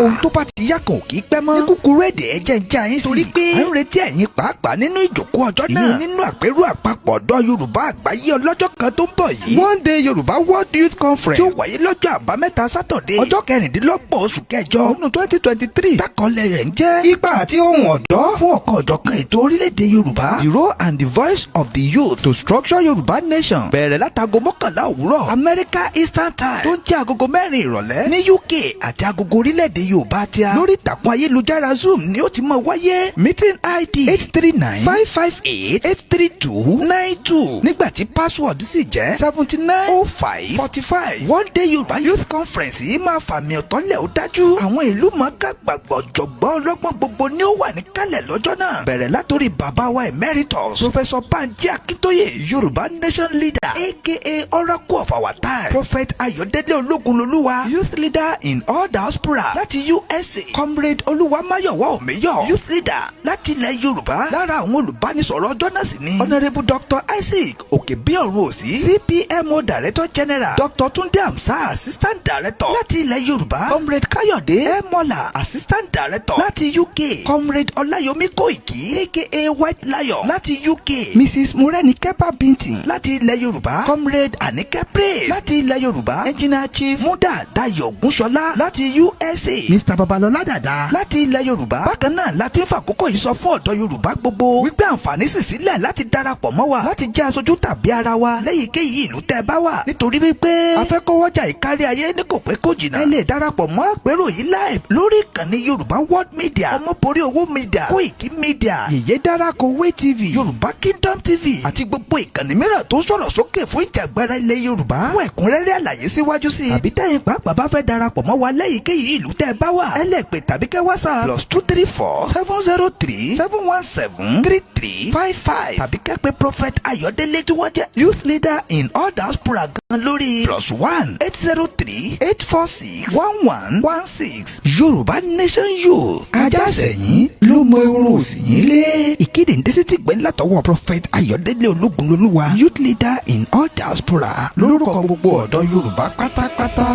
ohun tó bá ti yá kan ò kì í pẹ́ mọ́. ní kúkúrú èdè ẹ̀jẹ̀ ń já yín sí. torí pé à ń retí ẹ̀yin pàápàá nínú ìjókòó ọjọ́ náà. ìyẹn nínú àpérò àpapọ̀ ọ̀dọ́ Yorùbá àgbáyé ọlọ́jọ́ kan tó ń bọ̀ yìí. One Day Yorùbá World Youth Conference. tí ó wáyé lọ́jọ́ àbámẹ́ta sátọ̀dé. ọjọ́ kẹrìndínlọ́gbọ̀n oṣù kẹjọ ọdún 2023. tákọ́lẹ̀ rẹ̀ ń jẹ́ ipa àti ohùn ọ̀dọ́ fún ọ̀kan ọ̀jọ̀kan ètò orílẹ̀-èdè Yorùbá. The role and the voice of the youth to structure Yorùbá nation. bẹ̀rẹ̀ látago mọ́kànlá òwúrọ̀ America Eastern Time tó ń jẹ́ agogo mẹ́rin ìrọ̀lẹ́ ní UK àti agogo orílẹ̀-èdè Yorùbá tíá. lórí ìtàkùn ayélujára Zoom ni ó ti máa wáyé. meeting ID 839-558-83292 nígbà tí password sì jẹ́ 790545. One Day Yorùbá Youth Conference yìí máa fàmì ọ̀tọ́lẹ̀ ó dájú. àwọn ìlú mọ̀ọ́ká gbàgbọ́ jọ̀gbọ́n ọlọ́gbọ́n gbogbo ni ó wà níkàlẹ̀ lọ́jọ́ náà. bẹ̀rẹ̀ látòrí bàbá wa emeritus Professor Banji Akintoye Yorùbá Nation Leader aka Oracle of our time. Prophet Ayọ̀délé Ológunlolúwa Youth Leader in all diaspora láti USA. Comrade Olúwamáyọ̀wá Òmíyọ̀ Youth Leader láti ilẹ̀ Yorùbá. lára àwọn olùbánisọ̀rọ̀ ọjọ́ náà sì ni Honourable Dr. Isaac Òkèbíọ̀run-Òsì CPMO Director General. Dr. Túndé Amsa Assistant Director láti ilẹ̀ Yorùbá. Comrade Káyọ̀dé Mọ́là Assistant Director láti UK. Comrade Olayomi Koiki aka White Lion láti UK. Mrs. Morenike Babintin láti ilẹ̀ Yorùbá. Comrade Anike Praise láti ilẹ̀ Yorùbá. Engineer Chief Muda Dayo Ògúnṣọlá láti USA. Mr. Babalọlá Dàda láti ilẹ̀ Yorùbá. bákan náà láti ń fàkókò yìí sọ fún ọ̀dọ́ Yorùbá gbogbo wípé àǹfààní sì sílẹ̀ láti darapọ̀ mọ́ wa láti jẹ́ aṣojú tàbí ara wa lẹ́yìnkéyìí ìlú tẹ́ ẹ bá wà. nítorí wípé afẹ́kọ́wọ́jà ìkárí ayé ní kò pẹ́ kò jìnnà. ẹ lè darapọ̀ mọ́ àpérò yìí live lórí ìkànnì Yorùbá World Media, Ọmọborí Owó Media, Koiki Media, Yèyé Dárakọ̀wé TV, Yorùbá Kingdom TV àti gbogbo ìkànnì mìíràn tó sọ̀rọ̀ sókè fún ìjàgbara ilẹ̀ Yorùbá. fún ẹ̀kúnrẹ́rẹ́ àlàyé síwájú sí i àbí tẹ́yin pàápàá bá fẹ́ darapọ̀ mọ́ wa lẹ́yìnkéyìí ìlú tẹ́ ẹ bá wà. ẹ lè pè tàbí kẹ́ WhatsApp +234-703-3355 tàbí kẹ́ pè Prophet Ayọ̀délé tí wọ́n jẹ́ Youth Leader in all diaspora gan lórí +1-803-846-1116. Yorùbá Nation Youth Ajásẹ̀yìn ló mọ irun òsì yín lé. ìkéde ń dé sí ti gbẹ́ látọwọ́ Prophet Ayọ̀délé Ológunlolúwa Youth Leader in all diaspora lórúkọ gbogbo ọ̀dọ́ Yorùbá pátápátá.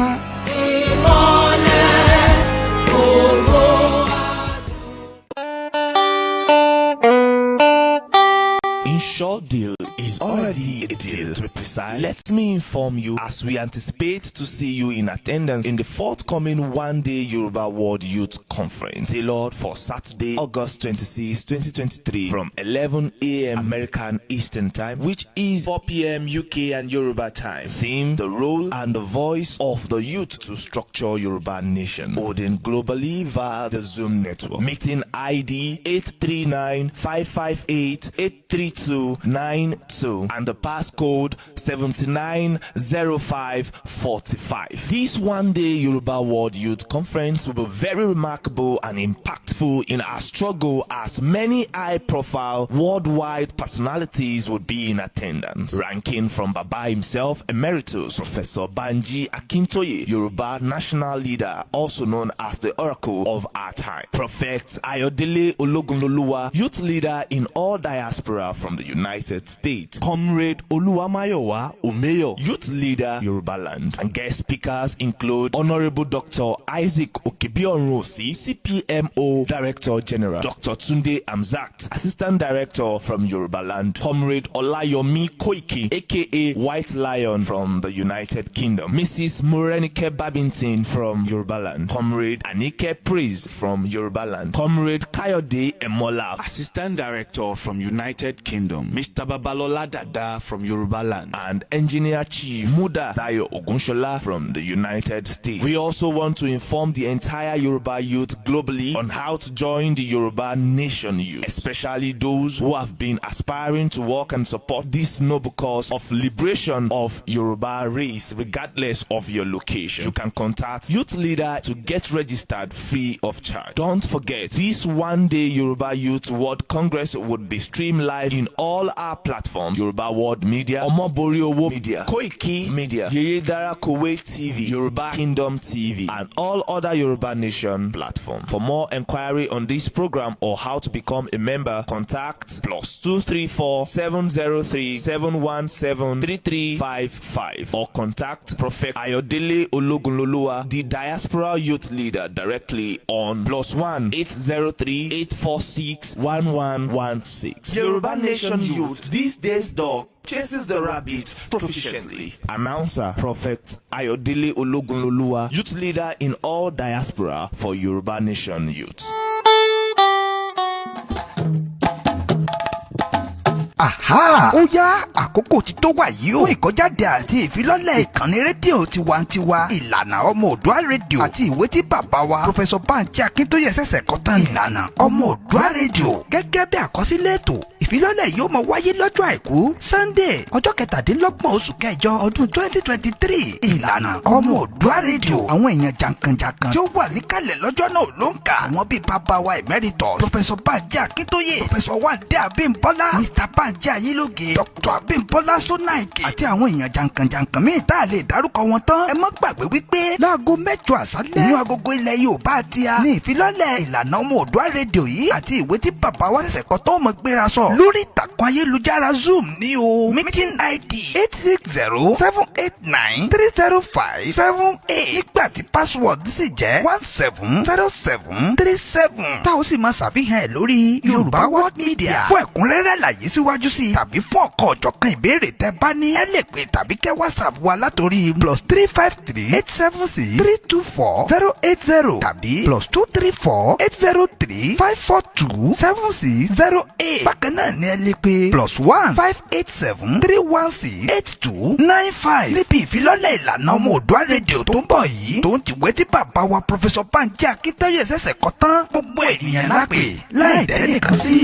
Short deal is already a deal. To be precise, let me inform you as we anticipate to see you in attendance in the forthcoming One Day Yoruba World Youth Conference, tailored for Saturday, August 26, 2023, from 11 a.m. American Eastern Time, which is 4 p.m. UK and Yoruba time. Theme: the role and the voice of the youth to structure Yoruba nation. Holding globally via the Zoom network. Meeting ID 839-558-83292 and the passcode 790545. This One Day Yoruba World Youth Conference will be very remarkable and impactful in our struggle, as many high-profile worldwide personalities would be in attendance, ranking from Baba himself, Emeritus Professor Banji Akintoye, Yoruba National Leader, also known as the Oracle of our time, Prophet Ayọ̀délé Ológunlolúwa, Youth Leader in all diaspora from the United States, Comrade Olúwamáyọ̀wá Òmíyọ̀, Youth Leader Yoruba Land, and guest speakers include Honourable Dr. Isaac Òkèbíọ̀run-Òsì, CPMO Director General, Dr. Túndé Amzat, Assistant Director from Yoruba Land, Comrade Olayomi Koiki, aka White Lion from the United Kingdom, Mrs. Morenike Babintin from Yoruba Land, Comrade Anike Praise from Yoruba Land, Comrade Káyọ̀dé Mọ́là, Assistant Director from United Kingdom, Mr. Babalọlá Dàda from Yoruba Land, and Engineer Chief Muda Dayo Ògúnṣọlá from the United States. We also want to inform the entire Yoruba youth globally on how to join the Yoruba Nation youth, especially those who have been aspiring to work and support this noble cause of liberation of Yoruba race, regardless of your location. You can contact Youth Leader to get registered free of charge. Don't forget, this One Day Yoruba Youth World Congress would be streamed live in all our platforms: Yoruba World Media, Omoboriowo Media, Koiki Media, Yeyedara Kuwait TV, Yoruba Kingdom TV, and all other Yoruba Nation platforms. For more inquiry on this program or how to become a member, contact +234 703 717 3355 or contact Prophet Ayodele Ologunloluwa, the Diaspora Youth Leader, directly on +1 803 846 1116. Yoruba Nation Youth, these days dog chases the rabbit proficiently. Announcer Prophet Ayodele Ologunloluwa, Youth Leader in all diaspora for Yoruba Nation Youth. Aha! Ó yá àkókò tí tó wà yìí ó ìkọjáde àti ìfilọ́lẹ̀ ìkànnì rédíò tiwantiwa ìlànà ọmọ Oòduà rédíò àti ìwé tí bàbá wa Professor Banji Akintoye ṣẹ̀ṣẹ̀ kọ tán ìlànà ọmọ Oòduà rédíò gẹ́gẹ́ bí àkọsílẹ̀ ètò ìfilọ́lẹ̀ yóò máa wáyé lọ́jọ́ àìkú Sunday ọjọ́ 17 oṣù kẹjọ ọdún 2023 ìlànà ọmọ Oòduà rédíò àwọn èèyàn jàǹkànjàǹkàn tí ó wà níkàlẹ̀ lọ́jọ́ náà ló ń kà àwọn bíi bàbá wa Emeritus Professor Banji Akintoye Professor Wande Abimbola Mr. Banji Ayiloge Dr. Abimbola Sonaike àti àwọn èèyàn jàǹkànjàǹkàn míì tá a lè dárúkọ wọn tán ẹ má gbàgbé wípé láago 8 àṣálẹ́ inú agogo ilẹ̀ Yorùbá àti a ní ìfilọ́lẹ̀ ìlànà ọmọ Oòduà rédíò yìí àti ìwé tí bàbá wa ṣẹ̀ṣẹ̀ kọ tó mọ̀ gbéra sọ lórí ìtàkùn ayélujára Zoom ní o meeting ID 860-789-30578 nígbà tí password sì jẹ́ 170737 tá ó sì máa ṣàfihàn ẹ̀ lórí Yorùbá World Media. Fún ẹ̀kúnrẹ́rẹ́ àlàyé síwájú sí i tàbí fún ọ̀kan ọ̀jọ̀kan ìbéèrè tẹ́ bá ní ẹ lè pè tàbí kẹ́ WhatsApp wa látòrí +353-876-324-080 tàbí +234-803-542-7608. Bákan náà ni ẹ lè pè +1-587-316-8295 níbi ìfilọ́lẹ̀ ìlànà ọmọ Oòduà rédíò tó ń bọ̀ yìí tó ń tìwé tí bàbá wa Professor Banji Akintoye ṣẹ̀ṣẹ̀ kọ tán gbogbo ènìyàn lápè láì dẹ́nìkan sí.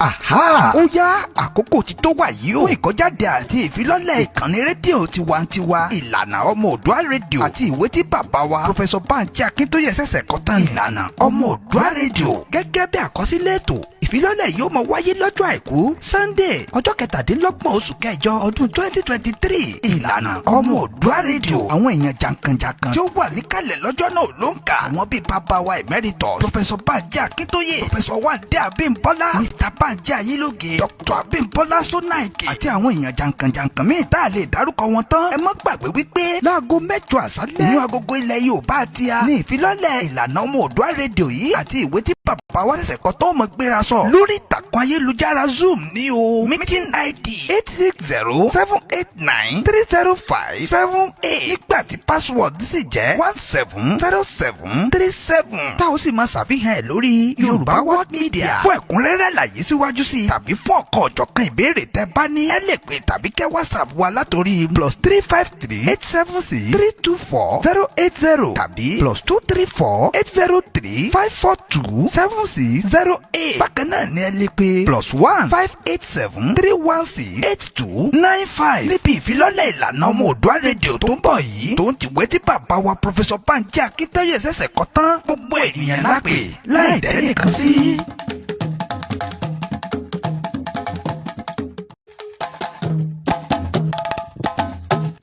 Aha! Ó yá àkókò tí tó wà yìí ó ìkọjáde àti ìfilọ́lẹ̀ ìkànnì rédíò tiwantiwa ìlànà ọmọ Oòduà rédíò àti ìwé tí bàbá wa Professor Banji Akintoye ṣẹ̀ṣẹ̀ kọ tán ìlànà ọmọ Oòduà rédíò gẹ́gẹ́ bí àkọsílẹ̀ ètò ìfilọ́lẹ̀ yóò máa wáyé lọ́jọ́ àìkú Sunday ọjọ́ 17 oṣù kẹjọ ọdún 2023 ìlànà ọmọ Oòduà rédíò àwọn èèyàn jàǹkànjàǹkàn tí ó wà níkàlẹ̀ lọ́jọ́ náà ló ń kà àwọn bíi bàbá wa Emeritus Professor Banji Akintoye Professor Wande Abimbola Mr. Banji Ayiloge Dr. Abimbola Sonaike àti àwọn èèyàn jàǹkànjàǹkàn míì tá a lè dárúkọ wọn tán ẹ má gbàgbé wípé láago 8 àṣálẹ́ inú agogo ilẹ̀ Yorùbá àti a ní ìfilọ́lẹ̀ ìlànà ọmọ Oòduà rédíò yìí àti ìwé tí bàbá wa ṣẹ̀ṣẹ̀ kọ tó mọ̀ gbéra sọ lórí ìtàkùn ayélujára Zoom ní o meeting ID 860-789-30578 nígbà tí password sì jẹ́ 170737 tá ó sì máa ṣàfihàn ẹ̀ lórí Yorùbá World Media. Fún ẹ̀kúnrẹ́rẹ́ àlàyé síwájú sí i tàbí fún ọ̀kan ọ̀jọ̀kan ìbéèrè tẹ́ bá ní ẹ lè pè tàbí kẹ́ WhatsApp wa látòrí +353-876-324-080 tàbí +234-803-542-7608. Bákan náà ni ẹ lè pè +1-587-316-8295 níbi ìfilọ́lẹ̀ ìlànà ọmọ Oòduà rédíò tó ń bọ̀ yìí tó ń tìwé tí bàbá wa Professor Banji Akintoye ṣẹ̀ṣẹ̀ kọ tán gbogbo ènìyàn lápè láì dẹ́nìkan sí.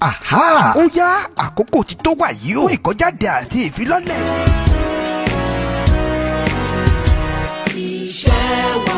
Aha! Ó yá àkókò tí tó wà yìí ó ìkọjáde àti ìfilọ́lẹ̀. Iṣẹ́ wa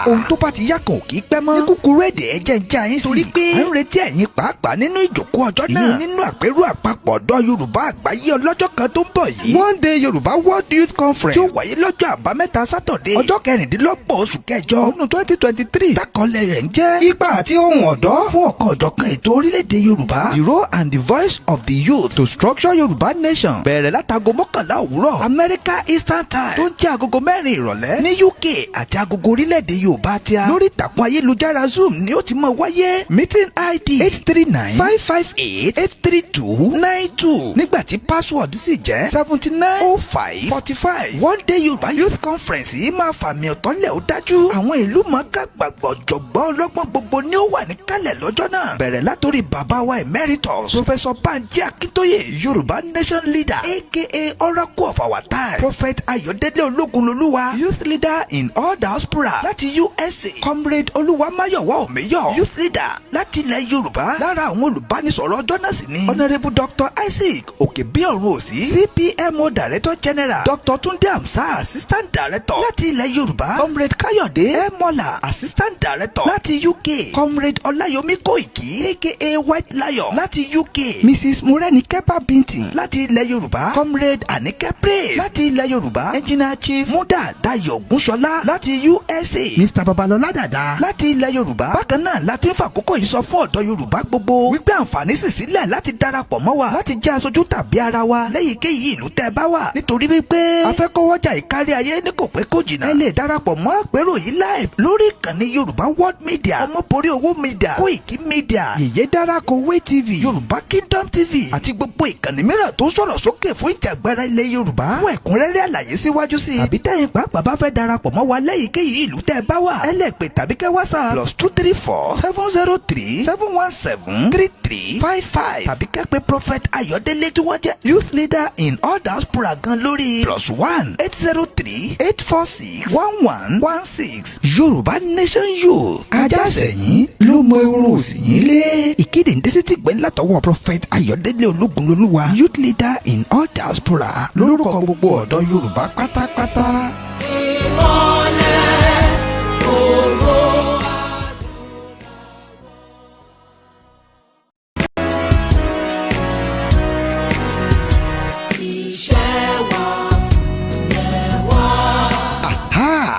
ohun tó bá ti yá kan ò kì í pẹ́ mọ́. ní kúkúrú èdè ẹ̀jẹ̀ ń já yín sí. torí pé à ń retí ẹ̀yin pàápàá nínú ìjókòó ọjọ́ náà. ìyẹn nínú àpérò àpapọ̀ ọ̀dọ́ Yorùbá àgbáyé ọlọ́jọ́ kan tó ń bọ̀ yìí. One Day Yorùbá World Youth Conference tí ó wáyé lọ́jọ́ àbámẹ́ta Sátọ̀dé ọjọ́ 16 oṣù kẹjọ ọdún 2023. tákọ̀lẹ̀ rẹ̀ ń jẹ́ ipa àti ohùn ọ̀dọ́ fún ọ̀kan ọ̀jọ̀kan ètò orílẹ̀-èdè Yorùbá. The role and the voice of the youth to structure Yorùbá nation. bẹ̀rẹ̀ látago 11 òwúrọ̀ America Eastern Time tó ń jẹ́ agogo 4 ìrọ̀lẹ́ ní UK àti agogo orílẹ̀-èdè Yorùbá Yorùbá tíá lórí ìtàkùn ayélujára Zoom ni ó ti máa wáyé. Meeting ID 839-558-3292 nígbà tí password sì jẹ́ 790545. One Day Yorùbá Youth Conference yìí máa fàmì ọ̀tọ́lẹ̀ ó dájú. Àwọn ìlú mọ̀ọ́ká gbàgbọ́ ọ̀jọ̀gbọ́n ọlọ́gbọ́n gbogbo ni ó wà níkàlẹ̀ lọ́jọ́ náà. Bẹ̀rẹ̀ látòrí bàbá wa Emeritus Professor Banji Akintoye, Yorùbá Nation Leader aka Oracle of our time. Prophet Ayọ̀délé Ológunlolúwa, Youth Leader in all diaspora láti USA. Comrade Olúwamáyọ̀wá Òmíyọ̀, Youth Leader láti ilẹ̀ Yorùbá. Lára àwọn olùbánisọ̀rọ̀ ọjọ́ náà sì ni Honourable Dr. Isaac Òkèbíọ̀run Òsì, CPMO Director General, Dr. Tunde Amsa, Assistant Director láti ilẹ̀ Yorùbá. Comrade Káyọ̀dé Mọ́là, Assistant Director láti UK. Comrade Olayomi Koiki aka White Lion láti UK. Mrs. Morenikepa Bintin láti ilẹ̀ Yorùbá. Comrade Anike Praise láti ilẹ̀ Yorùbá. Engineer Chief Muda Dayo Gúnṣọlá láti USA. Mr. Babalọlá Dàda láti ilẹ̀ Yorùbá. Bákan náà láti ń fàkókò yìí sọ fún ọ̀dọ́ Yorùbá gbogbo wípé àǹfààní sì sílẹ̀ láti darapọ̀ mọ́ wa láti jẹ́ aṣojú tàbí ara wa lẹ́yìnkéyìí ìlú tẹ́ ẹ bá wà. Nítorí wípé afẹ́kọ́wọ́jà ìkárí ayé ní kò pẹ́ kò jìnnà. Ẹ lè darapọ̀ mọ́ àpérò yìí live lórí ìkànnì Yorùbá World Media, Ọmọborí Owó Media, Koiki Media, Yèyé Dárakọ̀wé TV, Yorùbá Kingdom TV àti gbogbo ìkànnì mìíràn tó ń sọ̀rọ̀ sókè fún ìjàgbara ilẹ̀ Yorùbá. Fún ẹ̀kúnrẹ́rẹ́ àlàyé síwájú sí i àbí tẹ́yìn pàápàá bá fẹ́ darapọ̀ mọ́ wa lẹ́yìnkéyìí ìlú tẹ́ ẹ bá wà. Ẹ lè pè tàbí kẹ́ WhatsApp +234-703-3355 tàbí kẹ́ pè Prophet Ayọ̀délé tí wọ́n jẹ́ Youth Leader in all diaspora gan lórí +1-803-846-1116. Yorùbá Nation Youth Ajásẹ̀yìn ló mọ irun òsì yín lé. Ìkéde ń dé sí tìgbẹ́ látọwọ́ Prophet Ayọ̀délé Ológunlolúwa, Youth Leader in all diaspora lórúkọ gbogbo ọ̀dọ́ Yorùbá pátápátá.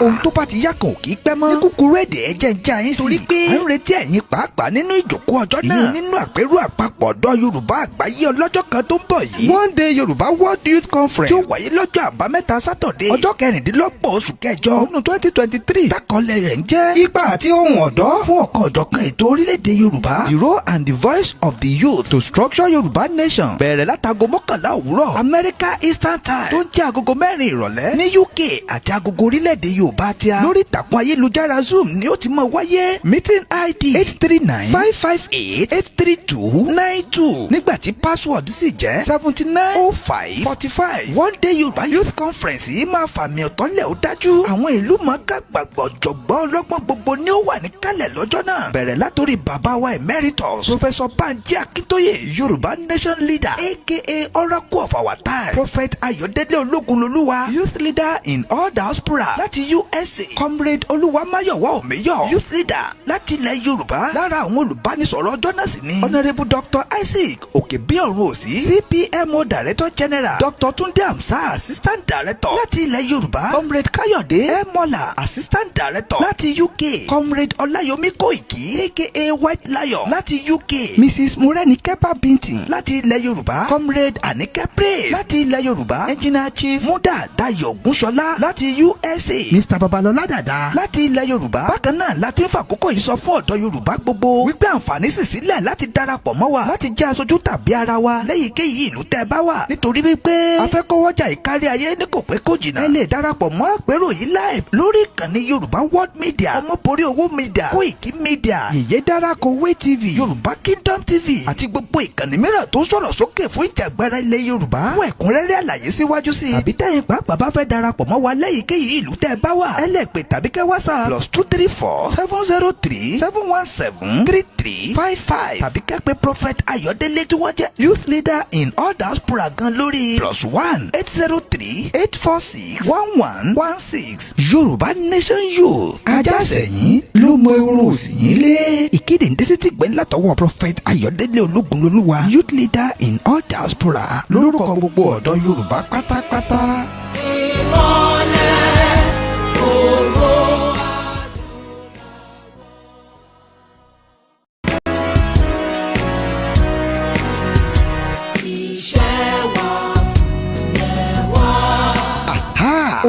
Ohun tó bá ti yá kan ò kì í pẹ́ mọ́. Ní kúkúrú èdè ẹ̀jẹ̀ ń já yín sí. Torí pé à ń retí ẹ̀yin pàápàá nínú ìjókòó ọjọ́ náà. Ìyẹn nínú àpérò àpapọ̀ ọ̀dọ́ Yorùbá àgbáyé ọlọ́jọ́ kan tó ń bọ̀ yìí. One Day Yorùbá World Youth Conference tí ó wáyé lọ́jọ́ àbámẹ́ta Sátọ̀dé ọjọ́ 16 oṣù kẹjọ ọdún 2023. Tákọ̀lẹ̀ rẹ̀ ń jẹ́ ipa àti ohùn ọ̀dọ́ fún ọ̀kan ọ̀jọ̀kan ètò orílẹ̀-èdè Yorùbá. The role and the voice of the youth to structure Yorùbá nation. Bẹ̀rẹ̀ látago 11 òwúrọ̀ America Eastern Time tó ń jẹ́ agogo 4 ìrọ̀lẹ́ ní UK àti agogo orílẹ̀-èdè Yorùbá tíá lórí ìtàkùn ayélujára Zoom ni ó ti máa wáyé. Meeting ID 839-558-3292 nígbà tí password sì jẹ́ 790545. One Day Yorùbá Youth Conference yìí máa fàmì ọ̀tọ́lẹ̀ ó dájú. Àwọn ìlú mọ̀ọ́ká gbàgbọ́ ọ̀jọ̀gbọ́n ọlọ́gbọ́n gbogbo ni ó wà níkàlẹ̀ lọ́jọ́ náà. Bẹ̀rẹ̀ látòrí bàbá wa Emeritus Professor Banji Akintoye, Yorùbá Nation Leader aka Oracle of our time. Prophet Ayọ̀délé Ológunlolúwa, Youth Leader in all diaspora láti USA. Comrade Olúwamáyọ̀wá Òmíyọ̀, Youth Leader láti ilẹ̀ Yorùbá. Lára àwọn olùbánisọ̀rọ̀ ọjọ́ náà sì ni Honourable Dr. Isaac Òkèbíọ̀run Òsì, CPMO Director General, Dr. Tunde Amsa, Assistant Director láti ilẹ̀ Yorùbá. Comrade Káyọ̀dé Mọ́là, Assistant Director láti UK. Comrade Olayomi Koiki aka White Lion láti UK. Mrs. Morenikepa Bintin láti ilẹ̀ Yorùbá. Comrade Anike Praise láti ilẹ̀ Yorùbá. Engineer Chief Muda Dayo Gúnṣọlá láti USA. Mr. Babalọlá Dàda láti ilẹ̀ Yorùbá. Bákan náà láti ń fàkókò yìí sọ fún ọ̀dọ́ Yorùbá gbogbo wípé àǹfààní sì sílẹ̀ láti darapọ̀ mọ́ wa láti jẹ́ aṣojú tàbí ara wa lẹ́yìnkéyìí ìlú tẹ́ ẹ bá wà. Nítorí wípé afẹ́kọ́wọ́jà ìkárí ayé ní kò pẹ́ kò jìnnà. Ẹ lè darapọ̀ mọ́ àpérò yìí live lórí ìkànnì Yorùbá World Media, Ọmọborí Owó Media, Koiki Media, Yèyé Dárakọ̀wé TV, Yorùbá Kingdom TV àti gbogbo ìkànnì mìíràn tó ń sọ̀rọ̀ sókè fún ìjàgbara ilẹ̀ Yorùbá. Fún ẹ̀kúnrẹ́rẹ́ àlàyé síwájú sí i àbí tẹ́yìn pàápàá bá fẹ́ darapọ̀ mọ́ wa lẹ́yìnkéyìí ìlú tẹ́ ẹ bá wà. Ẹ lè pè tàbí kẹ́ WhatsApp +234-703-3355 tàbí kẹ́ pè Prophet Ayọ̀délé tí wọ́n jẹ́ Youth Leader in all diaspora gan lórí +1-803-846-1116. Yorùbá Nation Youth Ajásẹ̀yìn ló mọ irun òsì yín lé. Ìkéde ń dé sí tìgbẹ́ látọwọ́ Prophet Ayọ̀délé Ológunlolúwa, Youth Leader in all diaspora lórúkọ gbogbo ọ̀dọ́ Yorùbá pátápátá.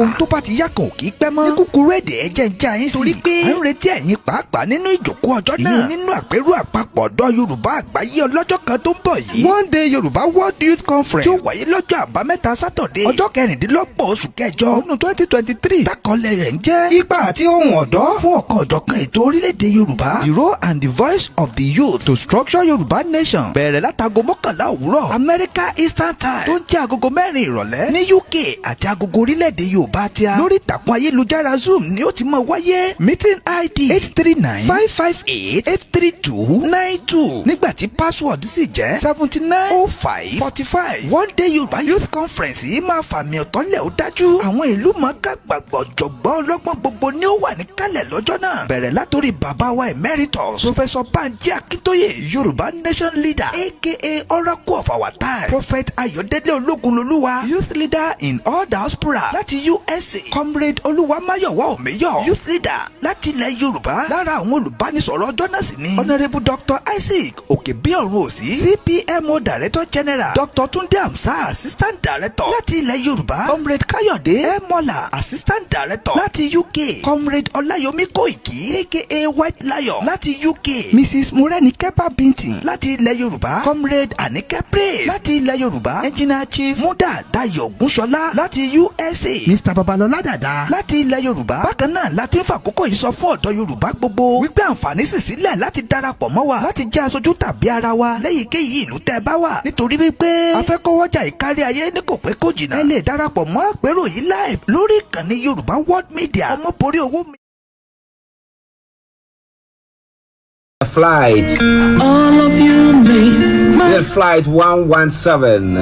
ohun tó bá ti yá kan ò kì í pẹ́ mọ́. ní kúkúrú èdè ẹ jẹ́ ń já yín sí. torí pé à ń retí ẹ̀yin pàápàá nínú ìjókòó ọjọ́ náà. ìyẹn nínú àpérò àpapọ̀ ọ̀dọ́ Yorùbá àgbáyé ọlọ́jọ́ kan tó ń bọ̀ yìí. One Day Yorùbá World Youth Conference tí ó wáyé lọ́jọ́ àbámẹ́ta sátọ̀dé ọjọ́ 16 oṣù kẹjọ ọdún 2023. tákọlẹ̀ rẹ̀ ń jẹ́ ipa àti ohùn ọ̀dọ́ fún ọ̀kan ọ̀jọ̀kan ètò orílẹ̀-èdè Yorùbá. The role and the voice of the youth to structure Yorùbá nation. bẹ̀rẹ̀ látago 11 òwúrọ̀ America Eastern Time tó ń jẹ́ agogo 4 ìrọ̀lẹ́ ní UK àti agogo orílẹ̀-èdè Yorùbá tíá. lórí ìtàkùn ayélujára Zoom ni ó ti máa wáyé. meeting ID 839-558-3292 nígbà tí password sì jẹ́ 790545. One Day Yorùbá Youth Conference yìí máa fàmì ọ̀tọ́lẹ̀ ó dájú. àwọn ìlú mọ̀ọ́ká gbàgbọ́ jọ̀gbọ́n ọlọ́gbọ́n gbogbo ni ó wà níkàlẹ̀ lọ́jọ́ náà. bẹ̀rẹ̀ látòrí bàbá wa emeritus Professor Banji Akintoye Yorùbá nation leader aka Oracle of our time. Prophet Ayọ̀délé Ológunlolúwa youth leader in all diaspora láti USA. Comrade Olúwamáyọ̀wá Òmíyọ̀ youth leader láti ilẹ̀ Yorùbá. lára àwọn olùbánisọ̀rọ̀ ọjọ́ náà sì ni Honourable Dr. Isaac Òkèbíọ̀run Òsì CPMO Director General Dr. Túndé Amsa Assistant Director láti ilẹ̀ Yorùbá. Comrade Káyọ̀dé Mọ́là Assistant Director láti UK. Comrade Olayomi Koiki aka White Lion láti UK. Mrs. Morenikepa Bintin láti ilẹ̀ Yorùbá. Comrade Anike Praise láti ilẹ̀ Yorùbá. Engineer Chief Muda Dayo Ògúnṣọlá láti USA. Mr. Babalọlá Dàda láti ilẹ̀ Yorùbá. bákan náà láti ń fàkókò yìí sọ fún ọ̀dọ́ Yorùbá gbogbo wípé àǹfààní sì sílẹ̀ láti darapọ̀ mọ́ wa láti jẹ́ aṣojú tàbí ara wa lẹ́yìnkéyìí ìlú tẹ́ bá wà. nítorí wípé afẹ́kọ́wọ́jà ìkárí ayé ní kò pẹ́ kò jìnnà. ẹ lè darapọ̀ mọ́ àpérò yìí live lórí ìkànnì Yorùbá World Media. ọmọborí owó mi. Flight. All of you miss my Flight 117.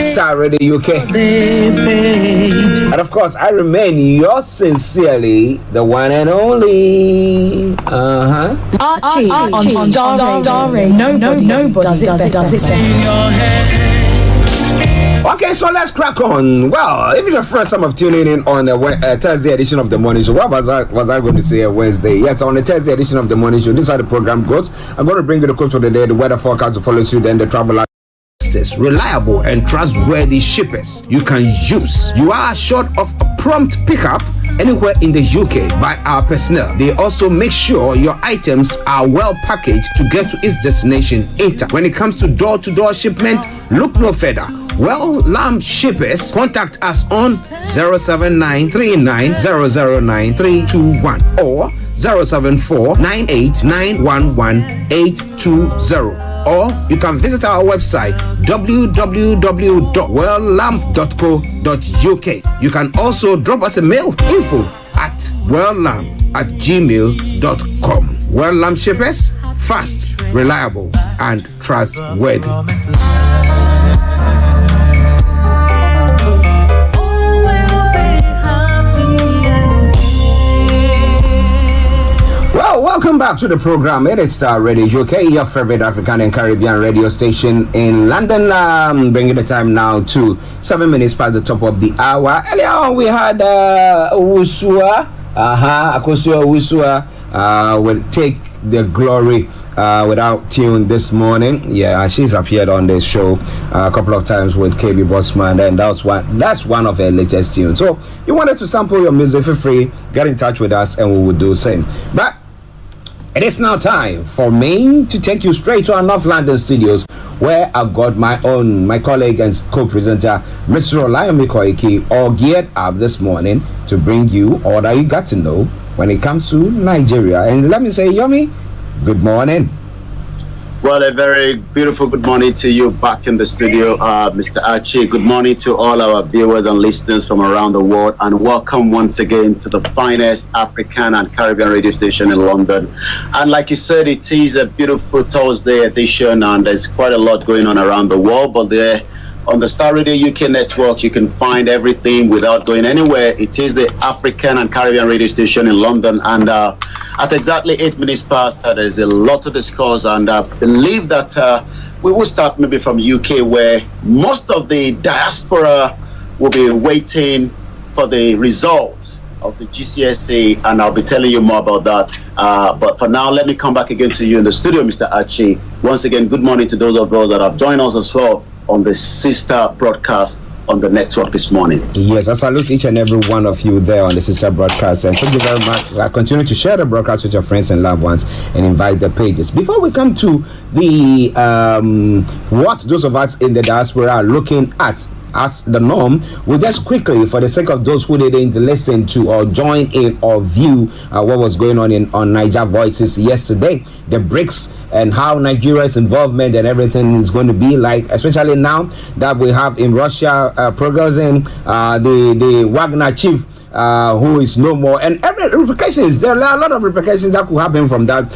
Starr Radio UK. And of course, I remain yours sincerely, the one and only. Archie on Starr. Nobody does it better. Okay, so let's crack on. Well, if you're the first time of tuning in on the Thursday edition of the morning show, what was I going to say Wednesday? Yes, on the Thursday edition of the morning show, this is how the program goes. I'm going to bring you the quote for the day, the weather forecast to follow suit, then the travel. Reliable and trustworthy shippers you can use. You are assured of a prompt pickup anywhere in the UK by our personnel. They also make sure your items are well packaged to get to its destination intact. When it comes to door-to-door shipment, look no further. Well, Lamb Shippers, contact us on 07939009321 or 07498911820. Or you can visit our website www.welllamp.co.uk. You can also drop us a mail, info@welllamp@gmail.com. Well Lamp Shippers, fast, reliable, and trustworthy. Welcome back to the program. It is Starr Radio UK, your favorite African and Caribbean radio station in London. Bringing the time now to 7 minutes past the top of the hour. Earlier on, we had Owusua. Akosua Owusua will take the glory without tune this morning. Yeah, she's appeared on this show a couple of times with KB Bossman, and that's one of her latest tunes. So you wanted to sample your music for free, get in touch with us and we will do the same. But it is now time for me to take you straight to our North London studios, where I've got my colleague and co-presenter, Mr. Olayomi Koiki, all geared up this morning to bring you all that you got to know when it comes to Nigeria. And let me say, Yomi, good morning. Well, a very beautiful good morning to you back in the studio, Mr. Archie. Good morning to all our viewers and listeners from around the world, and welcome once again to the finest African and Caribbean radio station in London. And like you said, it is a beautiful Thursday edition, and there's quite a lot going on around the world, but there on the Starr Radio UK network, you can find everything without going anywhere. It is the African and Caribbean radio station in London, and at exactly 8 minutes past, there's a lot to discuss, and I believe that we will start maybe from UK, where most of the diaspora will be waiting for the result of the GCSE, and I'll be telling you more about that. But for now, let me come back again to you in the studio, Mr. Archie. Once again, good morning to those of us that have joined us as well on the sister broadcast on the network this morning. Yes, I salute each and every one of you there on the sister broadcast, and thank you very much. Continue to share the broadcast with your friends and loved ones and invite the pages. Before we come to the what those of us in the diaspora are looking at as the norm, we just quickly, for the sake of those who didn't listen to or join in or view what was going on Niger Voices yesterday, the BRICS and how Nigeria's involvement and everything is going to be like, especially now that we have in Russia progressing the Wagner chief who is no more, and every repercussions. There are a lot of repercussions that could happen from that.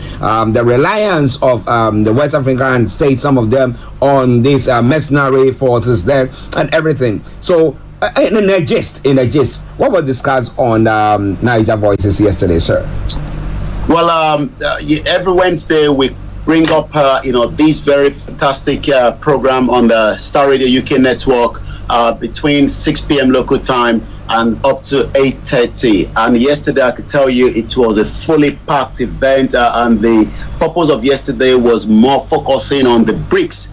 The reliance of the West African states, some of them, on these mercenary forces there and everything. So, in a gist, what was discussed on Niger Voices yesterday, sir? Well, every Wednesday we bring up, this very fantastic program on the Starr Radio UK network between 6 p.m. local time and up to 8:30. And yesterday, I could tell you, it was a fully packed event, and the purpose of yesterday was more focusing on the BRICS,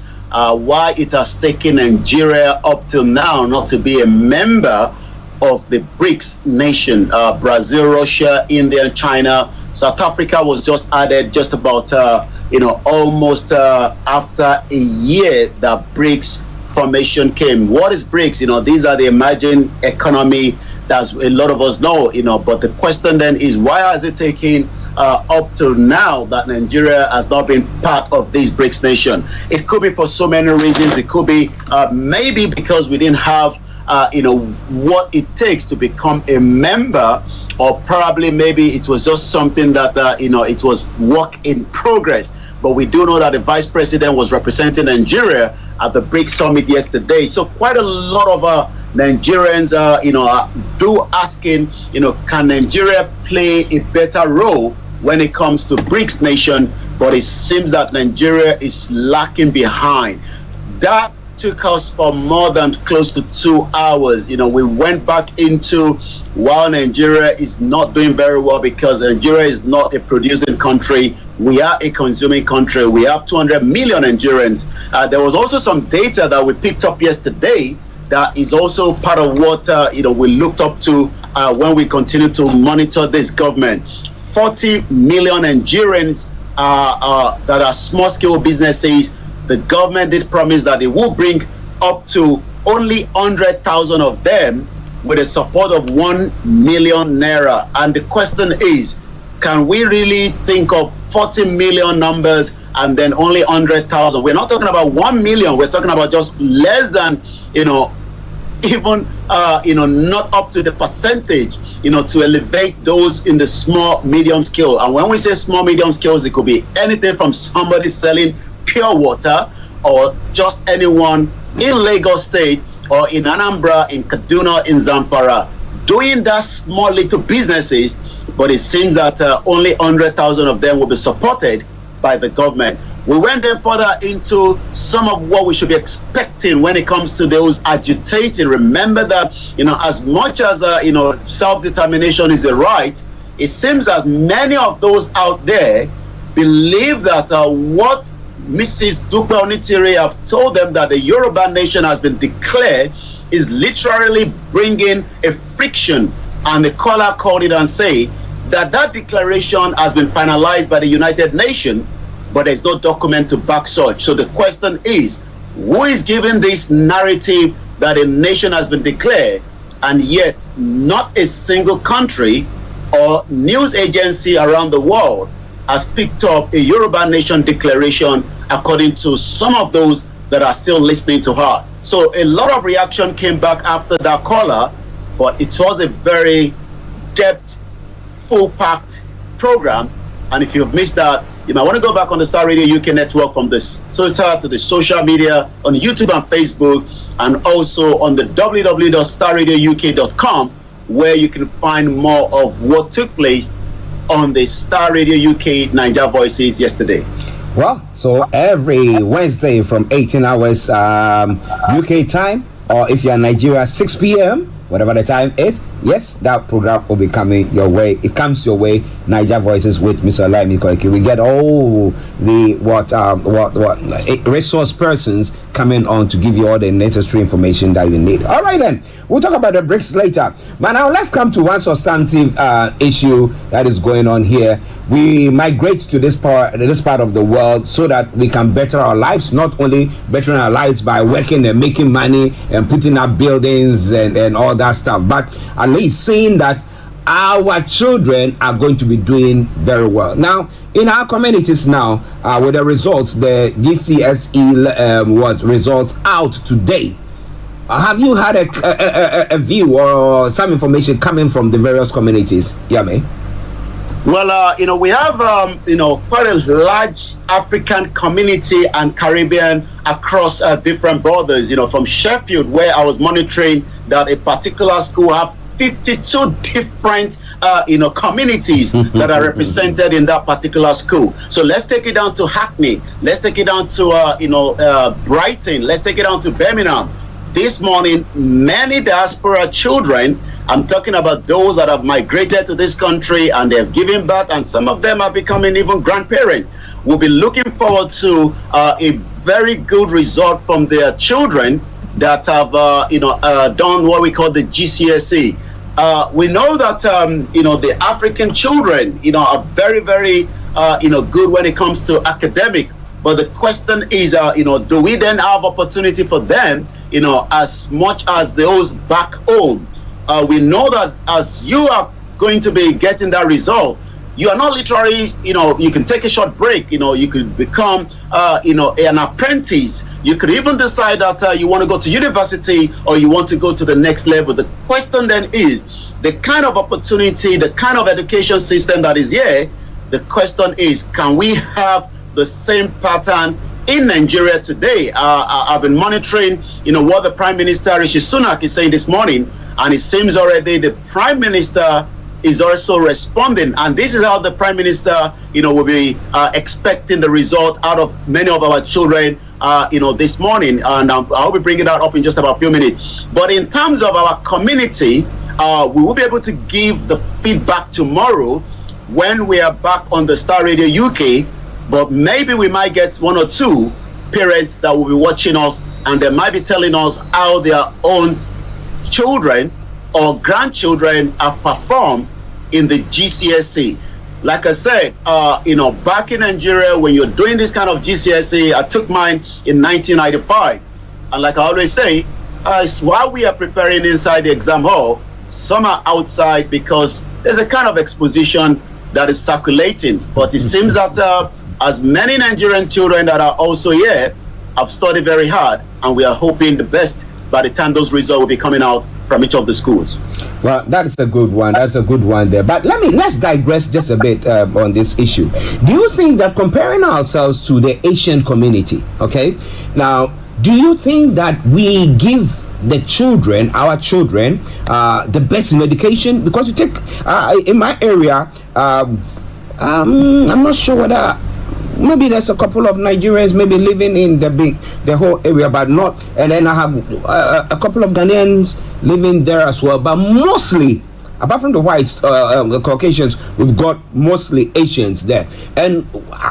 why it has taken Nigeria up till now not to be a member of the BRICS nation. Brazil, Russia, India, China, South Africa was just added just about almost after a year that BRICS formation came. What is BRICS? These are the emerging economy that a lot of us know, but the question then is, why has it taken up till now that Nigeria has not been part of this BRICS nation? It could be for so many reasons. It could be maybe because we didn't have what it takes to become a member, or probably maybe it was just something that it was work in progress. But we do know that the vice president was representing Nigeria at the BRICS summit yesterday. So quite a lot of Nigerians do asking, can Nigeria play a better role when it comes to BRICS nation? But it seems that Nigeria is lacking behind. That took us for more than close to 2 hours. We went back into, while Nigeria is not doing very well because Nigeria is not a producing country, we are a consuming country. We have 200 million Nigerians. There was also some data that we picked up yesterday that is also part of what we looked up to when we continue to monitor this government. 40 million Nigerians that are small-scale businesses. The government did promise that it will bring up to only 100,000 of them with the support of 1 million naira. And the question is, can we really think of 40 million numbers and then only 100,000? We're not talking about 1 million. We're talking about just less than, even, not up to the percentage, to elevate those in the small, medium scale. And when we say small, medium scales, it could be anything from somebody selling pure water, or just anyone in Lagos State or in Anambra, in Kaduna, in Zamfara, doing that small little businesses. But it seems that only 100,000 of them will be supported by the government. We went then further into some of what we should be expecting when it comes to those agitating. Remember that, as much as, self-determination is a right, it seems that many of those out there believe that what Mrs. Dupe Onitiri have told them, that the Yoruba nation has been declared, is literally bringing a friction. And the caller called it and say that declaration has been finalized by the United Nations, but there's no document to back such. So the question is, who is giving this narrative that a nation has been declared, and yet not a single country or news agency around the world has picked up a Yoruba nation declaration, according to some of those that are still listening to her. So a lot of reaction came back after that caller, but it was a very depth, full-packed program. And if you've missed that, you might want to go back on the Starr Radio UK network, from the Twitter to the social media, on YouTube and Facebook, and also on the www.starradiouk.com, where you can find more of what took place on the Starr Radio UK Niger Voices yesterday. Well, so every Wednesday from 18 hours UK time, or if you're in Nigeria, 6 p.m., whatever the time is, yes, that program will be coming your way. It comes your way. Niger Voices with Mr. Olayomi Koiki. We get all the resource persons coming on to give you all the necessary information that you need. All right, then we'll talk about the BRICS later. But now let's come to one substantive issue that is going on here. We migrate to this part of the world so that we can better our lives. Not only bettering our lives by working and making money and putting up buildings and all that stuff, but at least seeing that our children are going to be doing very well. Now, in our communities now, with the results, the GCSE results out today, have you had a view or some information coming from the various communities, Yame? Well, we have, quite a large African community and Caribbean across different borders, from Sheffield, where I was monitoring that a particular school have 52 different, communities that are represented in that particular school. So let's take it down to Hackney. Let's take it down to, Brighton. Let's take it down to Birmingham. This morning, many diaspora children, I'm talking about those that have migrated to this country and they've given back, and some of them are becoming even grandparents, will be looking forward to a very good result from their children that have, done what we call the GCSE. We know that, the African children, are very, very, good when it comes to academic. But the question is, do we then have opportunity for them, as much as those back home? We know that as you are going to be getting that result, you are not literally, you can take a short break, you could become, an apprentice. You could even decide that you want to go to university or you want to go to the next level. The question then is the kind of opportunity, the kind of education system that is here. The question is, can we have the same pattern in Nigeria today? I've been monitoring, what the Prime Minister Rishi Sunak is saying this morning, and it seems already the Prime Minister is also responding, and this is how the Prime Minister, will be expecting the result out of many of our children, this morning, and I'll be bringing that up in just about a few minutes. But in terms of our community, we will be able to give the feedback tomorrow when we are back on the Starr Radio UK. But maybe we might get one or two parents that will be watching us, and they might be telling us how their own children or grandchildren have performed in the GCSE. Like I said, back in Nigeria, when you're doing this kind of GCSE, I took mine in 1995. And like I always say, while we are preparing inside the exam hall, some are outside because there's a kind of exposition that is circulating. But it seems that as many Nigerian children that are also here have studied very hard, and we are hoping the best by the time those results will be coming out from each of the schools. Well, that's a good one. That's a good one there. But let's digress just a bit on this issue. Do you think that comparing ourselves to the Asian community, okay? Now, do you think that we give the children, our children, the best in education? Because you take in my area, I'm not sure whether maybe there's a couple of Nigerians maybe living in the whole area, but not. And then I have a couple of Ghanaians living there as well. But mostly, apart from the whites, the Caucasians, we've got mostly Asians there. And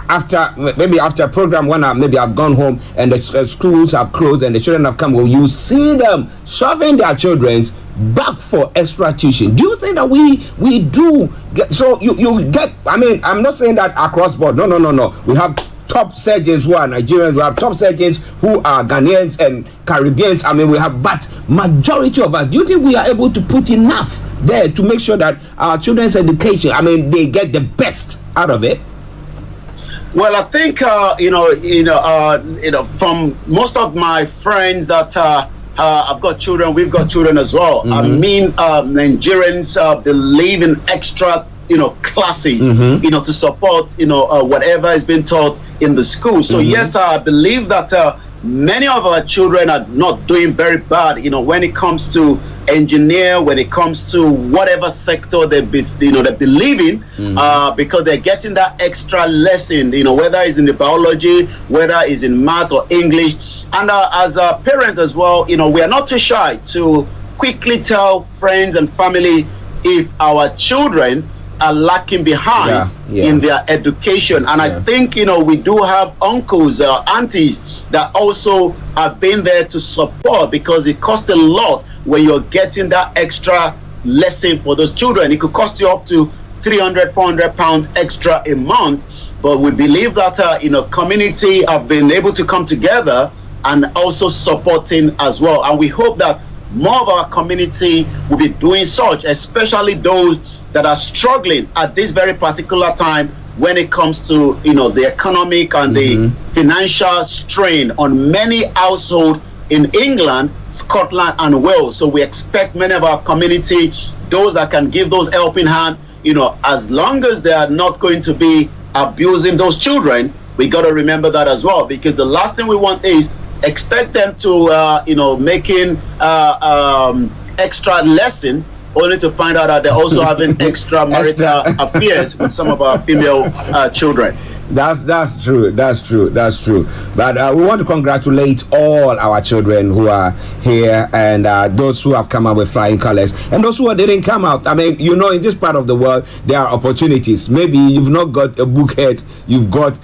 after a program, when maybe I've gone home and the schools have closed and the children have come, well, you see them shoving their children back for extra tuition. Do you think that we do get, so you get, I mean, I'm not saying that across board, no, we have top surgeons who are Nigerians, we have top surgeons who are Ghanaians and Caribbeans, I mean, we have, but majority of us, do you think we are able to put enough there to make sure that our children's education, I mean, they get the best out of it? Well, I think from most of my friends that I've got children, we've got children as well. Mm-hmm. I mean, Nigerians believe in extra, classes, mm-hmm. To support, whatever is being taught in the school. So mm-hmm. Yes, I believe that many of our children are not doing very bad, when it comes to engineer, when it comes to whatever sector they believe in, mm-hmm. Because they're getting that extra lesson, whether it's in the biology, whether it's in maths or English. And as a parent as well, we are not too shy to quickly tell friends and family if our children are lacking behind in their education. And I think, we do have uncles, aunties that also have been there to support, because it costs a lot when you're getting that extra lesson for those children. It could cost you up to 300, 400 pounds extra a month. But we believe that, community have been able to come together and also supporting as well. And we hope that more of our community will be doing such, especially those that are struggling at this very particular time when it comes to, the economic and the financial strain on many households in England, Scotland, and Wales. So we expect many of our community, those that can give those helping hand, as long as they are not going to be abusing those children, we got to remember that as well, because the last thing we want is expect them to, making extra lesson, only to find out that they're also having extramarital affairs with some of our female children. That's true. But we want to congratulate all our children who are here, and those who have come out with flying colors, and those who didn't come out. I mean, in this part of the world, there are opportunities. Maybe you've not got a book head, you've got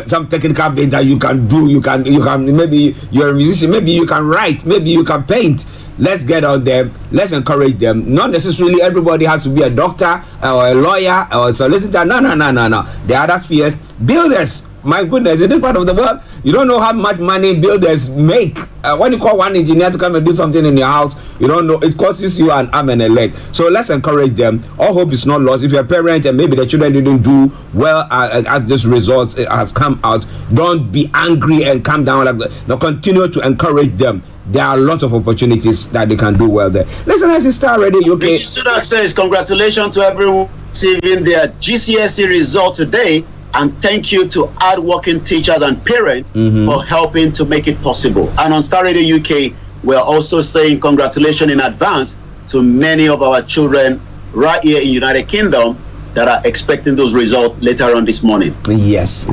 some technical bit that you can do. You can. Maybe you're a musician. Maybe you can write. Maybe you can paint. Let's get out there. Let's encourage them. Not necessarily everybody has to be a doctor or a lawyer or a solicitor. No. The other spheres, builders. My goodness, in this part of the world, you don't know how much money builders make. When you call one engineer to come and do something in your house, you don't know, it costs you an arm and a leg. So let's encourage them. All hope is not lost. If you're a parent and maybe the children didn't do well at this results, it has come out, don't be angry and calm down. Now continue to encourage them. There are a lot of opportunities that they can do well there. Listen, as a Starr Radio UK. Sudak says, congratulations to everyone receiving their GCSE result today, and thank you to hardworking teachers and parents for helping to make it possible. And on Starr Radio UK, we're also saying congratulations in advance to many of our children right here in United Kingdom that are expecting those results later on this morning. Yes.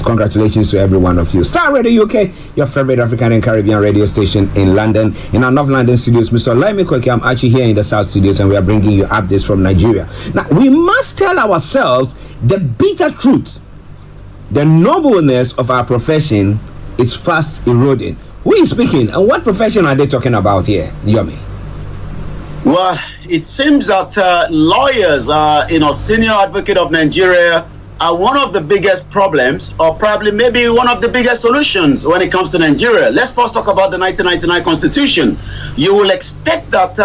Congratulations to every one of you. Starr Radio UK, your favorite African and Caribbean radio station in London. In our North London studios, Mr. Olayomi Koiki, I'm Archie here in the South studios, and we are bringing you updates from Nigeria. Now, we must tell ourselves the bitter truth. The nobleness of our profession is fast eroding. Who is speaking, and what profession are they talking about here, Yomi? Well, it seems that lawyers, senior advocate of Nigeria, are one of the biggest problems, or probably maybe one of the biggest solutions when it comes to Nigeria. Let's first talk about the 1999 Constitution. You will expect that,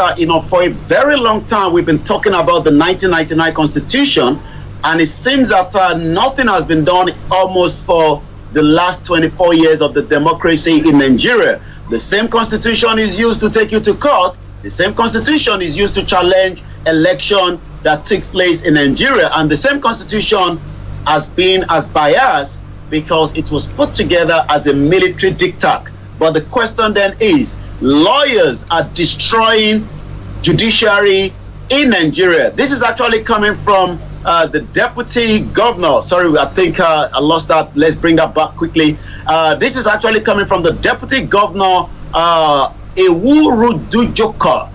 for a very long time, we've been talking about the 1999 Constitution, and it seems that nothing has been done almost for the last 24 years of the democracy in Nigeria. The same Constitution is used to take you to court. The same Constitution is used to challenge election that takes place in Nigeria, and the same Constitution has been as biased because it was put together as a military diktat. But the question then is, lawyers are destroying judiciary in Nigeria. This is actually coming from the deputy governor. Sorry, I think I lost that. Let's bring that back quickly. This is actually coming from the deputy governor, Ewurudujoka.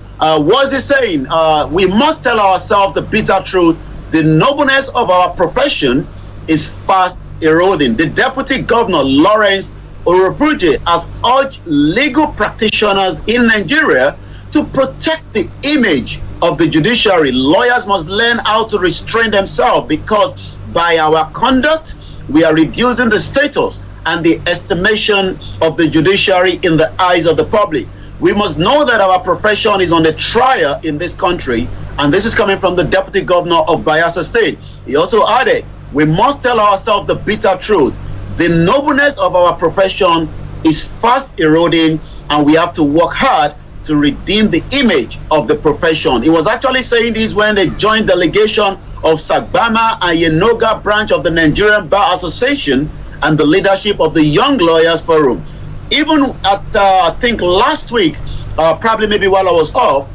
What's he saying? We must tell ourselves the bitter truth. The nobleness of our profession is fast eroding. The deputy governor, Lawrence Orobuje, has urged legal practitioners in Nigeria to protect the image of the judiciary. Lawyers must learn how to restrain themselves, because by our conduct, we are reducing the status and the estimation of the judiciary in the eyes of the public. We must know that our profession is on the trial in this country, and this is coming from the deputy governor of Bayelsa State. He also added, we must tell ourselves the bitter truth. The nobleness of our profession is fast eroding, and we have to work hard to redeem the image of the profession. He was actually saying this when the joint delegation of Sagbama and Yenoga branch of the Nigerian Bar Association and the leadership of the Young Lawyers Forum. Even at, I think last week, probably maybe while I was off,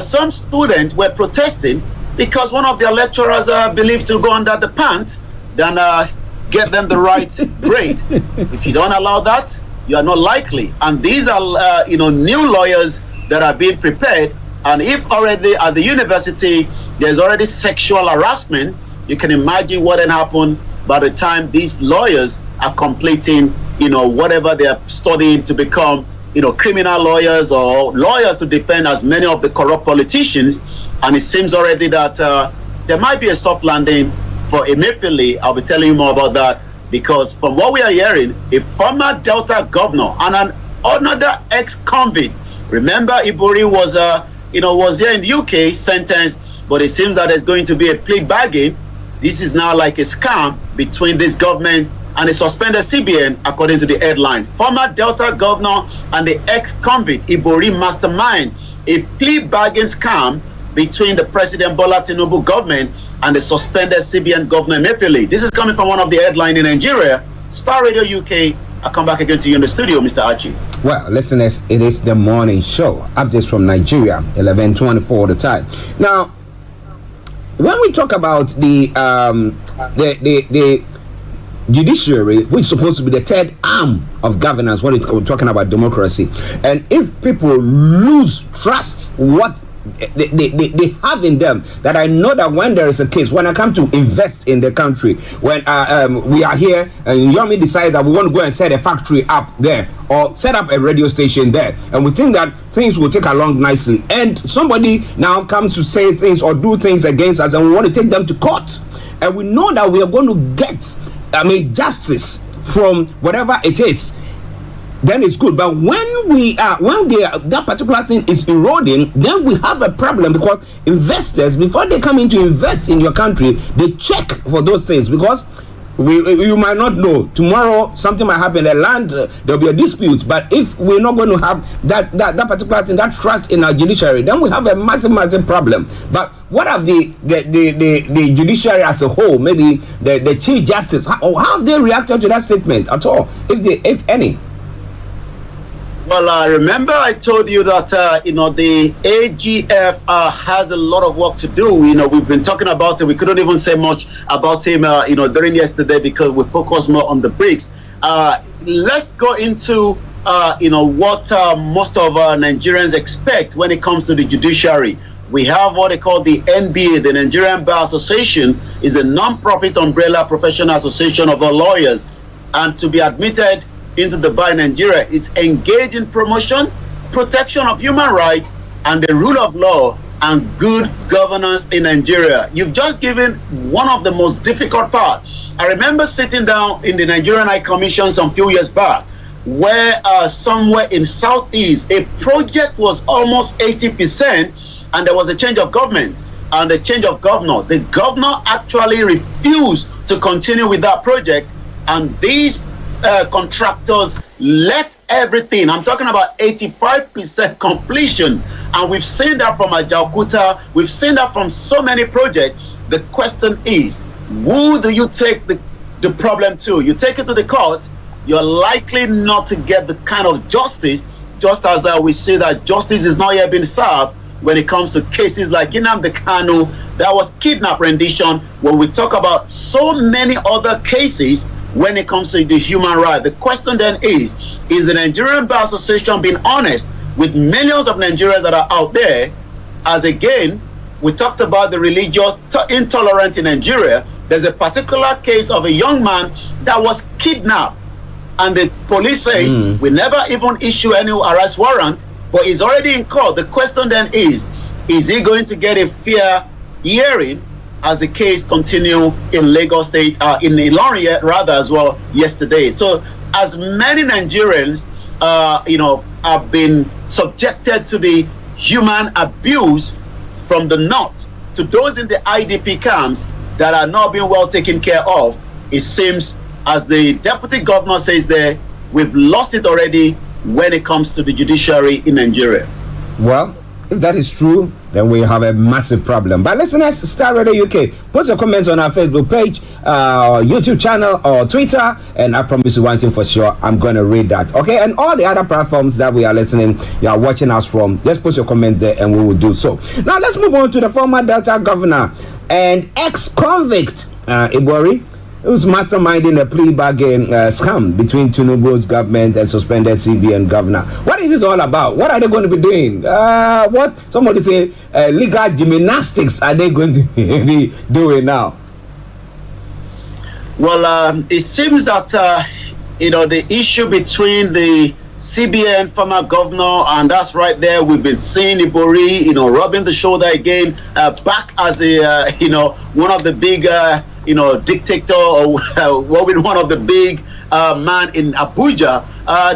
some students were protesting because one of their lecturers believed to go under the pants than get them the right grade. If you don't allow that, you are not likely. And these are, new lawyers that are being prepared. And if already at the university there's already sexual harassment, you can imagine what had happened by the time these lawyers are completing, whatever they are studying to become, criminal lawyers or lawyers to defend as many of the corrupt politicians. And it seems already that there might be a soft landing for Emefiele. I'll be telling you more about that, because from what we are hearing, a former Delta governor and another ex-convict, remember Ibori was there in the UK, sentenced, but it seems that there's going to be a plea bargain. This is now like a scam between this government and a suspended CBN, according to the headline. Former Delta governor and the ex-convict Ibori mastermind a plea bargain scam between the President Bola Tinubu government and the suspended CBN governor Emefiele. This is coming from one of the headlines in Nigeria. Star Radio UK. I'll come back again to you in the studio, Mr. Archie. Well, listeners, it is the morning show. Updates from Nigeria, 11:24 the time. Now, when we talk about the judiciary, which is supposed to be the third arm of governance when we're talking about democracy, and if people lose trust, what they have in them, that I know that when there is a case, when I come to invest in the country, when we are here and Yomi decides that we want to go and set a factory up there or set up a radio station there, and we think that things will take along nicely, and somebody now comes to say things or do things against us, and we want to take them to court, and we know that we are going to get justice from whatever it is, then it's good. But when that particular thing is eroding, then we have a problem, because investors, before they come in to invest in your country, they check for those things, because you might not know, tomorrow something might happen, the land, there'll be a dispute. But if we're not going to have that particular thing, that trust in our judiciary, then we have a massive problem. But what of the judiciary as a whole, maybe the Chief Justice, how have they reacted to that statement at all, if any? Well, remember I told you that, the AGF has a lot of work to do. We've been talking about it. We couldn't even say much about him, during yesterday, because we focused more on the bricks. Let's go into, what most of Nigerians expect when it comes to the judiciary. We have what they call the NBA, the Nigerian Bar Association, is a non-profit umbrella professional association of all lawyers. And to be admitted into the bar in Nigeria, it's engaged in promotion, protection of human rights, and the rule of law and good governance in Nigeria. You've just given one of the most difficult parts. I remember sitting down in the Nigerian High Commission some few years back, where somewhere in Southeast, a project was almost 80%, and there was a change of government and the change of governor. The governor actually refused to continue with that project, and these contractors left everything. I'm talking about 85% completion, and we've seen that from Ajaokuta. We've seen that from so many projects. The question is, who do you take the problem to? You take it to the court, you're likely not to get the kind of justice, just as we see that justice is not yet being served when it comes to cases like Nnamdi Kanu, that was kidnap rendition. When we talk about so many other cases when it comes to the human right, the question then is the Nigerian Bar Association being honest with millions of Nigerians that are out there? As again, we talked about the religious intolerance in Nigeria. There's a particular case of a young man that was kidnapped, and the police says we never even issue any arrest warrant, but he's already in court. The question then is he going to get a fair hearing as the case continue in Lagos State, in Ilorin rather as well yesterday? So as many Nigerians, have been subjected to the human abuse from the north to those in the IDP camps that are not being well taken care of, it seems, as the deputy governor says there, we've lost it already when it comes to the judiciary in Nigeria. Well, if that is true, then we have a massive problem. But listeners, Star Radio UK, put your comments on our Facebook page, YouTube channel, or Twitter, and I promise you one thing for sure, I'm going to read that. Okay, and all the other platforms that we are listening, you are watching us from, just put your comments there and we will do so. Now let's move on to the former Delta governor and ex-convict Ibori. who's masterminding a plea bargain scam between Tinubu's government and suspended CBN governor. What is this all about? What are they going to be doing? What somebody say legal gymnastics are they going to be doing now? Well, it seems that the issue between the CBN former governor, and that's right there, we've been seeing Ibori, rubbing the shoulder again, back as a one of the big dictator, or one of the big man in Abuja.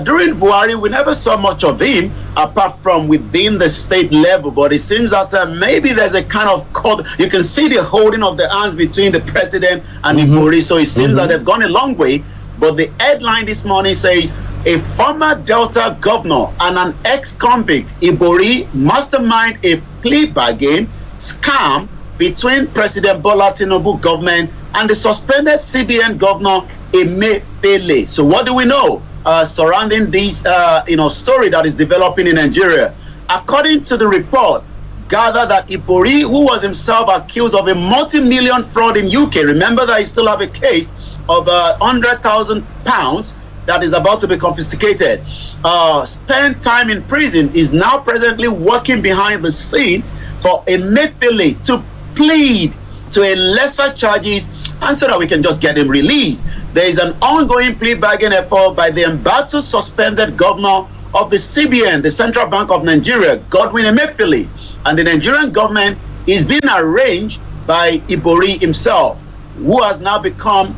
During Buhari, we never saw much of him apart from within the state level, but it seems that maybe there's a kind of you can see the holding of the hands between the president and Ibori, so it seems that they've gone a long way. But the headline this morning says a former Delta governor and an ex-convict, Ibori, mastermind a plea bargain scam between President Bola Tinubu government and the suspended CBN governor, Emefiele. So what do we know surrounding this story that is developing in Nigeria? According to the report, gathered that Ibori, who was himself accused of a multi-million fraud in UK, remember that he still have a case of £100,000 that is about to be confiscated, spent time in prison, is now presently working behind the scene for Emefiele to plead to a lesser charges, and so that we can just get him released. There is an ongoing plea bargain effort by the embattled suspended governor of the CBN, the Central Bank of Nigeria, Godwin Emefiele, and the Nigerian government is being arranged by Ibori himself, who has now become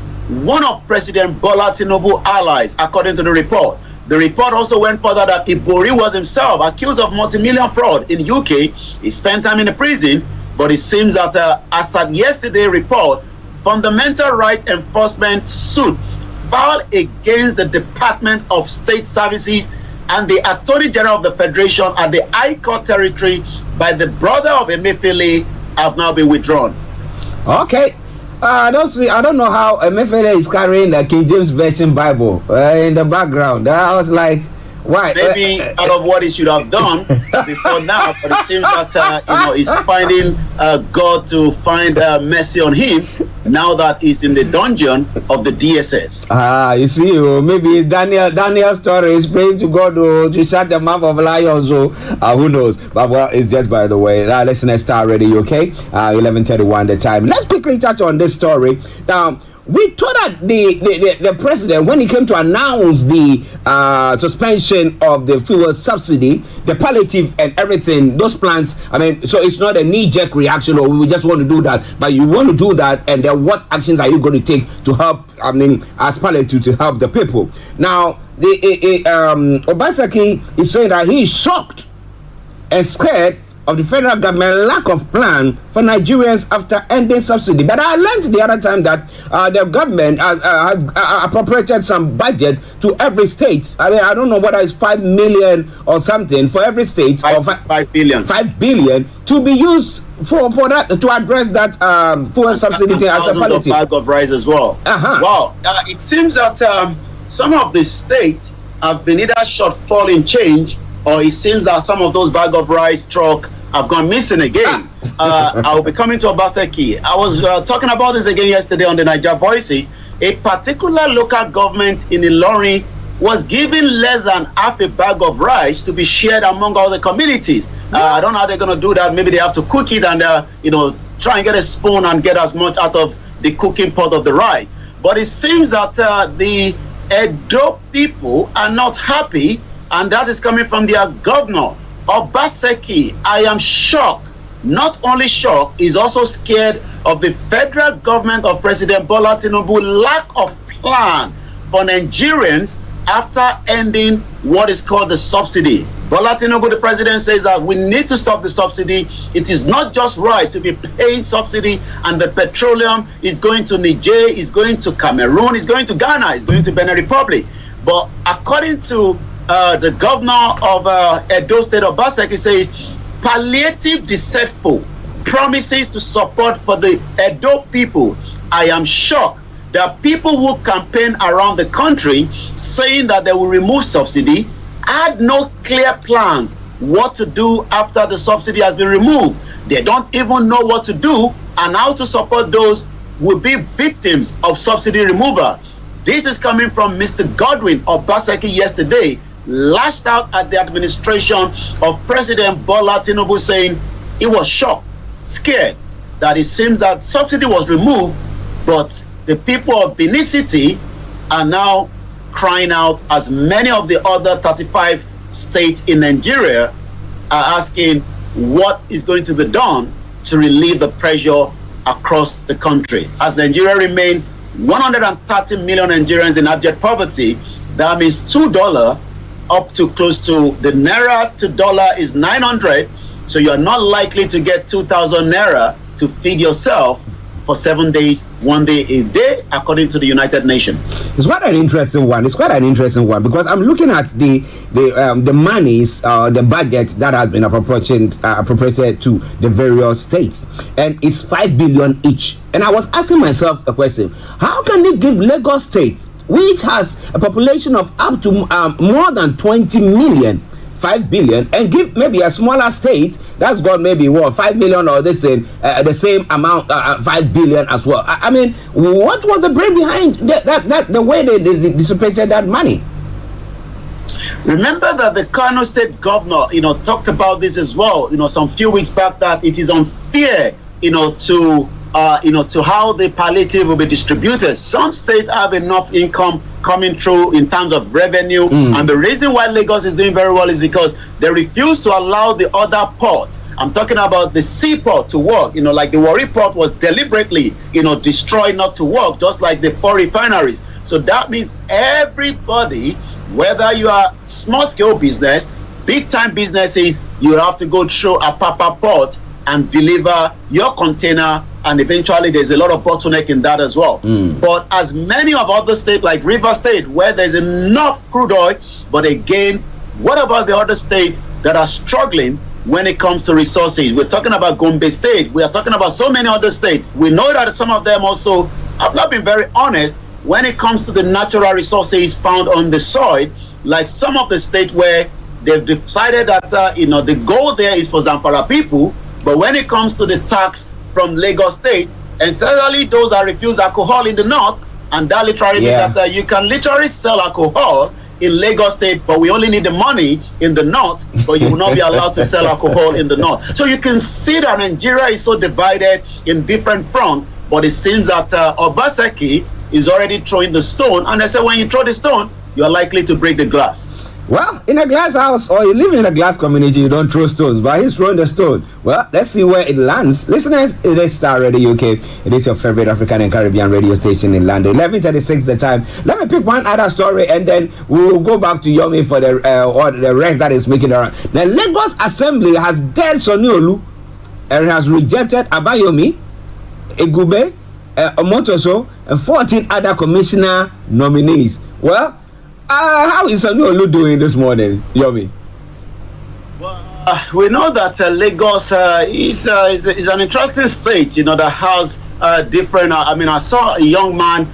one of President Bola Tinubu allies, according to the report. The report also went further that Ibori was himself accused of multi-million fraud in UK. He spent time in the prison, but it seems that as at yesterday report, fundamental right enforcement suit filed against the Department of State Services and the Attorney General of the Federation at the High Court territory by the brother of Emefiele have now been withdrawn. Okay. I don't know how Emefiele is carrying the King James Version Bible in the background. I was like, why? Maybe out of what he should have done before now, but it seems that he's finding God to find mercy on him now that he's in the dungeon of the DSS. You see, maybe Daniel's story is praying to God to shut the mouth of lions. Who knows? But well, it's just by the way. Now, listen to Starr Radio, okay? 11:31 the time. Let's quickly touch on this story now. We thought that the president, when he came to announce the suspension of the fuel subsidy, the palliative and everything, those plans, so it's not a knee-jerk reaction or we just want to do that, but you want to do that, and then what actions are you going to take to help, as palliative to help the people? Now, Obaseki is saying that he is shocked and scared of the federal government lack of plan for Nigerians after ending subsidy. But I learned the other time that the government has appropriated some budget to every state. I don't know whether it's 5 million or something for every state. 5 billion. 5 billion to be used for that, to address that fuel subsidy as a palliative. Bag of rice as well. Wow. It seems that some of the states have been either shortfall in change, or it seems that some of those bag of rice truck have gone missing again. I'll be coming to Obaseki. I was talking about this again yesterday on the Niger Voices. A particular local government in Ilorin was given less than half a bag of rice to be shared among all the communities. I don't know how they're going to do that. Maybe they have to cook it and try and get a spoon and get as much out of the cooking pot of the rice. But it seems that the Edo people are not happy, and that is coming from their governor, Obaseki. I am shocked. Not only shocked, he's also scared of the federal government of President Bola Tinubu lack of plan for Nigerians after ending what is called the subsidy. Bola Tinubu, the president, says that we need to stop the subsidy. It is not just right to be paying subsidy, and the petroleum is going to Niger, is going to Cameroon, is going to Ghana, is going to Benin Republic. But according to the governor of Edo State, Obaseki, says palliative deceitful promises to support for the Edo people. I am shocked. There are people who campaign around the country saying that they will remove subsidy, had no clear plans what to do after the subsidy has been removed. They don't even know what to do and how to support those will be victims of subsidy removal. This is coming from Mr. Godwin Obaseki yesterday, lashed out at the administration of President Bola Tinubu, saying he was shocked, scared, that it seems that subsidy was removed, but the people of Benin City are now crying out, as many of the other 35 states in Nigeria are asking what is going to be done to relieve the pressure across the country. As Nigeria remains 130 million Nigerians in abject poverty, that means $2 up to close to the naira to dollar is 900. So you are not likely to get 2,000 naira to feed yourself for 7 days, 1 day a day, according to the United Nations. It's quite an interesting one. Because I'm looking at the monies, the budget that has been appropriated to the various states, and it's 5 billion each. And I was asking myself a question: how can they give Lagos State, which has a population of up to more than 20 million, 5 billion, and give maybe a smaller state that's got maybe 5 million or the same amount, 5 billion as well? I mean, what was the brain behind that the way they dissipated that money? Remember that the Kano State governor, talked about this as well, some few weeks back, that it is unfair, to how the palliative will be distributed. Some states have enough income coming through in terms of revenue, and the reason why Lagos is doing very well is because they refuse to allow the other ports. I'm talking about the seaport to work, like the Warri port was deliberately, destroyed not to work, just like the 4 refineries. So that means everybody, whether you are small scale business, big time businesses, you have to go through a Apapa port and deliver your container, and eventually there's a lot of bottleneck in that as well. But as many of other states like River State, where there's enough crude oil, but again, what about the other states that are struggling when it comes to resources? We're talking about Gombe State, we are talking about so many other states. We know that some of them also have not been very honest when it comes to the natural resources found on the soil, like some of the states where they've decided that the goal there is for Zamfara people, but when it comes to the tax from Lagos State, and certainly those that refuse alcohol in the north, and that literally means that you can literally sell alcohol in Lagos State, but we only need the money in the north, but you will not be allowed to sell alcohol in the north. So you can see that Nigeria is so divided in different fronts, but it seems that Obaseki is already throwing the stone, and I said when you throw the stone, you are likely to break the glass. Well, in a glass house, or you live in a glass community, you don't throw stones, but he's throwing the stone. Well, let's see where it lands. Listeners, it is Starr Radio UK. It is your favorite African and Caribbean radio station in London. 11:36 the time. Let me pick one other story, and then we'll go back to Yomi for the rest that is making around. The Lagos Assembly has dealt Soniolu and has rejected Abayomi, Egube, Omotoso, and 14 other commissioner nominees. Well, how is Soniolu doing this morning, Yomi? Well, we know that Lagos is an interesting state, that has different. I saw a young man,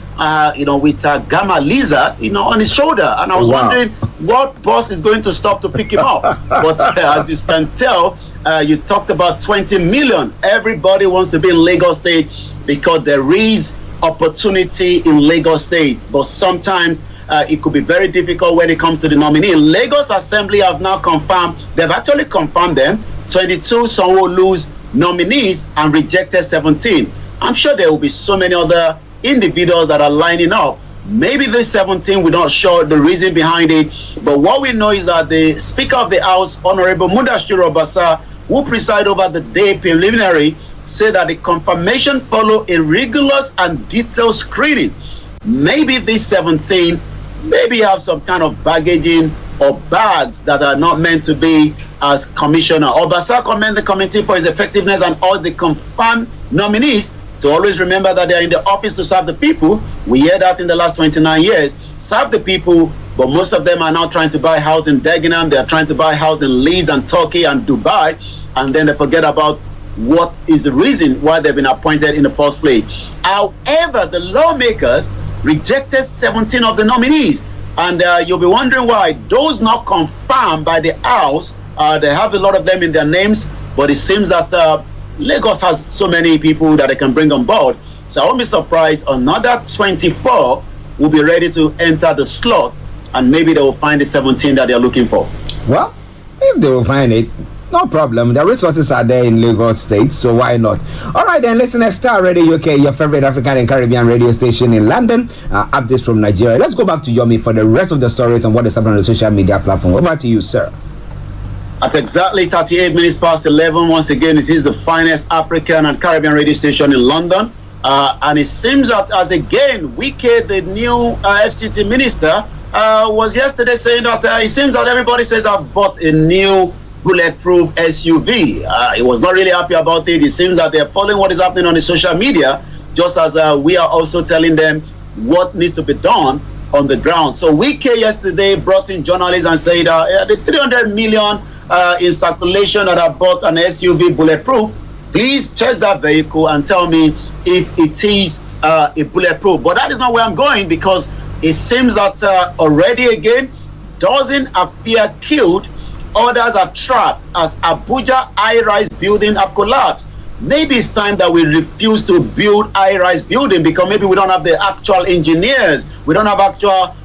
with a gamma lizard, on his shoulder, and I was wondering what bus is going to stop to pick him up. But as you can tell, you talked about 20 million. Everybody wants to be in Lagos State because there is opportunity in Lagos State, but sometimes it could be very difficult when it comes to the nominee. Lagos Assembly have now confirmed, they've actually confirmed them, 22 Sanwo-Olu's nominees and rejected 17. I'm sure there will be so many other individuals that are lining up. Maybe this 17, we're not sure the reason behind it, but what we know is that the Speaker of the House, Honorable Mudashiru Obasa, who preside over the day preliminary, said that the confirmation follow a rigorous and detailed screening. Maybe this 17 maybe have some kind of baggaging or bags that are not meant to be as commissioner. Obasa commend the committee for its effectiveness and all the confirmed nominees to always remember that they are in the office to serve the people. We hear that in the last 29 years, serve the people, but most of them are now trying to buy a house in Dagenham, they are trying to buy a house in Leeds and Turkey and Dubai, and then they forget about what is the reason why they've been appointed in the first place. However, the lawmakers rejected 17 of the nominees, and you'll be wondering why. Those not confirmed by the House, they have a lot of them in their names, but it seems that Lagos has so many people that they can bring on board. So I won't be surprised another 24 will be ready to enter the slot, and maybe they will find the 17 that they're looking for. Well, if they will find it, no problem. The resources are there in Lagos State, so why not? All right, then, listen to Starr Radio UK, your favorite African and Caribbean radio station in London. Updates from Nigeria. Let's go back to Yomi for the rest of the stories and what is happening on the social media platform. Over to you, sir. At exactly 38 minutes past 11, once again, it is the finest African and Caribbean radio station in London. And it seems that, as again, Wike, the new FCT minister, was yesterday saying that it seems that everybody says I've bought a new bulletproof SUV. He was not really happy about it. It seems that they're following what is happening on the social media, just as we are also telling them what needs to be done on the ground. So Wike yesterday brought in journalists and said the 300 million in circulation that I bought an SUV bulletproof, please check that vehicle and tell me if it is a bulletproof. But that is not where I'm going, because it seems that already again, dozens appear killed, others are trapped as Abuja high-rise building have collapsed. Maybe it's time that we refuse to build high-rise building, because maybe we don't have the actual engineers, we don't have actual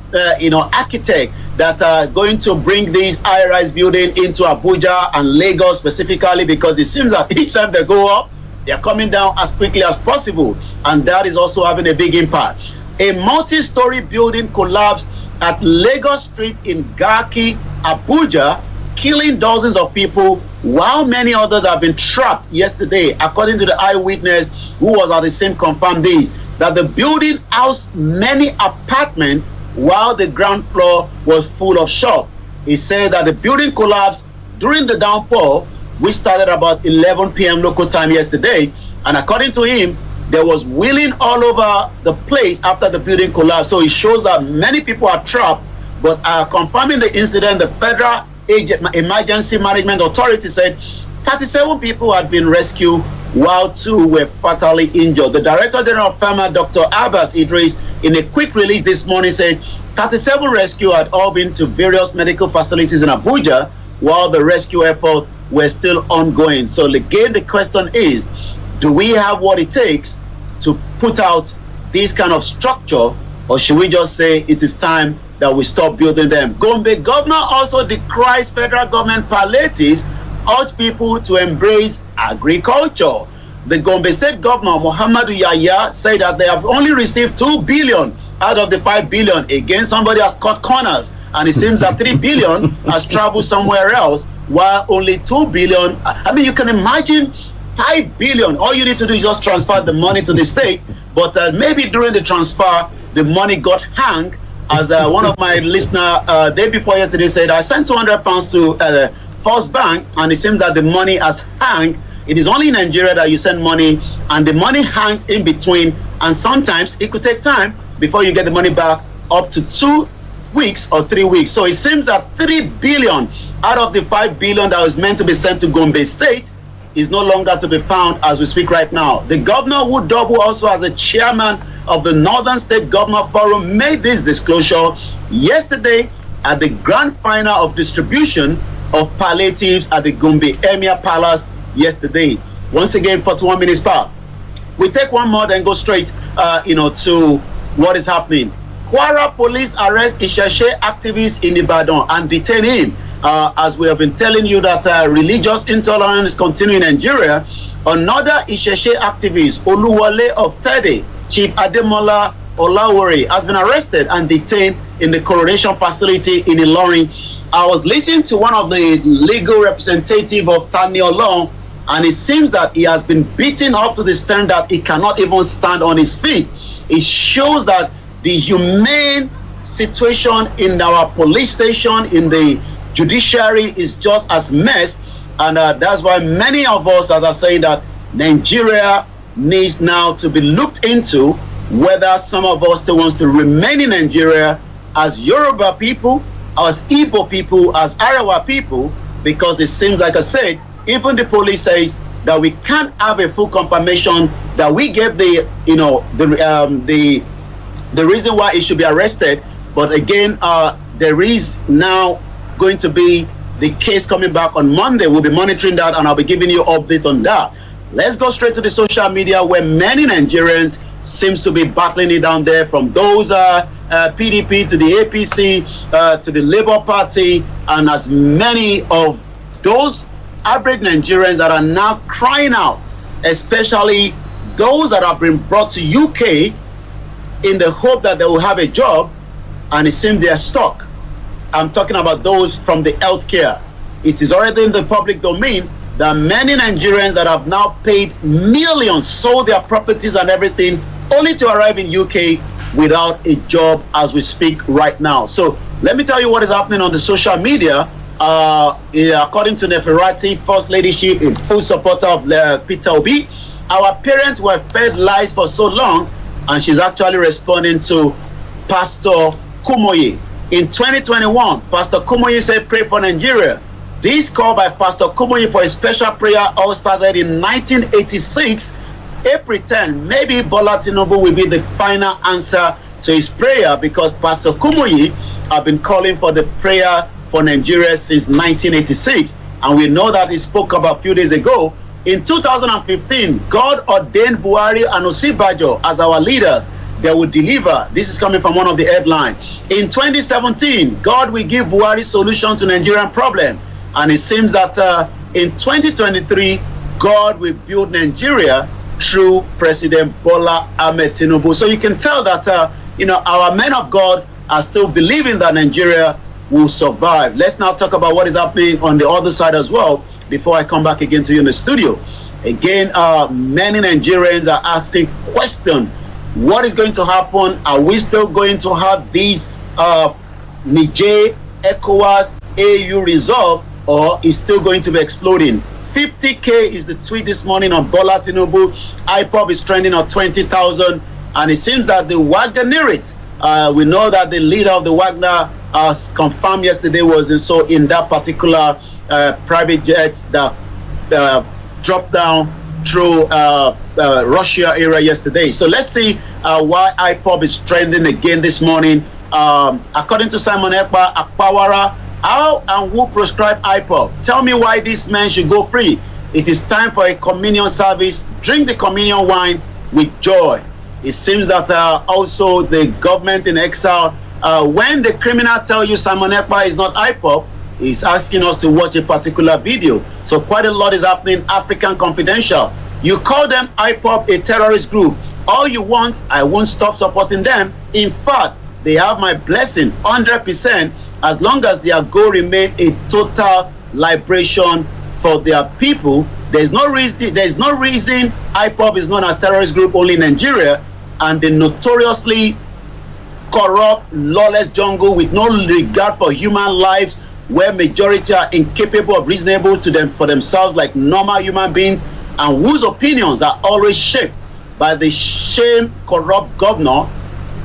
architect that are going to bring these high-rise building into Abuja and Lagos specifically, because it seems that each time they go up, they're coming down as quickly as possible, and that is also having a big impact. A multi-story building collapsed at Lagos Street in Garki, Abuja, killing dozens of people, while many others have been trapped yesterday, according to the eyewitness who was at the scene. Confirmed this, that the building housed many apartments while the ground floor was full of shops. He said that the building collapsed during the downpour, which started about 11 p.m. local time yesterday, and according to him, there was wheeling all over the place after the building collapsed. So it shows that many people are trapped. But confirming the incident, the Federal Emergency Management Authority said 37 people had been rescued, while 2 were fatally injured. The Director General of FEMA, Dr. Abbas Idris, in a quick release this morning said 37 rescue had all been to various medical facilities in Abuja, while the rescue effort were still ongoing. So again, the question is, do we have what it takes to put out this kind of structure, or should we just say it is time that we stop building them? Gombe governor also decries federal government palliatives, urge people to embrace agriculture. The Gombe State Governor, Muhammadu Yahya, said that they have only received 2 billion out of the 5 billion. Again, somebody has cut corners, and it seems that 3 billion has traveled somewhere else, while only 2 billion, I mean, you can imagine 5 billion, all you need to do is just transfer the money to the state, but maybe during the transfer, the money got hung, as one of my listener day before yesterday said, I sent £200 to First Bank, and it seems that the money has hung. It is only in Nigeria that you send money, and the money hangs in between, and sometimes it could take time before you get the money back, up to 2 weeks or 3 weeks. So it seems that 3 billion out of the 5 billion that was meant to be sent to Gombe State is no longer to be found as we speak right now. The governor, who double also as the chairman of the Northern State Governor Forum, made this disclosure yesterday at the grand final of distribution of palliatives at the Gombe Emir Palace yesterday. Once again, 41 minutes past. We take one more, then go straight to what is happening. Kwara police arrest Isheshe activist in Ibadan and detain him. As we have been telling you that religious intolerance is continuing in Nigeria, another Isheshe activist, Oluwale of Tede, Chief Ademola Olawore, has been arrested and detained in the coronation facility in Ilorin. I was listening to one of the legal representative of Tani Olong, and it seems that he has been beaten up to the extent that he cannot even stand on his feet. It shows that the humane situation in our police station, in the judiciary, is just as mess, and that's why many of us are saying that Nigeria needs now to be looked into, whether some of us still wants to remain in Nigeria as Yoruba people, as Igbo people, as Arawa people, because it seems, like I said, even the police says that we can't have a full confirmation that we gave the reason why it should be arrested. But again, there is now going to be the case coming back on Monday. We'll be monitoring that, and I'll be giving you an update on that. Let's go straight to the social media, where many Nigerians seems to be battling it down there, from those PDP to the APC to the Labour Party, and as many of those average Nigerians that are now crying out, especially those that have been brought to UK in the hope that they will have a job, and it seems they are stuck. I'm talking about those from the healthcare. It is already in the public domain that many Nigerians that have now paid millions, sold their properties and everything, only to arrive in UK without a job as we speak right now. So let me tell you what is happening on the social media. According to Neferati, First Ladyship, a full supporter of Peter Obi, our parents were fed lies for so long, and she's actually responding to Pastor Kumoyi. In 2021, Pastor Kumoyi said, pray for Nigeria. This call by Pastor Kumoyi for a special prayer all started in 1986. April 10, maybe Bola Tinubu will be the final answer to his prayer, because Pastor Kumoyi have been calling for the prayer for Nigeria since 1986. And we know that he spoke about a few days ago. In 2015, God ordained Buhari and Osibajo as our leaders. They will deliver. This is coming from one of the headlines. In 2017, God will give Buhari solution to Nigerian problem. And it seems that in 2023, God will build Nigeria through President Bola Ahmed Tinubu. So you can tell that our men of God are still believing that Nigeria will survive. Let's now talk about what is happening on the other side as well before I come back again to you in the studio. Again, many Nigerians are asking questions. What is going to happen? Are we still going to have these Niger, ECOWAS, AU resolve, or is still going to be exploding? 50K is the tweet this morning on Bola Tinubu. IPOB is trending at 20,000, and it seems that the Wagnerites, we know that the leader of the Wagner, as confirmed yesterday, was in that particular private jet that dropped down through Russia area yesterday. So let's see why IPOB is trending again this morning. According to Simon Ekpa Akpawara, how and who prescribe IPOB? Tell me why these men should go free. It is time for a communion service. Drink the communion wine with joy. It seems that also the government in exile, when the criminal tell you Simon Ekpa is not IPOB, is asking us to watch a particular video. So quite a lot is happening. African Confidential. You call them IPOB a terrorist group. All you want, I won't stop supporting them. In fact, they have my blessing 100%, as long as their goal remain a total liberation for their people. There's no reason IPOB is known as terrorist group only in Nigeria, and the notoriously corrupt, lawless jungle with no regard for human lives, where majority are incapable of reasonable to them for themselves like normal human beings, and whose opinions are always shaped by the shame corrupt governor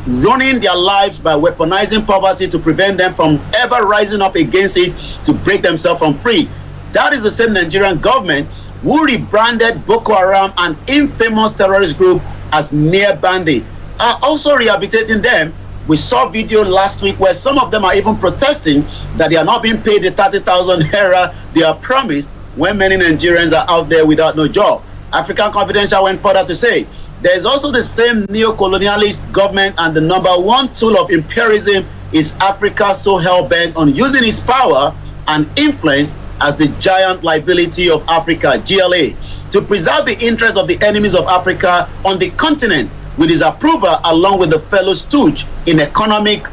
running their lives by weaponizing poverty to prevent them from ever rising up against it to break themselves from free. That is the same Nigerian government who rebranded Boko Haram, an infamous terrorist group, as mere bandit, are also rehabilitating them. We saw video last week where some of them are even protesting that they are not being paid the 30,000 naira they are promised, when many Nigerians are out there without no job. African Confidential went further to say, there is also the same neo-colonialist government, and the number one tool of imperialism is Africa, so hell-bent on using its power and influence as the giant liability of Africa, GLA, to preserve the interests of the enemies of Africa on the continent, with his approval along with the fellow stooge in economic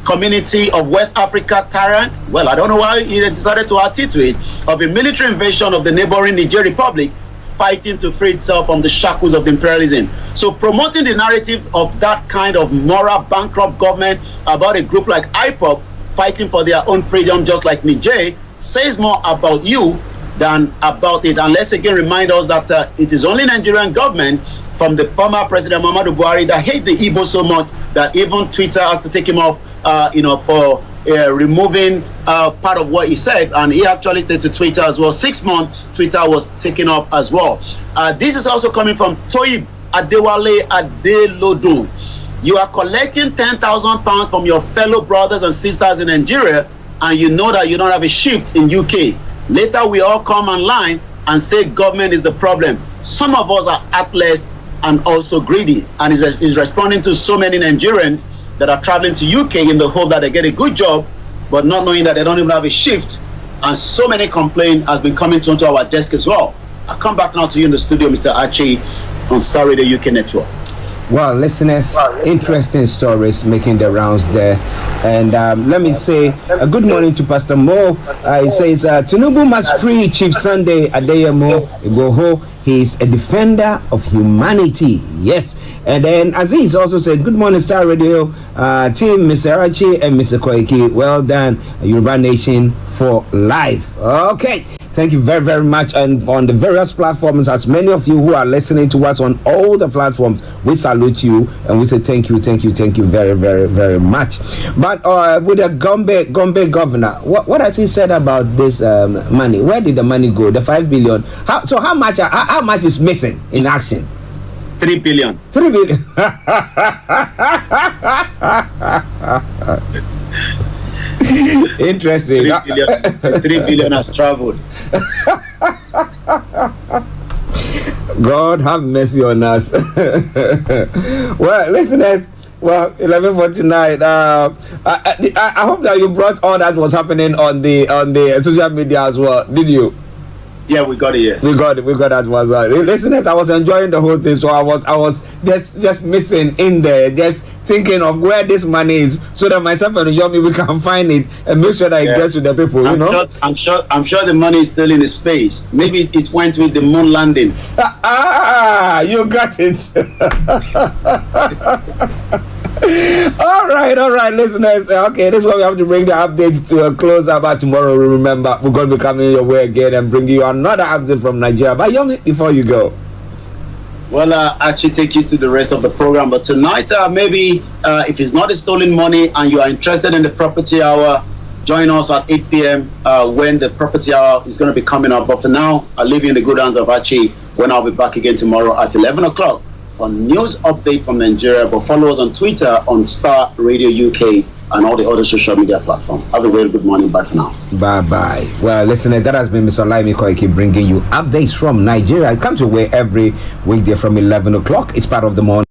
community of West Africa tyrant. Well, I don't know why he decided to add to it, of a military invasion of the neighboring Niger Republic, fighting to free itself from the shackles of the imperialism. So promoting the narrative of that kind of moral bankrupt government about a group like IPOB fighting for their own freedom just like Niger says more about you than about it. And let's again remind us that it is only Nigerian government from the former President Muhammadu Buhari that hate the Igbo so much that even Twitter has to take him off for removing part of what he said, and he actually stayed to Twitter as well. 6 months, Twitter was taken off as well. This is also coming from Toyib Adewale Adelodun. You are collecting £10,000 from your fellow brothers and sisters in Nigeria, and you know that you don't have a shift in UK. Later, we all come online and say government is the problem. Some of us are heartless and also greedy, and is responding to so many Nigerians that are traveling to UK in the hope that they get a good job, but not knowing that they don't even have a shift. And so many complaints has been coming onto our desk as well. I come back now to you in the studio, Mr. Archie, on Starr Radio UK Network. Well, listeners, interesting stories making the rounds there. And let me say a good morning to Pastor Mo. He says, Tinubu must free Chief Sunday Adeyemo Igboho. He is a defender of humanity. Yes. And then Aziz also said, good morning, Starr Radio team, Mr. Archie and Mr. Koiki. Well done, Yoruba Nation for life. Okay. Thank you very, very much. And on the various platforms, as many of you who are listening to us on all the platforms, we salute you and we say thank you very, very, very much. But with the Gombe governor, what has he said about this money? Where did the money go? The 5 billion. How much is missing in action? 3 billion. 3 billion. Interesting. 3 billion has traveled. God have mercy on us. Well, listeners, 11:49. I hope that you brought all that was happening on the social media as well. Did you? Yeah, we got it. Yes, we got that was listeners. I was enjoying the whole thing, so I was just missing in there, just thinking of where this money is, so that myself and Yomi we can find it and make sure that it gets to the people. I'm sure the money is still in the space. Maybe it went with the moon landing. You got it. All right, listeners. Okay, this is why we have to bring the updates to a close. About tomorrow, remember, we're going to be coming your way again and bring you another update from Nigeria. But Yomi, before you go, well, actually take you to the rest of the program. But tonight, maybe if it's not a stolen money and you are interested in the property hour, join us at 8 p.m. When the property hour is going to be coming up. But for now, I'll leave you in the good hands of Archie when I'll be back again tomorrow at 11 o'clock. For news update from Nigeria, but follow us on Twitter on Starr Radio UK and all the other social media platforms. Have a very good morning. Bye for now. Bye. Well, listener, that has been Mr. Olayomi Koiki bringing you updates from Nigeria. It comes your way every weekday from 11 o'clock. It's part of the morning.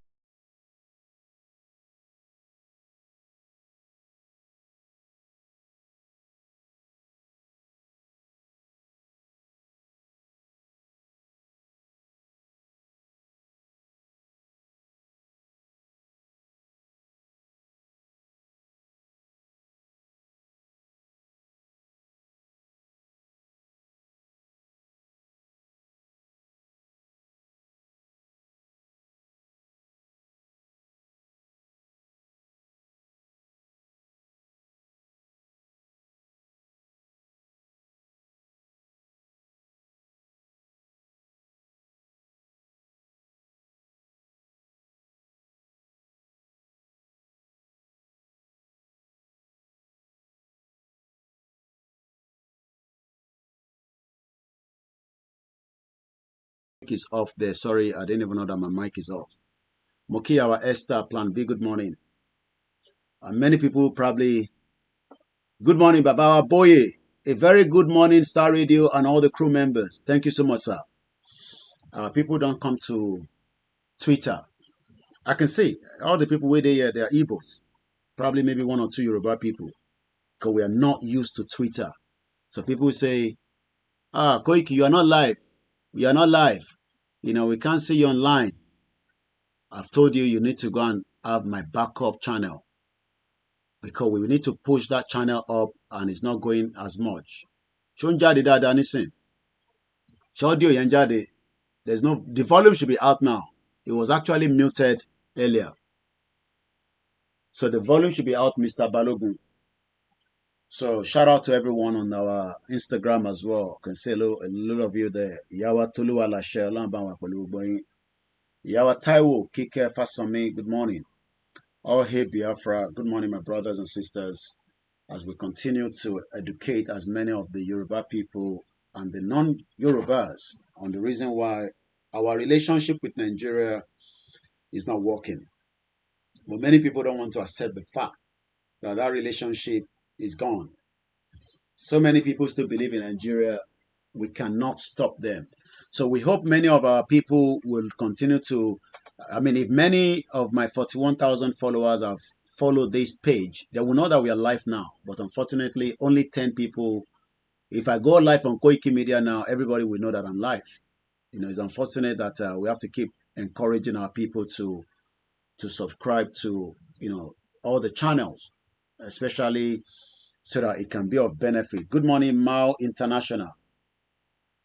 Is off there. Sorry, I didn't even know that my mic is off. Moki, our Esther, Plan B, good morning. And many people probably, good morning, Babawa Boye. A very good morning, Starr Radio and all the crew members. Thank you so much, sir. People don't come to Twitter. I can see all the people where they are Igbos. Probably maybe 1 or 2 Yoruba people. Because we are not used to Twitter. So people say, Koiki, you are not live. We are not live. We can't see you online. I've told you, you need to go and have my backup channel. Because we need to push that channel up and it's not going as much. The volume should be out now. It was actually muted earlier. So the volume should be out, Mr. Balogun. So shout out to everyone on our Instagram as well. Can say a little of you there. Yawa Toluwa Lashe Olambanwa Pelu Boyin. Yawa Taiwo Kike Fasami, good morning. All hey Biafra, good morning, my brothers and sisters. As we continue to educate as many of the Yoruba people and the non-Yorubas on the reason why our relationship with Nigeria is not working. But many people don't want to accept the fact that that relationship is gone. So many people still believe in Nigeria We cannot stop them. So we hope many of our people will continue to, I mean, if many of my 41,000 followers have followed this page, they will know that we are live now. But unfortunately, only 10 people. If I go live on Koiki Media now, everybody will know that I'm live. It's unfortunate that we have to keep encouraging our people to subscribe to, all the channels, especially so that it can be of benefit. Good morning, Mao International.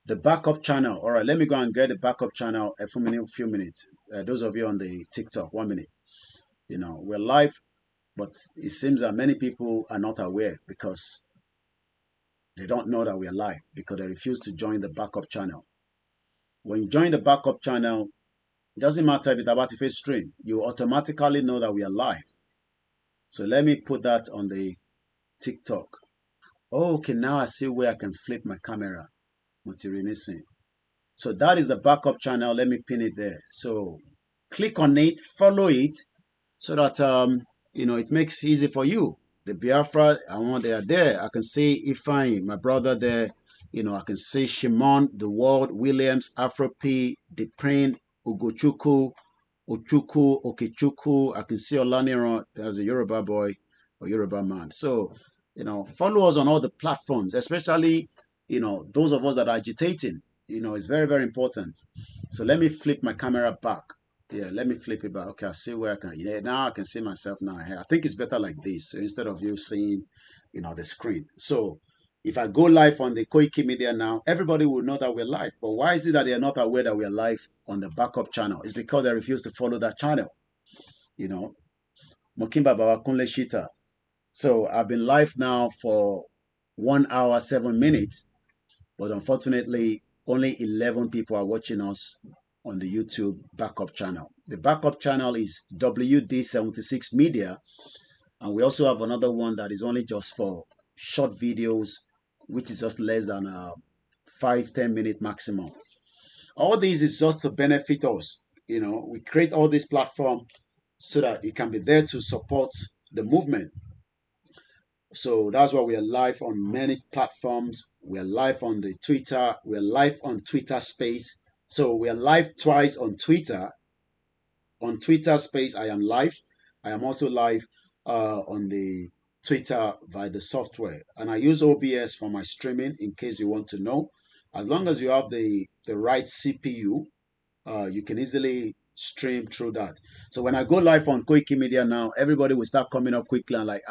The backup channel. All right, let me go and get the backup channel a few minutes. Those of you on the TikTok, 1 minute. We're live, but it seems that many people are not aware because they don't know that we're live because they refuse to join the backup channel. When you join the backup channel, it doesn't matter if it's about a face stream. You automatically know that we are live. So let me put that on the TikTok. Oh, okay, now I see where I can flip my camera. So that is the backup channel. Let me pin it there. So click on it, follow it, so that it makes it easy for you. The Biafra, they are there. I can see Ifeanyi, my brother there. I can see Shimon, The World, Williams, Afro P, Deprane, Ugochukwu, Ochuku, Okechukwu. I can see Olaniran, there's a Yoruba boy or Yoruba man. So, follow us on all the platforms, especially, those of us that are agitating. It's very, very important. So let me flip my camera back. Yeah, let me flip it back. Okay, I see where I can. Yeah, now I can see myself now. I think it's better like this. So instead of you seeing, the screen. So if I go live on the Koiki Media now, everybody will know that we're live. But why is it that they are not aware that we're live on the backup channel? It's because they refuse to follow that channel. Mokimba Babakunle Shita. So I've been live now for 1 hour, 7 minutes. But unfortunately, only 11 people are watching us on the YouTube backup channel. The backup channel is WD76 Media. And we also have another one that is only just for short videos, which is just less than 5-10 minute maximum. All this is just to benefit us. We create all this platform so that it can be there to support the movement. So that's why we are live on many platforms. We are live on the Twitter. We are live on Twitter Space. So we are live twice on Twitter. On Twitter Space, I am live. I am also live on the Twitter via the software. And I use OBS for my streaming in case you want to know. As long as you have the right CPU, you can easily stream through that. So when I go live on Koiki Media now, everybody will start coming up quickly and like,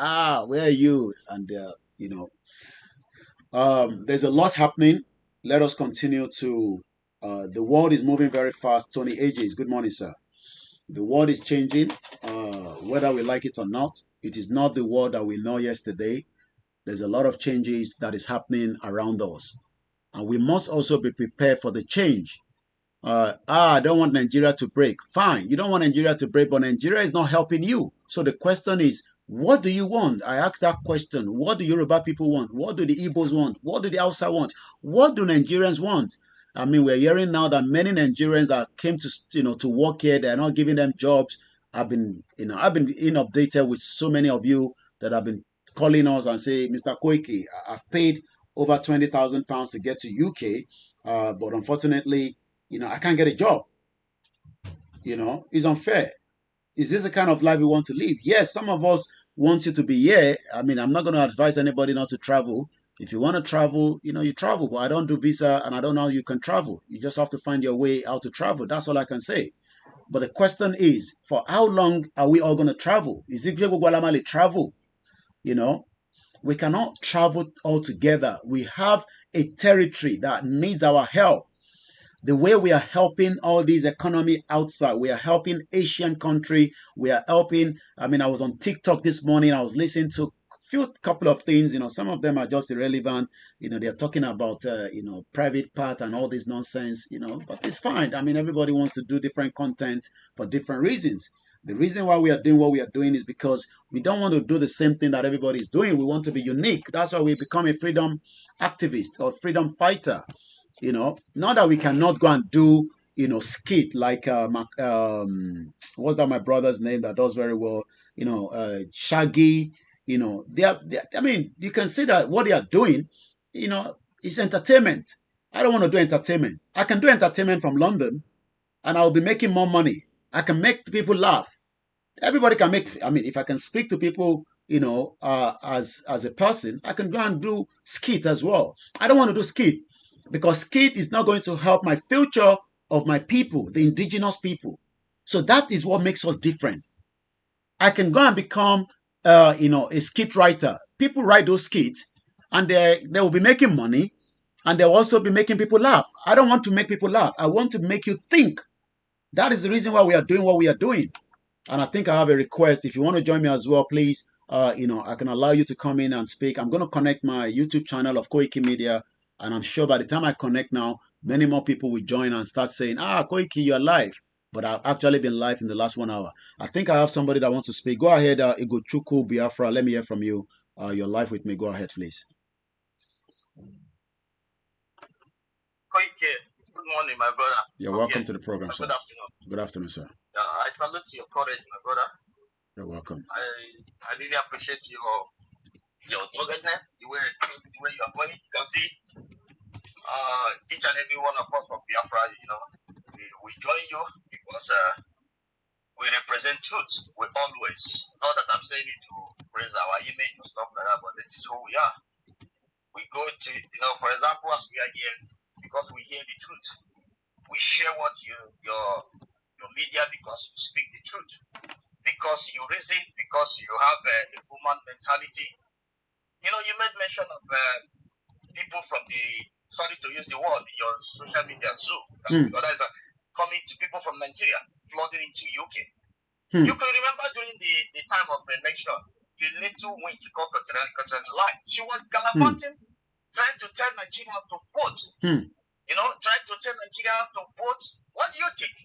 where are you? And there's a lot happening. Let us continue to the world is moving very fast. Tony Ages, good morning, sir. The world is changing, whether we like it or not. It is not the world that we know yesterday. There's a lot of changes that is happening around us, and we must also be prepared for the change. I don't want Nigeria to break. Fine, you don't want Nigeria to break, but Nigeria is not helping you. So the question is, what do you want? I asked that question. What do Yoruba people want? What do the Igbos want? What do the Hausa want? What do Nigerians want? I mean, we're hearing now that many Nigerians that came to work here, they're not giving them jobs. I've been inundated with so many of you that have been calling us and say, Mr. Koiki, I've paid over £20,000 to get to UK, but unfortunately, I can't get a job. It's unfair. Is this the kind of life we want to live? Yes, some of us want you to be here. I mean, I'm not going to advise anybody not to travel. If you want to travel, you travel. But I don't do visa and I don't know how you can travel. You just have to find your way how to travel. That's all I can say. But the question is, for how long are we all going to travel? Is it travel? We cannot travel all together. We have a territory that needs our help. The way we are helping all these economy outside, we are helping Asian country, we are helping, I was on TikTok this morning, I was listening to couple of things, some of them are just irrelevant, they're talking about, private part and all this nonsense, but it's fine. Everybody wants to do different content for different reasons. The reason why we are doing what we are doing is because we don't want to do the same thing that everybody is doing. We want to be unique. That's why we become a freedom activist or freedom fighter. Not that we cannot go and do, skit like, what's that my brother's name that does very well, Shaggy, you can see that what they are doing, is entertainment. I don't want to do entertainment. I can do entertainment from London and I'll be making more money. I can make people laugh. Everybody can make, I mean, if I can speak to people, as a person, I can go and do skit as well. I don't want to do skit because skit is not going to help my future of my people, the indigenous people. So that is what makes us different. I can go and become, a skit writer. People write those skits and they will be making money and they'll also be making people laugh. I don't want to make people laugh. I want to make you think. That is the reason why we are doing what we are doing. And I think I have a request. If you want to join me as well, please, I can allow you to come in and speak. I'm going to connect my YouTube channel of Koiki Media. And I'm sure by the time I connect now, many more people will join and start saying, Koiki, you're live. But I've actually been live in the last 1 hour. I think I have somebody that wants to speak. Go ahead, Igochukwu Biafra. Let me hear from you. You're live with me. Go ahead, please. Koiki, good morning, my brother. You're welcome to the program, sir. Good afternoon. Good afternoon, sir. I salute your courage, my brother. You're welcome. I really appreciate your doggedness, the way you are going. You can see each and every one of us from Biafra, we join you because we represent truth. We always, not that I'm saying it to raise our image and stuff like that, but this is who we are. We go to, for example, as we are here, because we hear the truth. We share what your media, because you speak the truth, because you reason, because you have a human mentality. You made mention of people from sorry to use the word, your social media zoo. That is coming to people from Nigeria, flooding into UK. You could remember during the time of the election, the little witch called Katrina Light. She was gallivanting, trying to tell Nigerians to vote. Trying to tell Nigerians to vote. What do you think?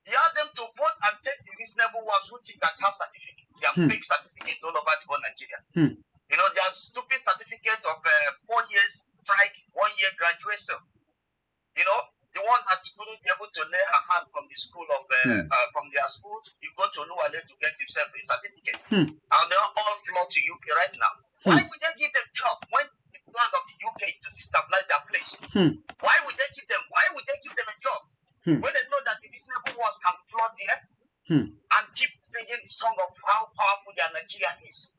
He asked them to vote and take the reasonable ones who think that have certificate. They have fake certificate all over the whole Nigeria. Their stupid certificate of 4 years strike, 1 year graduation. The one that couldn't be able to lay her hand from the school of from their schools, you go to Luwale to get himself a certificate. And they are all flown to UK right now. Why would they give them job when the plan of the UK is to destabilize their place? Why would they give them a job when they know that the reasonable ones can flood here and keep singing the song of how powerful their Nigeria is?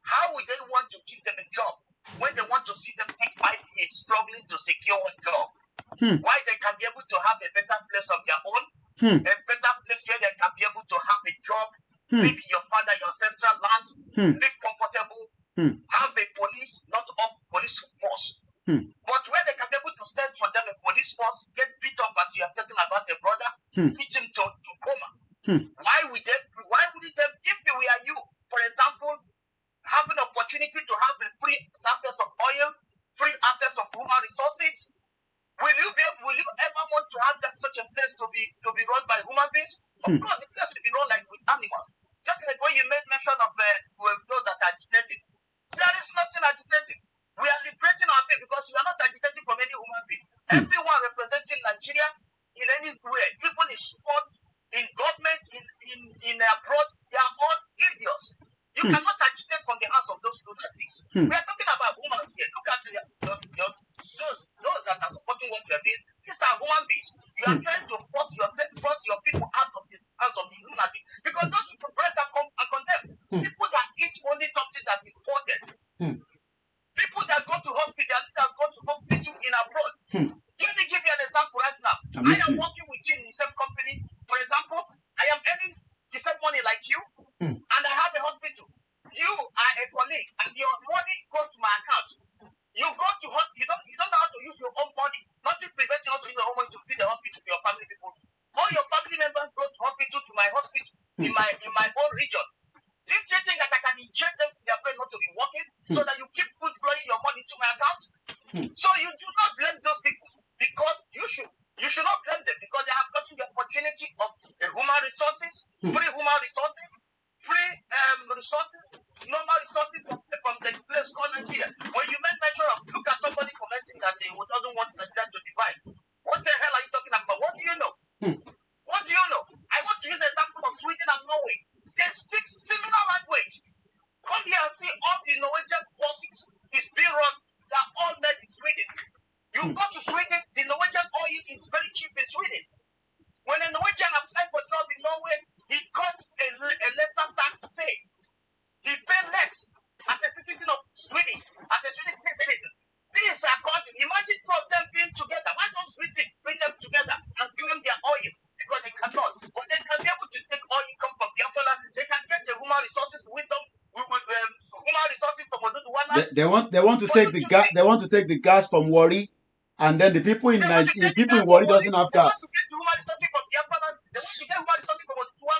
How would they want to give them a job when they want to see them take 5 years struggling to secure one job? Why they can be able to have a better place of their own, a better place where they can be able to have a job, live your father, your ancestral lands, live comfortable, have a police, not of police force, but where they can be able to send for them a police force, get beat up as you are talking about a brother, teach him to coma. Why wouldn't they, if we are you, for example, have an opportunity to have a free access of oil, free access of human resources? Will you ever want to have such a place to be run by human beings? Of course, the place will be run like with animals. Just like when you made mention of those that are agitating. There is nothing agitating. We are liberating our people because we are not agitating from any human being. Everyone representing Nigeria in any way, even in sport, in government, in abroad, they are all idiots. You cannot agitate from the hands of those lunatics. We are talking about humans here. Look at those that are supporting what we are doing. These are human beings. You are trying to force your people out of the hands of the lunatic. Because those people press and condemn. People that eat only something that is imported. People that go to hospital in abroad. Let me give you an example right now. I am working with you in the same company. For example, I am earning the same money like you, and I have a hospital. You are a colleague, and your money goes to my account. You go to hospital, you don't know how to use your own money. Nothing prevents you not to use your own money to feed the hospital for your family people. All your family members go to hospital to my hospital in my own region. Do you think that I can inject them with their brain not to be working so that you keep flowing your money to my account? So you do not blame those people because you should not blame them because they have gotten the opportunity of the human resources, free human resources, free resources, normal resources from the place called Nigeria. When you make mention of, look at somebody commenting that he doesn't want Nigeria to divide. What the hell are you talking about? What do you know? What do you know? I want to use the example of Sweden and Norway. They speak similar language. Come here and see all the Norwegian buses is being run. They are all made in Sweden. You go to Sweden, the Norwegian oil is very cheap in Sweden. When a Norwegian applied for job in Norway, he got a lesser tax pay. He paid less as a citizen of Swedish, as a Swedish citizen. These are countries. Imagine two of them being together. Why don't Britain bring them together and claim their oil? Because they cannot. But they can be able to take oil income from Biafra. They can get the human resources with them. Human resources from Oduduwa. They want to take the gas. They want to take the gas from Warri, and then the people in Warri doesn't have gas. They want to get human resources from Biafra. They want to get human resources from Oduduwa.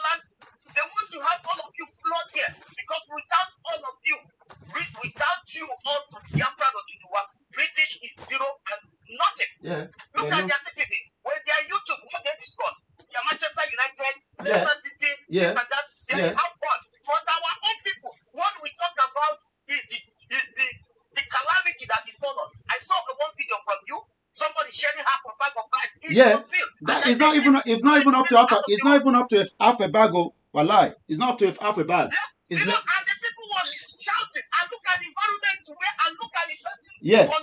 They want to have all of you flood here because without all of you, without you all from Biafra or Oduduwa, British is zero and nothing. Yeah. Look at their citizens. When they are YouTube, what they discuss, they are Manchester United, Leicester City, this and that. They have fun. But our own people, what we talk about is the calamity that befall us. I saw one video from you. Somebody sharing half a bag of rice. It's not even up to half. It's not even up to half a bag. Wallahi, it's not up to half a bag. Yeah. And the people were shouting. And look at the environment and look at the person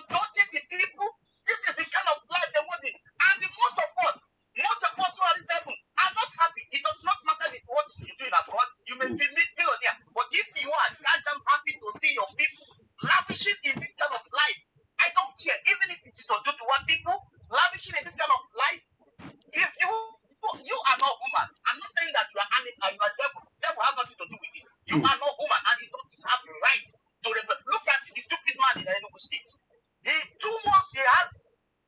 conducting the people. This is the kind of life they want. And the most of us who are disabled are not happy. It does not matter what you do in abroad. You may be millionaire, but if you are goddamn happy to see your people lavishing in this kind of life, I don't care. Even if it is to do to one people lavishing in this kind of life, if you are not woman, I'm not saying that you are animal, you are devil. Devil has nothing to do with this. You are not woman, and you don't have the right to look at the stupid man in the Enugu state. In 2 months,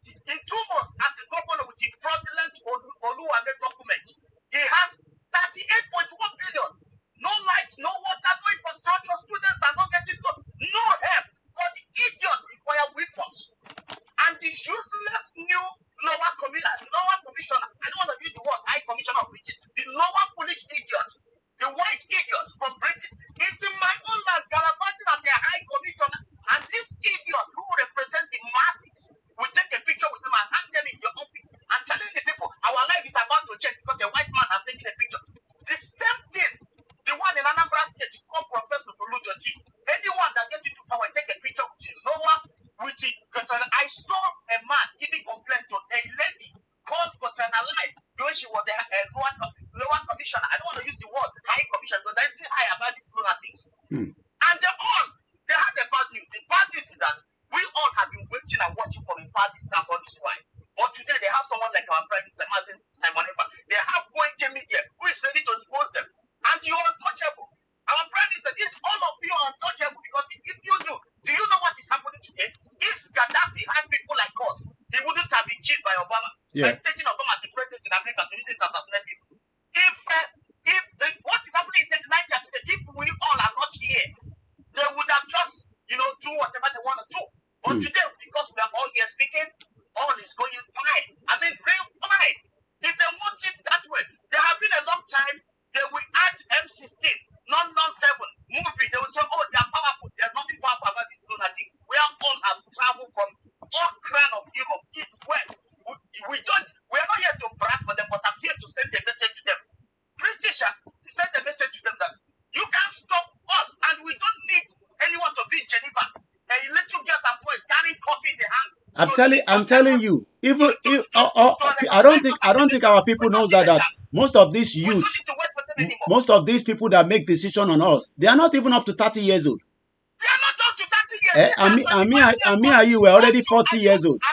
as a governor with the fraudulent Oluwale document, he has 38.1 billion. No light, no water, no infrastructure. Students are not getting no help. But the idiot require weapons. And the useless new lower commissioner, I don't want to use the word high commissioner of Britain, the lower foolish idiot, the white idiot from Britain, is in my own land gallivanting as a high commissioner. And these idiots who represent the masses will take a picture with them and hang them in the office and telling the people our life is about to change because the white man has taken a picture. The same thing, the one in Anambra State, you call Professor Solujoji. Anyone that gets into power, take a picture with you. I saw a man giving complaint to a lady called Kotana Life, though she was a lower commissioner. I don't want to use the word high commissioner because I say high about these lunatics. And they had a bad news. The bad news is that we all have been waiting and watching for the party staff all this while. But today they have someone like our Prime Minister Simon Ekpa. They have Koiki Media who is ready to expose them. And you are untouchable. Our Prime Minister, all of you are untouchable because if you do you know what is happening today? If Gaddafi had people like us, he wouldn't have been killed by Obama. By stating Obama as the president in America to use it as assassinative. If what is happening in Nigeria today, if we all are not here, they would have just, do whatever they want to do. But today, because we are all here speaking, all is going fine. I mean, real fine. If they want it that way, there have been a long time, they will add M16, non-7 movie. They will say, oh, they are powerful. There's nothing powerful about these lunatics. We all have traveled from all kind of Europe, east, west. We are not here to brag for them, but I'm here to send a message to them. British, send a message to them that you can stop us, and we don't need anyone to be in Geneva. A little girls and boys carrying coffee in their hands. I'm telling you, even I don't think our people knows that most of these youth, most of these people that make decision on us, they are not even up to 30 years old. They are not up to 30 years old. And me and you were already 40 years old. I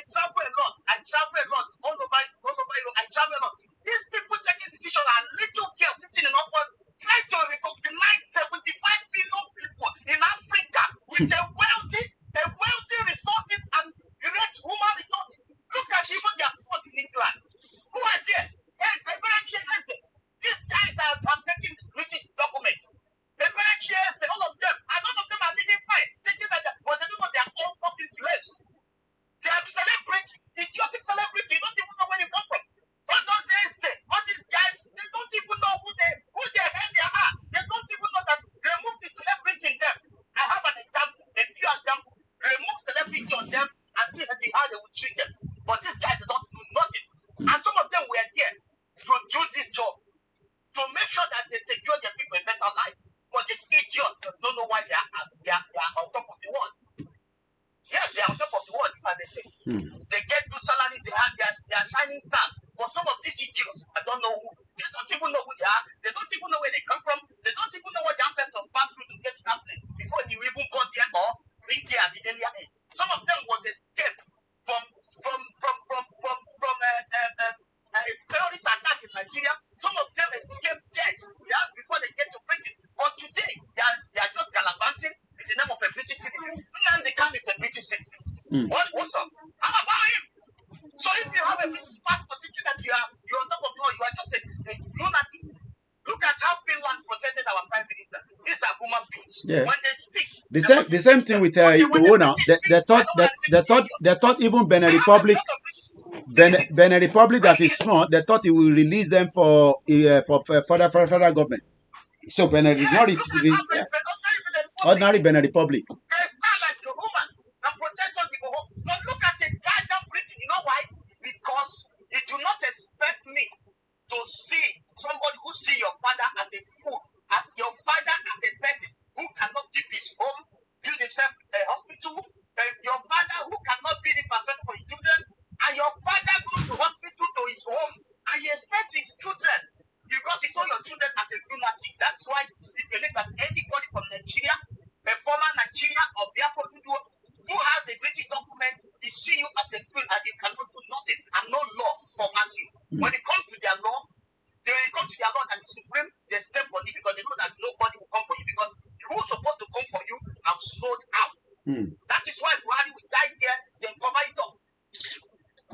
travel a lot. All over Europe. I travel a lot. These people taking decisions are little girls sitting in upward, trying to recognize 75 million people in Africa with the wealthy resources and great human resources. Look at even their sports in England. Who are there? These guys are taking British documents. The British, all of them, and all of them are living fine. But they don't know they are all fucking slaves. They are celebrity, idiotic celebrity. You don't even know where you come from. What does they say? All these guys, they don't even know who their head they are. They don't even know that remove the celebrity in them. I have an example, a few examples. Remove celebrity on them and see how they will treat them. But these guys, they don't do nothing. And some of them were there to do this job, to make sure that they secure their people a better life. But these idiots don't know why they are on top of the world. Yeah, they are on top of the world, if I may say. They get good salary, they are shining stars. But some of these idiots, I don't know who, they don't even know who they are, they don't even know where they come from, they don't even know what the ancestors passed through to get to that place before he even got there or reach there at the earlier end. Some of them was escaped from a terrorist attack in Nigeria. Some of them escaped death before they get to Britain. But today, they are just gallivanting in the name of a British citizen. Nnamdi Kanu is a British citizen. What's up? How about him? So if you have a British passport, thinking that you're on top of the world, you are just a lunatic. Look at how Finland protected our prime minister. These are human beings. Yeah. When they speak, The same thing with Igbo now. They thought even Benin Republic that is small, they thought it will release them for federal government. So Benin is not ordinary Benin Republic. They stand like the woman and protection to go home. But look at the goddamn Britain. You know why? Because you do not expect me to see somebody who see your father as a fool, as your father as a person who cannot keep his home, build himself a hospital, your father who cannot build a person for his children, and your father goes to hospital to his home, and he expects his children. Because he saw your children as a lunatic. That's why he believes that anybody from Nigeria, a former Nigeria or Biafra who has a British document, they see you as a fool and they cannot do nothing, and no law covers you. When it comes to their law, they will come to their law that is supreme, they step on it because they know that nobody will come for you because who's supposed to come for you have sold out. That is why Buhari will die here, then cover it up.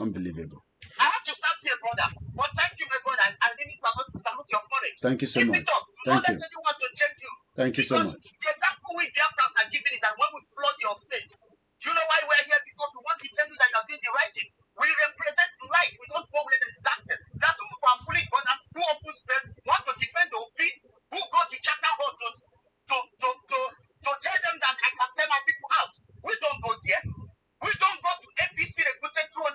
Unbelievable. I have to stop here, brother. But thank you, my brother. I really salute your courage. Thank you so much. Thank you. Don't let anyone to change you. Thank you so much. The example we Biafrans are giving is that when we flood your face, do you know why we're here? Because we want to tell you that you're doing the right thing. We represent light. We don't go with the darkness. That's why our foolish brother who opens space want to defend the OP, who go to Chaka Hall to tell them that I can send my people out. We don't go there. We don't go to APC recruited 200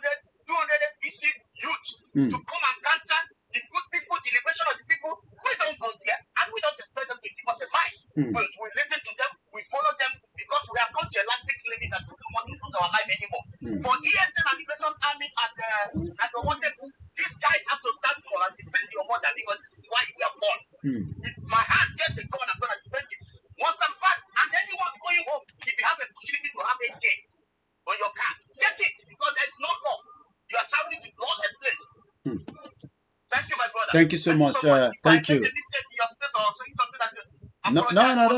APC youth to come and counter the good people, the liberation of the people. We don't go there, and we don't expect them to give us a mind. We listen to them, we follow them, because we have come to a elastic limit that we don't want to lose our life anymore. For ESM and Liberation Army and the wanted, these guys have to stand for and defend your mother because this is why we are born. If my hand gets a gun, I'm going to defend you. Once I'm back, and anyone going home, if you have an opportunity to have a game on your car, get it because there's no law. You are traveling to lawless place. Thank you, my brother. Thank you so much. Thank you. No,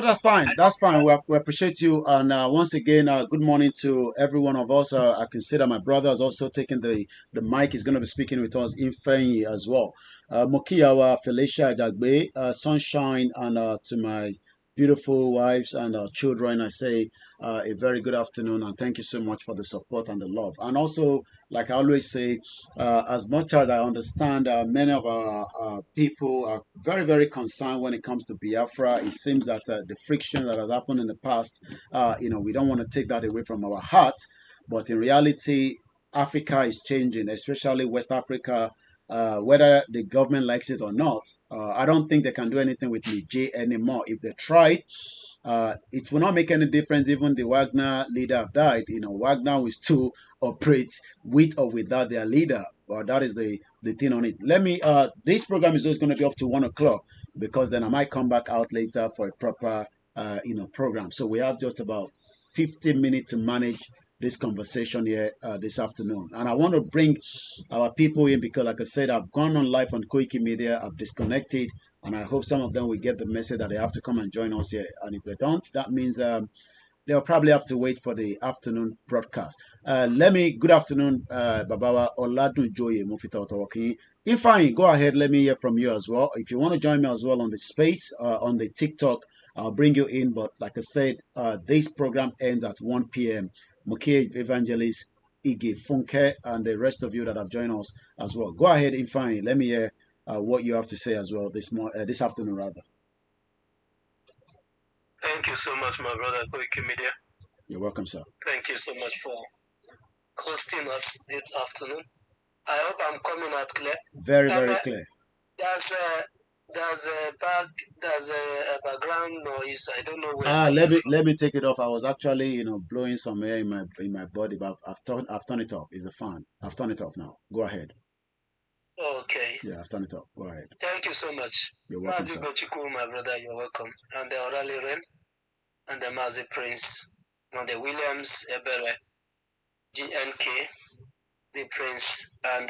that's fine. That's fine. We appreciate you. And once again, good morning to every one of us. I can see that my brother is also taking the mic. He's going to be speaking with us in Fenyi as well. Mokiyawa, Felicia Dagbe, Sunshine, and to my beautiful wives and children, I say a very good afternoon and thank you so much for the support and the love. And also, like I always say, as much as I understand many of our people are very, very concerned when it comes to Biafra, it seems that the friction that has happened in the past, we don't want to take that away from our heart. But in reality, Africa is changing, especially West Africa. Whether the government likes it or not, I don't think they can do anything with Niger anymore. If they try, it will not make any difference. Even the Wagner leader have died. Wagner will still operate with or without their leader. But that is the thing on it. This program is just going to be up to 1 o'clock because then I might come back out later for a proper, program. So we have just about 15 minutes to manage this conversation here this afternoon. And I want to bring our people in because, like I said, I've gone on live on Koiki Media, I've disconnected, and I hope some of them will get the message that they have to come and join us here. And if they don't, that means they'll probably have to wait for the afternoon broadcast. Good afternoon, Babawa Oladunjoye Mufita Otawoki. Ifeanyi, go ahead, let me hear from you as well. If you want to join me as well on the space, on the TikTok, I'll bring you in. But like I said, this program ends at 1 p.m. Mukie Evangelist, Ige Funke, and the rest of you that have joined us as well. Go ahead, Ifeanyi. Let me hear what you have to say as well this afternoon, rather. Thank you so much, my brother, Koiki Media. You're welcome, sir. Thank you so much for hosting us this afternoon. I hope I'm coming out clear. Very, very clear. There's There's a background noise. I don't know where it's Ah, coming from. let me take it off. I was actually, blowing some air in my body, but I've turned it off. It's a fan. I've turned it off now. Go ahead. Okay. Yeah, I've turned it off. Go ahead. Thank you so much. You're welcome, Mazi sir. Gochiku, my brother, you're welcome. And the Orali Ren, and the Mazi Prince, and the Williams Ebere, GNK, the Prince, and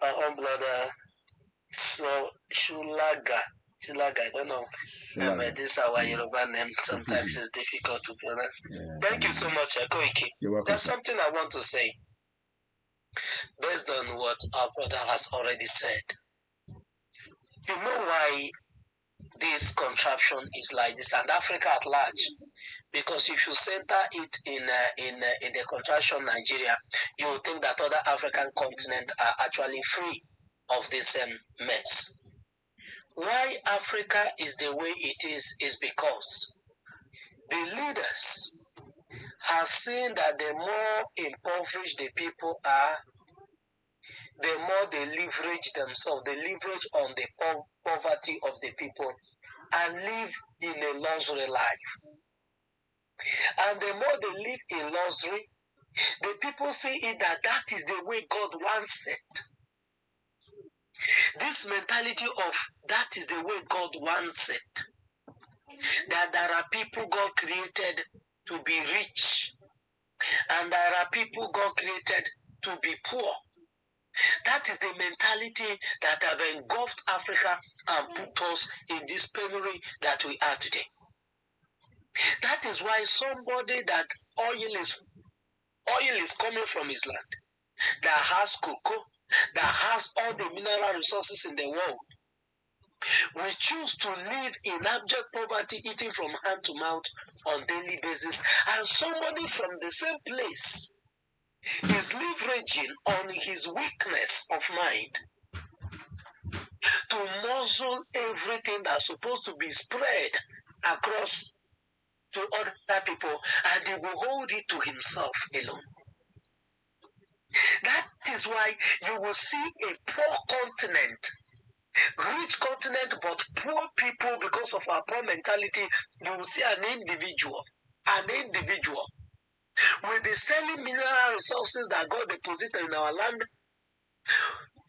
our own brother, so Shulaga, I don't know. This our Yoruba name. Sometimes it's difficult to pronounce. Yeah, Thank you so much, Koiki. You're welcome, There's sir. something I want to say based on what our brother has already said. You know why this contraption is like this, and Africa at large? Because if you center it in the contraption Nigeria, you will think that other African continents are actually free of this mess. Why Africa is the way it is because the leaders have seen that the more impoverished the people are, the more they leverage themselves, they leverage on the poverty of the people and live in a luxury life. And the more they live in luxury, the people see it that is the way God wants it. This mentality of that is the way God wants it. That there are people God created to be rich, and there are people God created to be poor. That is the mentality that have engulfed Africa and put us in this penury that we are today. That is why somebody that oil is coming from his land, that has cocoa, that has all the mineral resources in the world, we choose to live in abject poverty, eating from hand to mouth on daily basis, and somebody from the same place is leveraging on his weakness of mind to muzzle everything that's supposed to be spread across to other people, and he will hold it to himself alone. That is why you will see a poor continent, rich continent, but poor people because of our poor mentality. You will see an individual will be selling mineral resources that God deposited in our land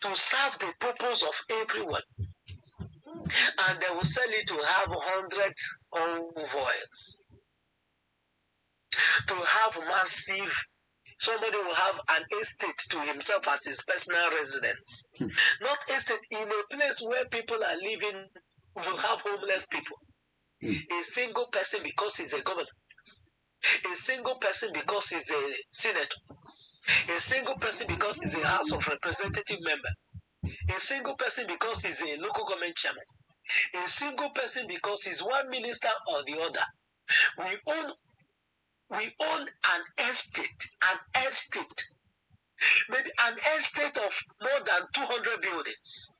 to serve the purpose of everyone. And they will sell it to have 100 convoys, to have massive. Somebody will have an estate to himself as his personal residence. Not estate in a place where people are living, will have homeless people. A single person because he's a governor. A single person because he's a senator. A single person because he's a House of Representative member. A single person because he's a local government chairman. A single person because he's one minister or the other. We own an estate, maybe an estate of more than 200 buildings,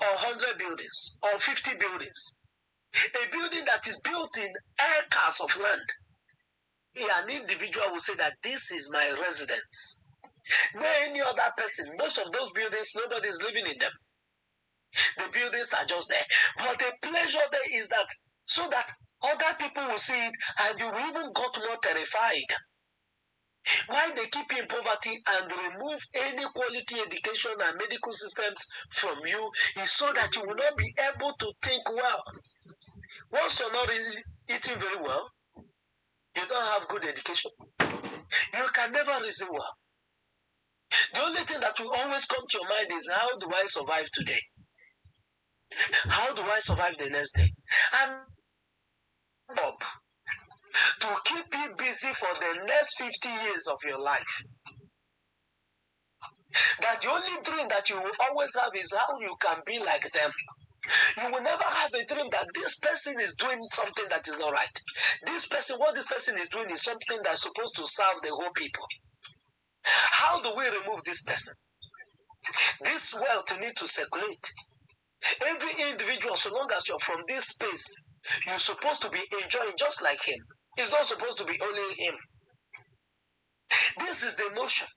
or 100 buildings, or 50 buildings. A building that is built in acres of land. An individual will say that this is my residence. No any other person. Most of those buildings, nobody is living in them. The buildings are just there. But the pleasure there is that so that other people will see it, and you will even got more terrified. Why they keep you in poverty and remove any quality education and medical systems from you is so that you will not be able to think well. Once you're not eating very well, you don't have good education, you can never reason well. The only thing that will always come to your mind is, how do I survive today? How do I survive the next day? And up to keep you busy for the next 50 years of your life. That the only dream that you will always have is how you can be like them. You will never have a dream that this person is doing something that is not right. What this person is doing is something that's supposed to serve the whole people. How do we remove this person? This wealth needs to circulate. Every individual, so long as you're from this space, you're supposed to be enjoying just like him. It's not supposed to be only him. This is the notion.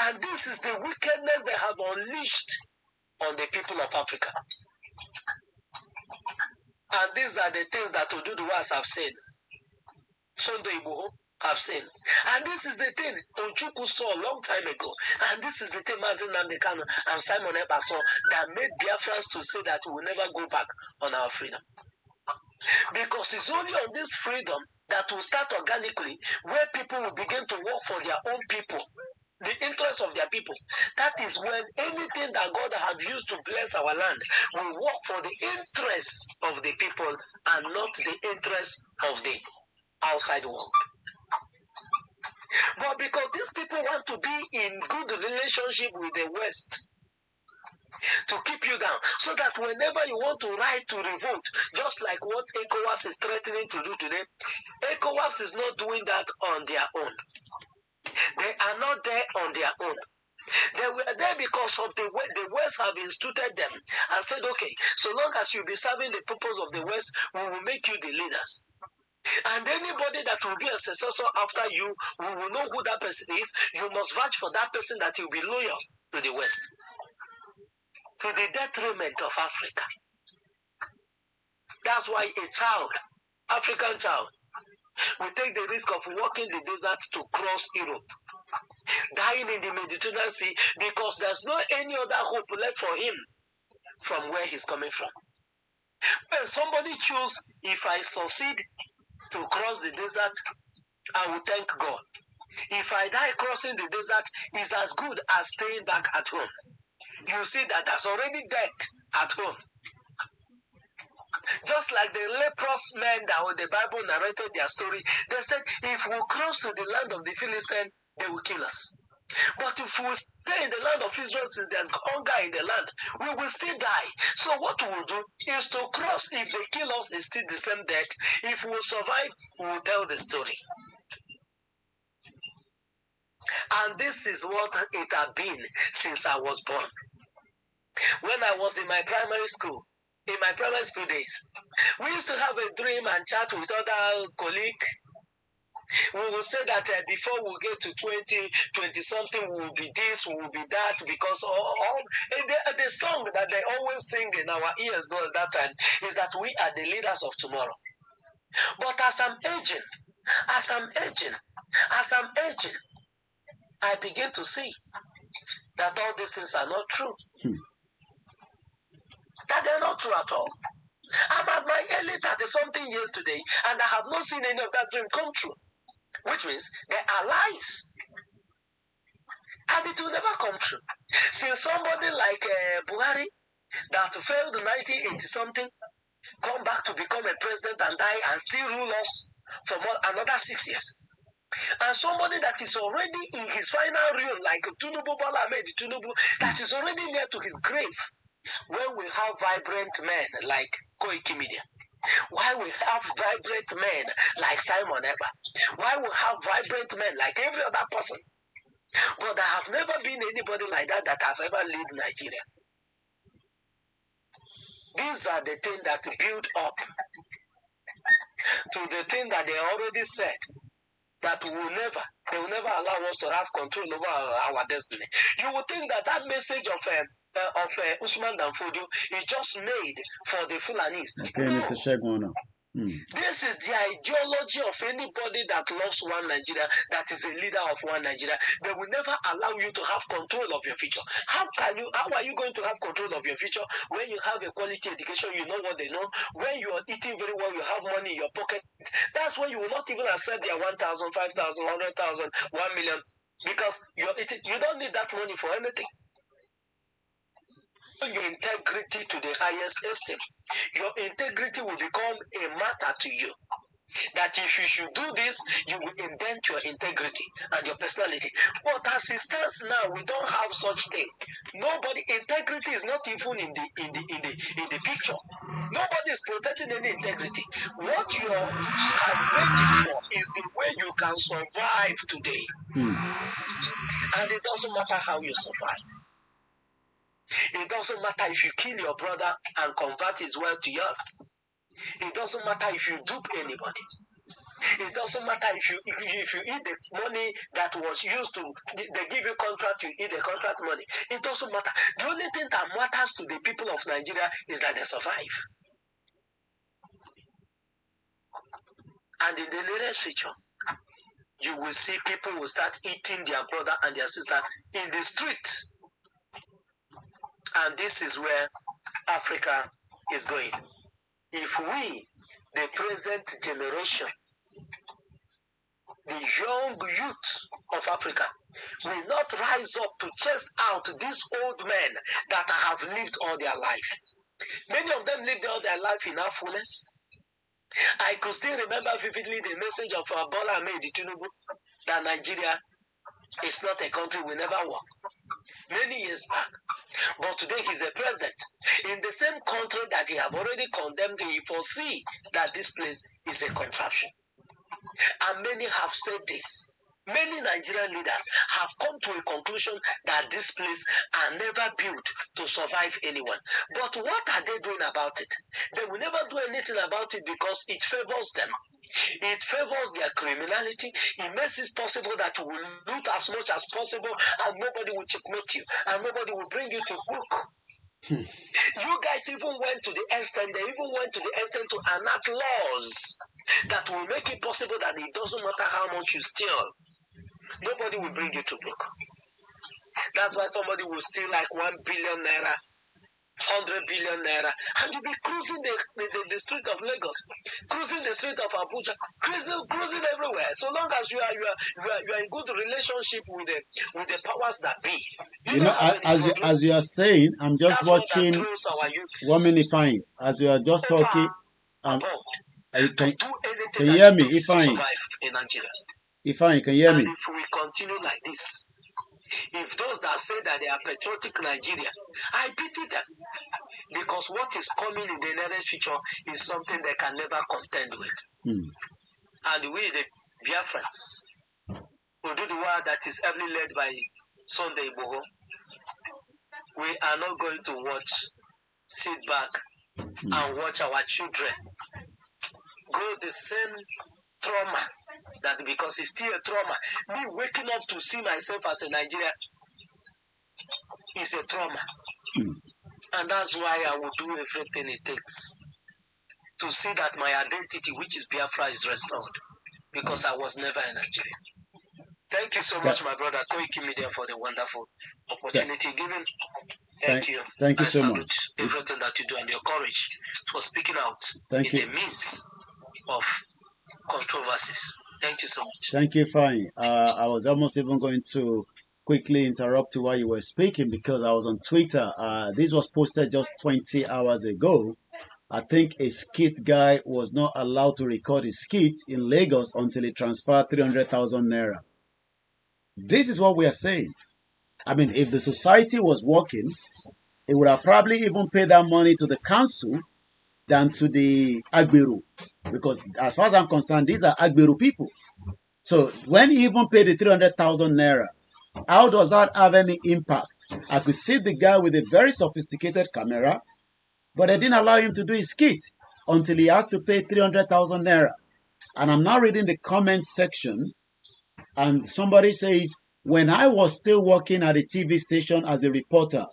And this is the wickedness they have unleashed on the people of Africa. And these are the things that Oduduwas have said. Sunday Igboho have seen. And this is the thing Ojukwu saw a long time ago. And this is the thing Mazi Nnamdi Kanu and Simon Ekpa saw that made Biafrans to say that we will never go back on our freedom. Because it's only on this freedom that will start organically, where people will begin to work for their own people, the interests of their people. That is when anything that God had used to bless our land will work for the interests of the people and not the interests of the outside world. But because these people want to be in good relationship with the West, to keep you down, so that whenever you want to rise to revolt, just like what ECOWAS is threatening to do today, ECOWAS is not doing that on their own. They are not there on their own. They were there because of the West have instituted them and said, okay, so long as you be serving the purpose of the West, we will make you the leaders. And anybody that will be a successor after you, we will know who that person is. You must vouch for that person that will be loyal to the West, to the detriment of Africa. That's why a child, African child, will take the risk of walking the desert to cross Europe, dying in the Mediterranean Sea, because there's no any other hope left for him from where he's coming from. When somebody choose, if I succeed to cross the desert, I will thank God. If I die crossing the desert, is as good as staying back at home. You see that there's already death at home. Just like the leprous men that when the Bible narrated their story, they said, if we cross to the land of the Philistines, they will kill us. But if we stay in the land of Israel, since there's hunger in the land, we will still die. So what we will do is to cross. If they kill us, it's still the same death. If we survive, we will tell the story. And this is what it had been since I was born. When I was in my primary school days, we used to have a dream and chat with other colleagues. We will say that before we get to 20 something, we will be this, we will be that, because the song that they always sing in our ears at that time is that we are the leaders of tomorrow. But as I'm aging, I begin to see that all these things are not true. That they're not true at all. I'm at my early 30-something years today, and I have not seen any of that dream come true. Which means they are lies. And it will never come true. Since somebody like Buhari, that failed in 1980-something, come back to become a president and die and still rule us for another 6 years. And somebody that is already in his final realm, like Tinubu, Tinubu, that is already near to his grave, when we have vibrant men like Koiki Media, why we have vibrant men like Simon Ekpa, why we have vibrant men like every other person. But there have never been anybody like that have ever led Nigeria. These are the things that build up to the thing that they already said, that they will never allow us to have control over our destiny. You would think that message of Usman Danfodio is just made for the Fulanis. Okay, no. Mr. Shegwana. This is the ideology of anybody that loves one Nigeria, that is a leader of one Nigeria. They will never allow you to have control of your future. How are you going to have control of your future when you have a quality education, you know what they know, when you are eating very well, you have money in your pocket? That's when you will not even accept their 1,000, 5,000, 100,000, 1 million, because you don't need that money for anything. Your integrity to the highest esteem. Your integrity will become a matter to you. That if you should do this, you will indent your integrity and your personality. But as it stands now, we don't have such thing. Integrity is not even in the picture. Nobody is protecting any integrity. What you are waiting for is the way you can survive today. And it doesn't matter how you survive. It doesn't matter if you kill your brother and convert his wealth to yours. It doesn't matter if you dupe anybody. It doesn't matter if you eat the money that was used to, they give you contract, you eat the contract money. It doesn't matter. The only thing that matters to the people of Nigeria is that they survive. And in the nearest future, you will see people will start eating their brother and their sister in the street. And this is where Africa is going. If we, the present generation, the young youth of Africa, will not rise up to chase out these old men that have lived all their life. Many of them lived all their life in affluence. I could still remember vividly the message of Bola Ahmed Tinubu that Nigeria is not a country we never work. Many years back. But today he's a president. In the same country that he have already condemned, he foresee that this place is a contraption. And many have said this. Many Nigerian leaders have come to a conclusion that this place are never built to survive anyone. But what are they doing about it? They will never do anything about it because it favors them. It favors their criminality. It makes it possible that you will loot as much as possible and nobody will checkmate you and nobody will bring you to book. You guys even went to the extent, to enact laws that will make it possible that it doesn't matter how much you steal, nobody will bring you to book. That's why somebody will steal like 1 billion naira, 100 billion naira, and you'll be cruising the street of Lagos, cruising the street of Abuja, cruising everywhere. So long as you are in good relationship with the powers that be. You know, as you are saying, I'm just That's watching. 1 minute, fine. As you are just talking, can you hear me? If I can hear me. And if we continue like this, if those that say that they are patriotic Nigeria, I pity them. Because what is coming in the nearest future is something they can never contend with. And we, the Biafrans, who do the war that is heavily led by Sunday Igboho, we are not going to sit back and watch our children go the same trauma, that because it's still a trauma. Me waking up to see myself as a Nigerian is a trauma. And that's why I will do everything it takes to see that my identity, which is Biafra, is restored. Because I was never a Nigerian. Thank you so much, my brother Koiki Media, for the wonderful opportunity given. Thank you. Thank you so much. Everything that you do and your courage for speaking out in the midst of controversies. Thank you so much. Thank you, fine. I was almost even going to quickly interrupt you while you were speaking because I was on Twitter. This was posted just 20 hours ago. I think a skit guy was not allowed to record his skit in Lagos until he transferred 300,000 naira. This is what we are saying. I mean, if the society was working, it would have probably even paid that money to the council than to the Agberu. Because as far as I'm concerned, these are Agberu people. So when he even paid the 300,000 naira, how does that have any impact? I could see the guy with a very sophisticated camera, but they didn't allow him to do his skit until he has to pay 300,000 naira. And I'm now reading the comment section, and somebody says, when I was still working at a TV station as a reporter,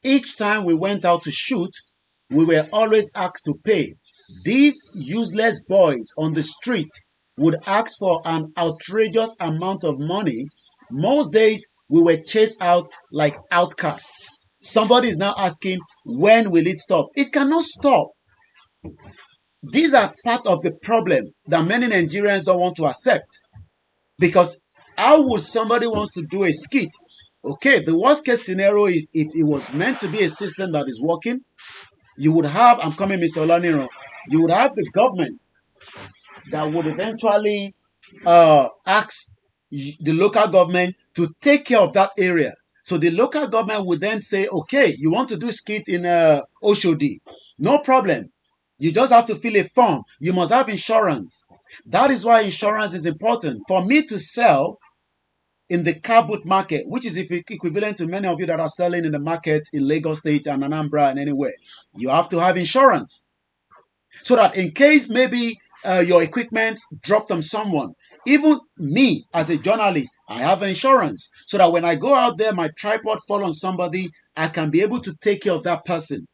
each time we went out to shoot, we were always asked to pay. These useless boys on the street would ask for an outrageous amount of money. Most days, we were chased out like outcasts. Somebody is now asking, when will it stop? It cannot stop. These are part of the problem that many Nigerians don't want to accept. Because how would somebody wants to do a skit? Okay, the worst case scenario is if it was meant to be a system that is working, you would have, I'm coming, Mr. Olaniro, you would have the government that would eventually ask the local government to take care of that area. So the local government would then say, okay, you want to do skit in Oshodi. No problem. You just have to fill a form. You must have insurance. That is why insurance is important. For me to sell in the car boot market, which is equivalent to many of you that are selling in the market in Lagos State and Anambra and anywhere, you have to have insurance. So that in case maybe your equipment dropped on someone, even me as a journalist, I have insurance. So that when I go out there, my tripod fall on somebody, I can be able to take care of that person.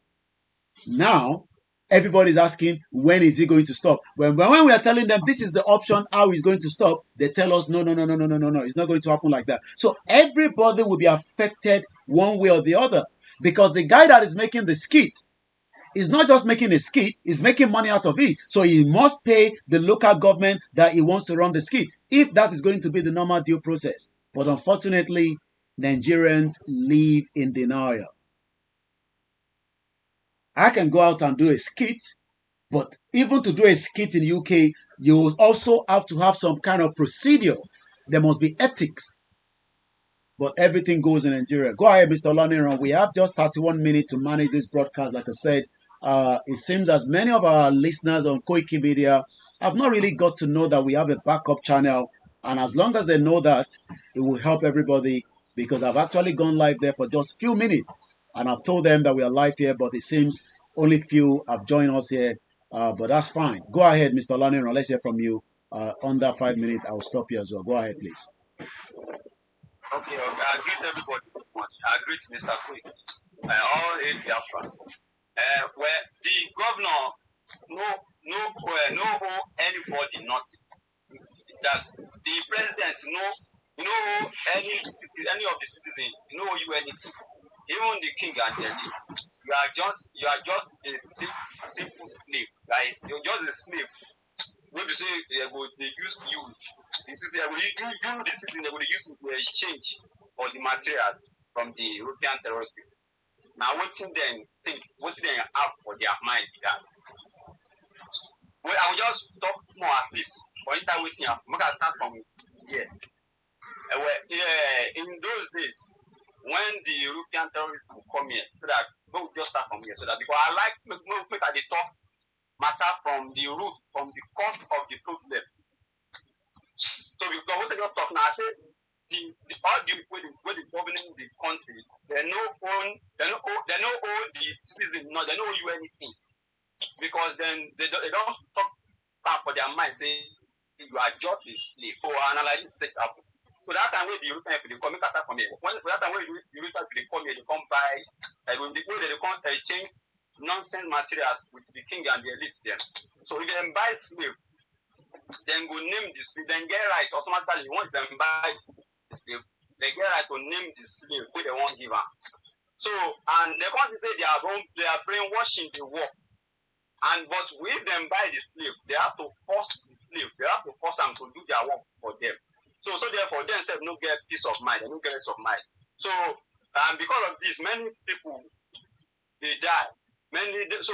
Now, Everybody's asking, when is it going to stop? When we are telling them this is the option, how it's going to stop, they tell us, no, it's not going to happen like that. So everybody will be affected one way or the other, because the guy that is making the skit is not just making a skit, he's making money out of it. So he must pay the local government that he wants to run the skit, if that is going to be the normal due process. But unfortunately, Nigerians live in denial. I can go out and do a skit, but even to do a skit in UK, you also have to have some kind of procedure. There must be ethics. But everything goes in Nigeria. Go ahead, Mr. Olaniran. We have just 31 minutes to manage this broadcast. Like I said, it seems as many of our listeners on Koiki Media have not really got to know that we have a backup channel. And as long as they know that, it will help everybody, because I've actually gone live there for just a few minutes. And I've told them that we are live here, but it seems only few have joined us here. But that's fine. Go ahead, Mr. Olaniran. Let's hear from you. Under 5 minutes, I'll stop you as well. Go ahead, please. Okay, I greet everybody. I greet Mr. Quick. All in Biafra. Where the governor no owe anybody nothing. That's the president no any of the citizens no owe you anything. Even the king and the elite. You are just a simple slave. Like you're just a slave. When you say they use you, the city will the city they will use you to exchange for the materials from the European terrorist people. Now what's in them think what's in them have for their mind that. Well, I will just talk more at least for entire waiting. I'm gonna start from here. In those days when the European terrorists will come here, so that we'll just start from here, so that because I like make at the top matter from the root, from the cause of the problem. So because what I just talk now, I say all the way the governing the country, they no own the citizen, no, they don't owe you anything. Because then they don't talk back for their mind saying you are just a slave. So analyze this take up. So that time when the European people they come make attack from here. That time when the European people they come here, they come buy when they come change nonsense materials with the king and the elite them. So if they buy slave, then go name the slave, then get right automatically. Once them buy the slave, they get right to name the slave who they won't give her. So and they can't say they are brainwashing the work. And but with them buy the slave, they have to force the slave, they have to force them to do their work for them. So therefore themselves no get peace of mind, they no get peace of mind. So because of this, many people they die. So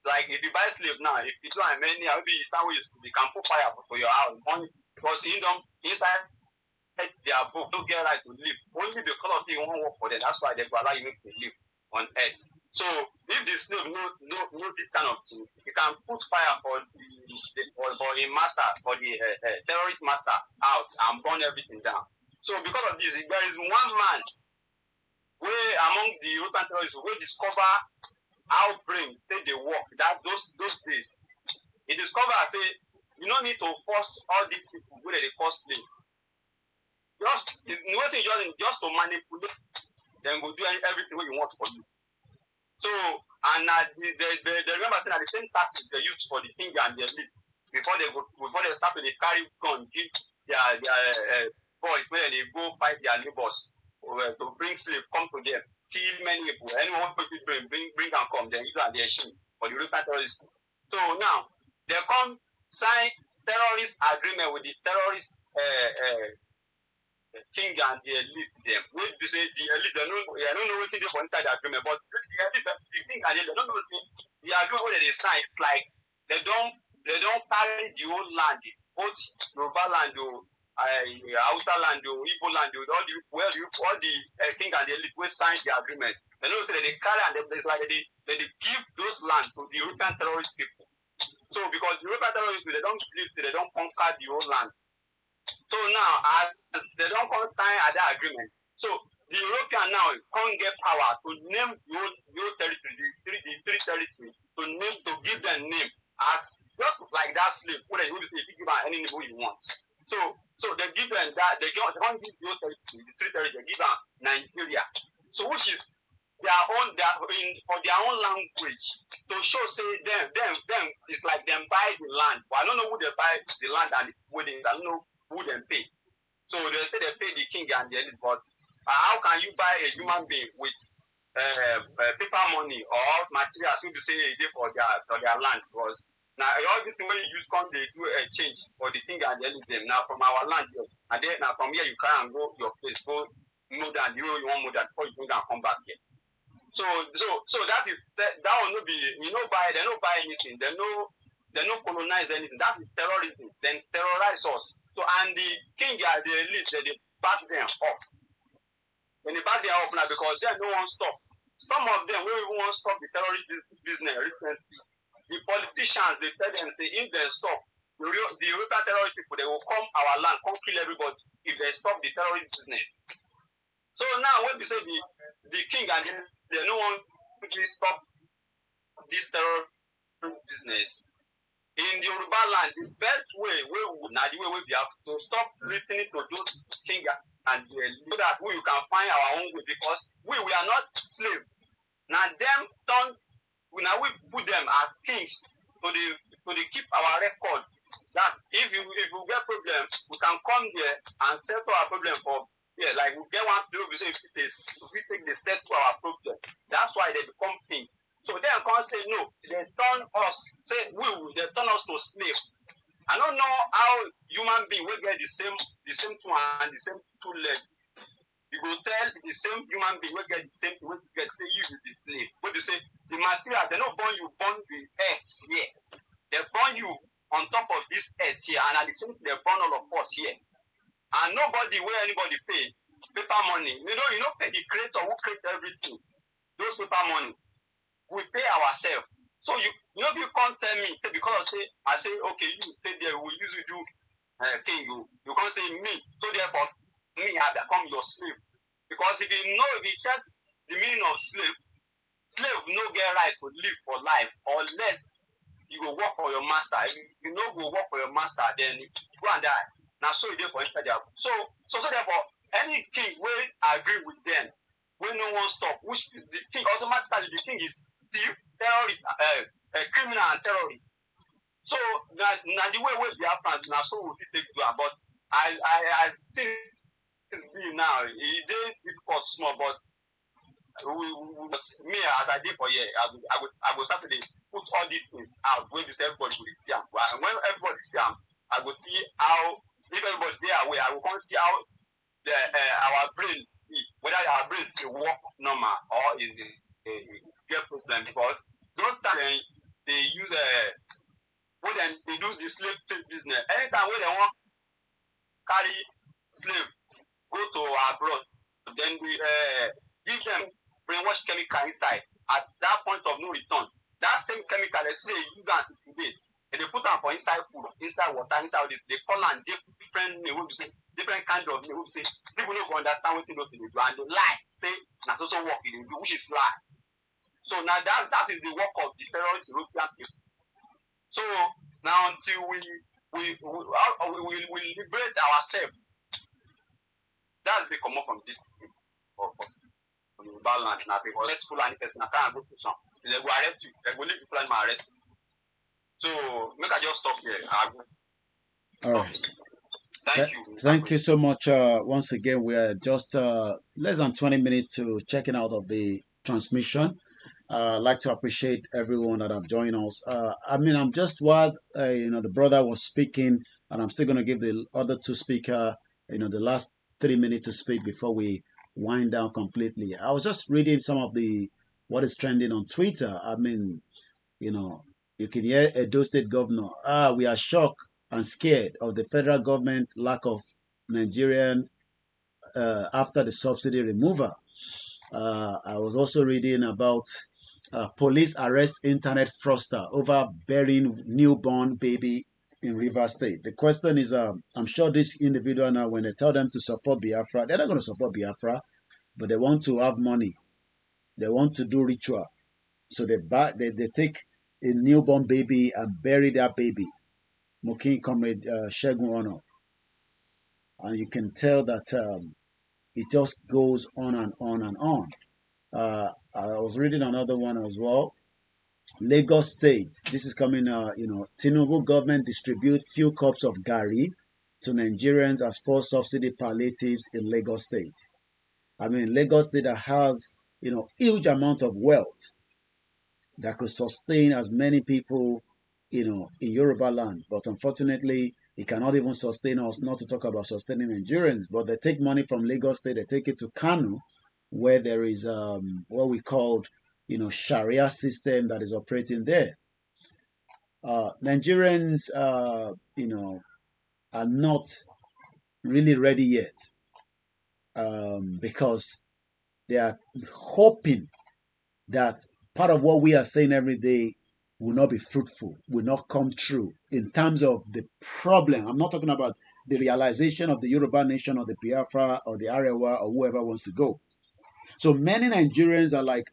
like if you buy slave now, if you don't have many, maybe you can put fire for your house, only because inside their book don't get right to live. Only because of they won't work for them. That's why they go allow you to live on earth. So if the slave know this kind of thing, you can put fire for the master, for the terrorist master out and burn everything down. So because of this, there is one man where among the European terrorists who discover how brain take they work that those days. He discover say you don't need to force all these people where they cause pain. Just to manipulate, then go do everything what you want for you. So and they remember saying that the same tactics they use for the king and the elite before they start to carry gun, give their boys when they go fight their neighbors to bring slave, come to them, kill many people. Anyone people bring and come, then use and they shoot for the European terrorists. So now they come sign terrorist agreement with the terrorist king and the elite them. When you say the elite, I don't know what's in there for inside the agreement, but the king and the elite, I don't know what's in the agreement where they sign. It's like they don't carry the whole land, both Yoruba land, Hausa land, Igbo land, all the king and the elite will sign the agreement. They don't say that they carry and they give those lands to the European terrorist people. So because the European terrorist people, they don't believe they don't conquer the whole land. So now, as they don't sign that agreement, so the European now can't get power to name your territory, the three territories, to give them name as just like that slave. What they will say, if you give any name you want. So they give them that they can't give your territory, the three territories, they give them Nigeria. So which is for their own language to show say them it's like them buy the land. But I don't know who they buy the land and the weddings. I don't know who them pay. So they say they pay the king and the elite, but how can you buy a human being with paper money or materials who be say they for their land? Because now everything when you use come they do a change for the king and the elite them now from our land here, and then now from here you can go your place, go more than you want more than before you can come back here. So that is that will not be they don't buy anything, they no colonize anything. That is terrorism. Then terrorize us. So and the king are the elite, they back them up. When they back them up now because they no one stop. Some of them will even want to stop the terrorist business recently. The politicians they tell them say if they stop the European terrorist people, they will come our land, come kill everybody if they stop the terrorist business. So now when we say the king and they no one quickly stop this terrorist business. In the Yoruba land, the best way we have to stop listening to those king and so that we can find our own way because we are not slaves. Now them turn now we put them as kings to keep our record. That if you get problem, we can come here and settle our problem for like we get one people say if we take the settle our problem. That's why they become king. So they can't say no. They turn us they turn us to slave. I don't know how human being will get the same two and the same two legs. You go tell the same human being will get the same will get say you with the slave. But they say the material they not born you born the earth here. They born you on top of this earth here, and at the same time they born all of us here. And nobody will anybody pay paper money. You know pay the creator who create everything. Those paper money. We pay ourselves. So you know if you can't tell me because I say okay you stay there we usually do king you can't say me so therefore me I become your slave because if you check the meaning of slave no get right to live for life unless you go work for your master. If you no go work for your master then you go and die. Now so you dey for inside there. So therefore any king will agree with them when no one stop which is the king automatically the king is thief, terrorist, criminal and terrorist. So now the way we have now so we take do it. But I think it's be now it is difficult small but me as I did for year I go start to put all these things out when this everybody will see them. And when everybody see them, I will see how if everybody there away I will come see how our brain whether our brain still work normal or is it get problem because don't start they use when they do the slave trade business. Anytime when they want carry slave go to abroad, then we give them brainwash chemical inside. At that point of no return, that same chemical they say you got it today, and they put them for inside food, inside water, inside all this. They call them different name. We say different kind of name. We say people don't understand what they do and they lie. Say that's also work in do, which is lie. So now that is the work of the terrorist European people. So now until we liberate ourselves, that's the come up from this thing for the balance now because let's pull any person I can't go station. They will arrest you. They will leave people and arrest you. So make I just stop here. All right. Thank you. Thank you so much. Once again, we are just less than 20 minutes to checking out of the transmission. I'd like to appreciate everyone that have joined us. I'm just while the brother was speaking, and I'm still going to give the other two speaker the last 3 minutes to speak before we wind down completely. I was just reading some of what is trending on Twitter. You can hear Edo State Governor. We are shocked and scared of the federal government lack of Nigerian after the subsidy removal. I was also reading about police arrest internet fraudster over burying newborn baby in Rivers State. The question is, I'm sure this individual now, when they tell them to support Biafra, they're not going to support Biafra, but they want to have money. They want to do ritual. So they take a newborn baby and bury that baby. Mokin Comrade Shegun Ono. And you can tell that it just goes on and on and on. I was reading another one as well. Lagos State. This is coming. Tinubu government distribute few cups of gari to Nigerians as for subsidy palliatives in Lagos State. I mean, Lagos State that has huge amount of wealth that could sustain as many people, in Yoruba land. But unfortunately, it cannot even sustain us, not to talk about sustaining Nigerians. But they take money from Lagos State, they take it to Kano, where there is what we called, Sharia system that is operating there. Nigerians, are not really ready yet, because they are hoping that part of what we are saying every day will not be fruitful, will not come true in terms of the problem. I'm not talking about the realization of the Yoruba nation or the Biafra or the Arewa or whoever wants to go. So many Nigerians are like,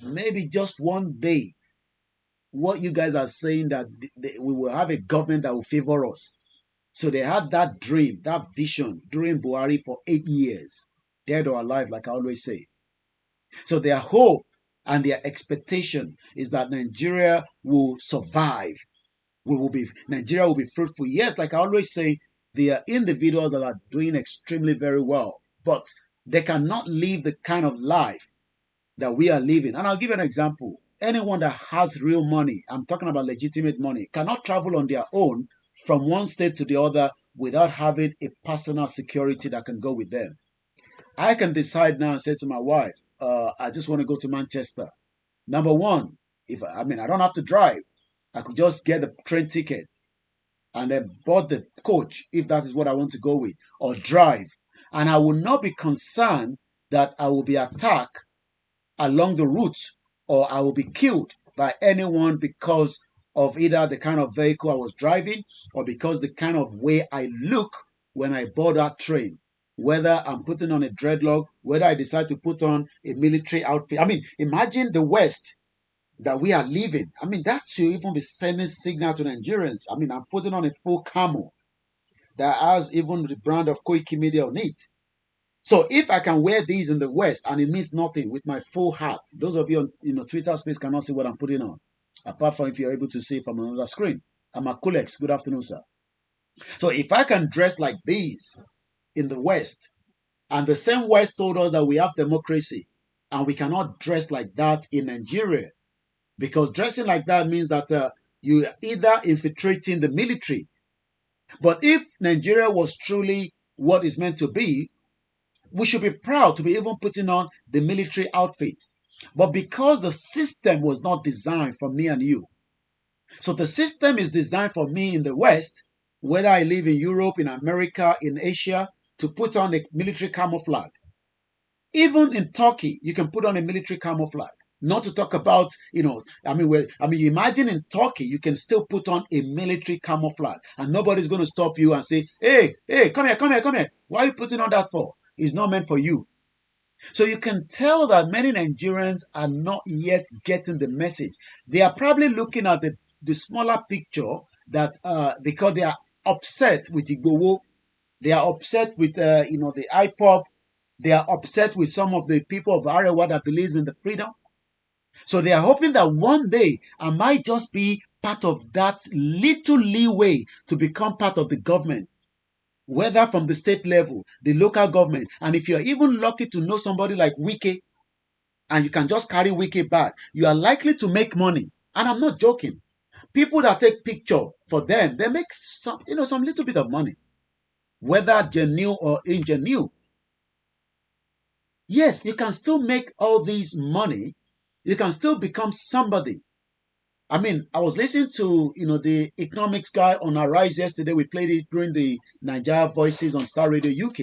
maybe just one day, what you guys are saying that we will have a government that will favor us. So they had that dream, that vision during Buhari for 8 years, dead or alive, like I always say. So their hope and their expectation is that Nigeria will survive. Nigeria will be fruitful. Yes, like I always say, there are individuals that are doing extremely very well, but they cannot live the kind of life that we are living. And I'll give you an example. Anyone that has real money, I'm talking about legitimate money, cannot travel on their own from one state to the other without having a personal security that can go with them. I can decide now and say to my wife, I just want to go to Manchester. Number one, I don't have to drive. I could just get the train ticket and then board the coach if that is what I want to go with, or drive. And I will not be concerned that I will be attacked along the route or I will be killed by anyone because of either the kind of vehicle I was driving or because the kind of way I look when I board that train. Whether I'm putting on a dreadlock, whether I decide to put on a military outfit. I mean, imagine the West that we are living. I mean, that should even be sending signal to Nigerians. I mean, I'm putting on a full camo that has even the brand of Koiki Media on it. So if I can wear these in the West and it means nothing with my full hat, those of you on Twitter space cannot see what I'm putting on, apart from if you're able to see it from another screen. I'm a Kulex. Good afternoon, sir. So if I can dress like these in the West, and the same West told us that we have democracy, and we cannot dress like that in Nigeria, because dressing like that means that you are either infiltrating the military. But if Nigeria was truly what it's meant to be, we should be proud to be even putting on the military outfit. But because the system was not designed for me and you, so the system is designed for me in the West, whether I live in Europe, in America, in Asia, to put on a military camouflage. Even in Turkey, you can put on a military camouflage. Not to talk about, you imagine in Turkey, you can still put on a military camouflage and nobody's going to stop you and say, hey, come here. Why are you putting on that for? It's not meant for you. So you can tell that many Nigerians are not yet getting the message. They are probably looking at the smaller picture that because they are upset with Igbowo, they are upset with the IPOP, they are upset with some of the people of Arewa that believes in the freedom. So they are hoping that one day I might just be part of that little leeway to become part of the government, whether from the state level, the local government. And if you're even lucky to know somebody like Wike, and you can just carry Wike back, you are likely to make money. And I'm not joking. People that take picture for them, they make some little bit of money, whether genuine or ingenuine. Yes, you can still make all these money. You can still become somebody. I mean, I was listening to, the economics guy on Arise yesterday. We played it during the Nigeria Voices on Starr Radio UK.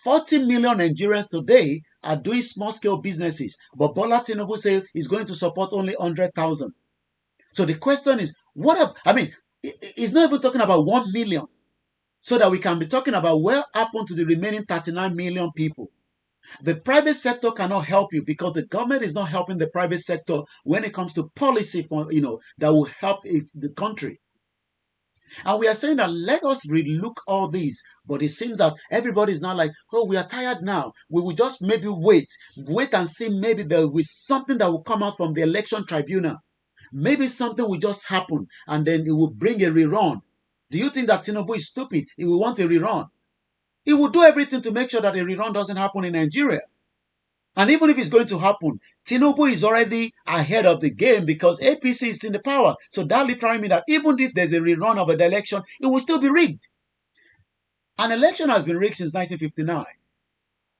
40 million Nigerians today are doing small-scale businesses, but Bola Tinubu says he's going to support only 100,000. So the question is, he's not even talking about 1 million, so that we can be talking about what happened to the remaining 39 million people. The private sector cannot help you because the government is not helping the private sector when it comes to policy that will help the country. And we are saying that let us relook all these. But it seems that everybody is now like, oh, we are tired now. We will just maybe wait and see. Maybe there will be something that will come out from the election tribunal. Maybe something will just happen and then it will bring a rerun. Do you think that Tinubu is stupid? He will want a rerun. He will do everything to make sure that a rerun doesn't happen in Nigeria. And even if it's going to happen, Tinubu is already ahead of the game because APC is in the power. So that literally means that even if there's a rerun of an election, it will still be rigged. An election has been rigged since 1959.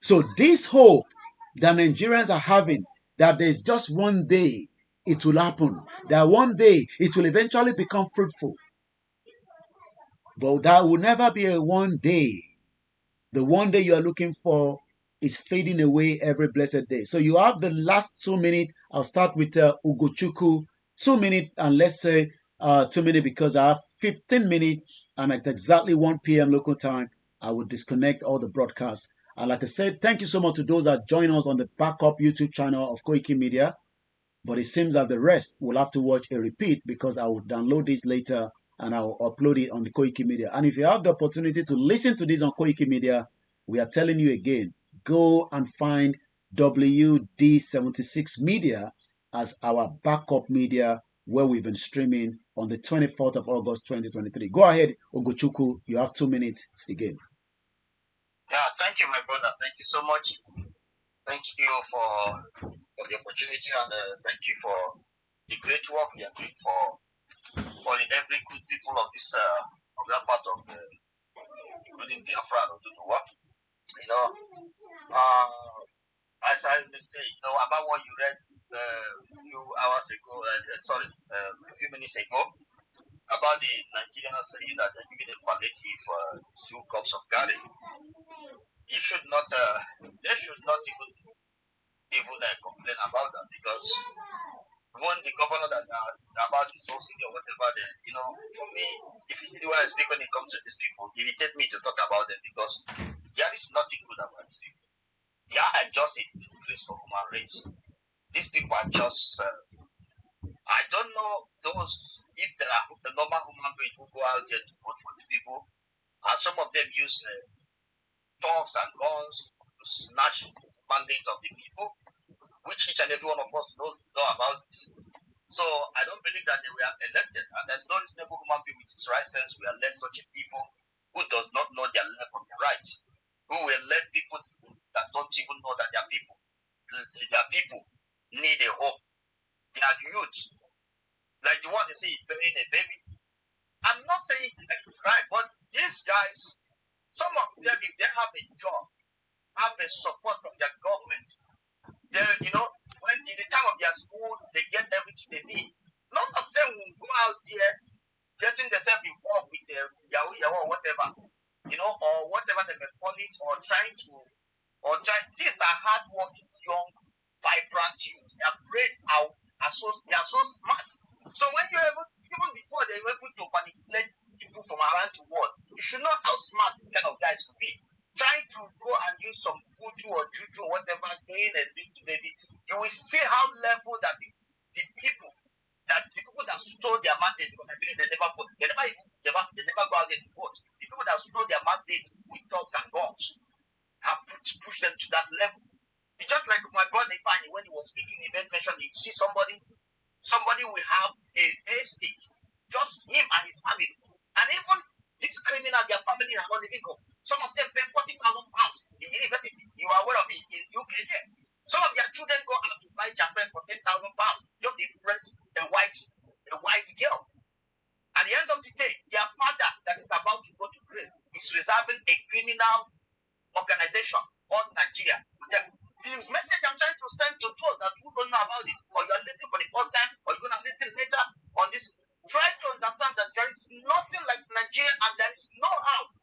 So this hope that Nigerians are having that there's just one day it will happen, that one day it will eventually become fruitful. But that will never be a one day. The one day you are looking for is fading away every blessed day. So you have the last 2 minutes. I'll start with Ugochukwu. 2 minutes, and let's say 2 minutes because I have 15 minutes, and at exactly 1 p.m. local time, I will disconnect all the broadcasts. And like I said, thank you so much to those that join us on the backup YouTube channel of Koiki Media. But it seems that the rest will have to watch a repeat because I will download this later and I will upload it on the Koiki Media. And if you have the opportunity to listen to this on Koiki Media, we are telling you again, go and find WD76 Media as our backup media where we've been streaming on the 24th of August 2023. Go ahead, Ugochukwu. You have 2 minutes again. Yeah, thank you, my brother. Thank you so much. Thank you for the opportunity and thank you for the great work you are doing for every good people of this of that part of including Biafra and Oduduwa. You know, as I may say, you know, about what you read a few hours ago, a few minutes ago, about the Nigerians saying that they're giving a palliative 2 cups of garlic. You should not, they should not even complain about that because when the governor that about the subsidy or whatever, you know, for me, if you see the way I speak when it comes to these people, it irritates me to talk about them because there is nothing good about these people. They are just a disgrace for human race. These people are just, I don't know those, if there are the normal human beings who go out here to vote for these people, and some of them use dogs and guns to snatch mandates of the people, which each and every one of us know about it. So I don't believe that they were elected, and there's no reasonable human being with his right sense will elect such a people who does not know their left from their right, who will elect people that don't even know that their people need a home. They are youth, like the one they say burying a baby. I'm not saying right, but these guys, some of them, if they have a job, have a support from their government, they, you know, when in the time of their school, they get everything they need. None of them will go out there getting themselves involved with Yahoo or whatever, you know, or whatever they may call it, or these are hardworking, young, vibrant youth. Their brain they are so smart. So when you're even before they're able to manipulate people from around the world, you should know how smart these kind of guys could be. Trying to go and use some voodoo or juju or whatever, doing a bit to baby, you will see how level that the people that stole their mandate, because I believe they never vote, they never go out there to vote. The people that stole their mandate with dogs and guns have pushed them to that level. It's just like my brother Ifani, when he was speaking, he made mention, you see somebody will have a estate, just him and his family, and even this criminal, their family are not living home. Some of them pay 40,000 pounds in university. You are aware of it in UK there. Some of their children go out to buy Japan for 10,000 pounds just to impress a white girl. At the end of the day, their father that is about to go to grave is reserving a criminal organization called Nigeria. The message I'm trying to send to those that who don't know about this, or you're listening for the first time, or you're going to listen later on this, try to understand that there is nothing like Nigeria, and there is no how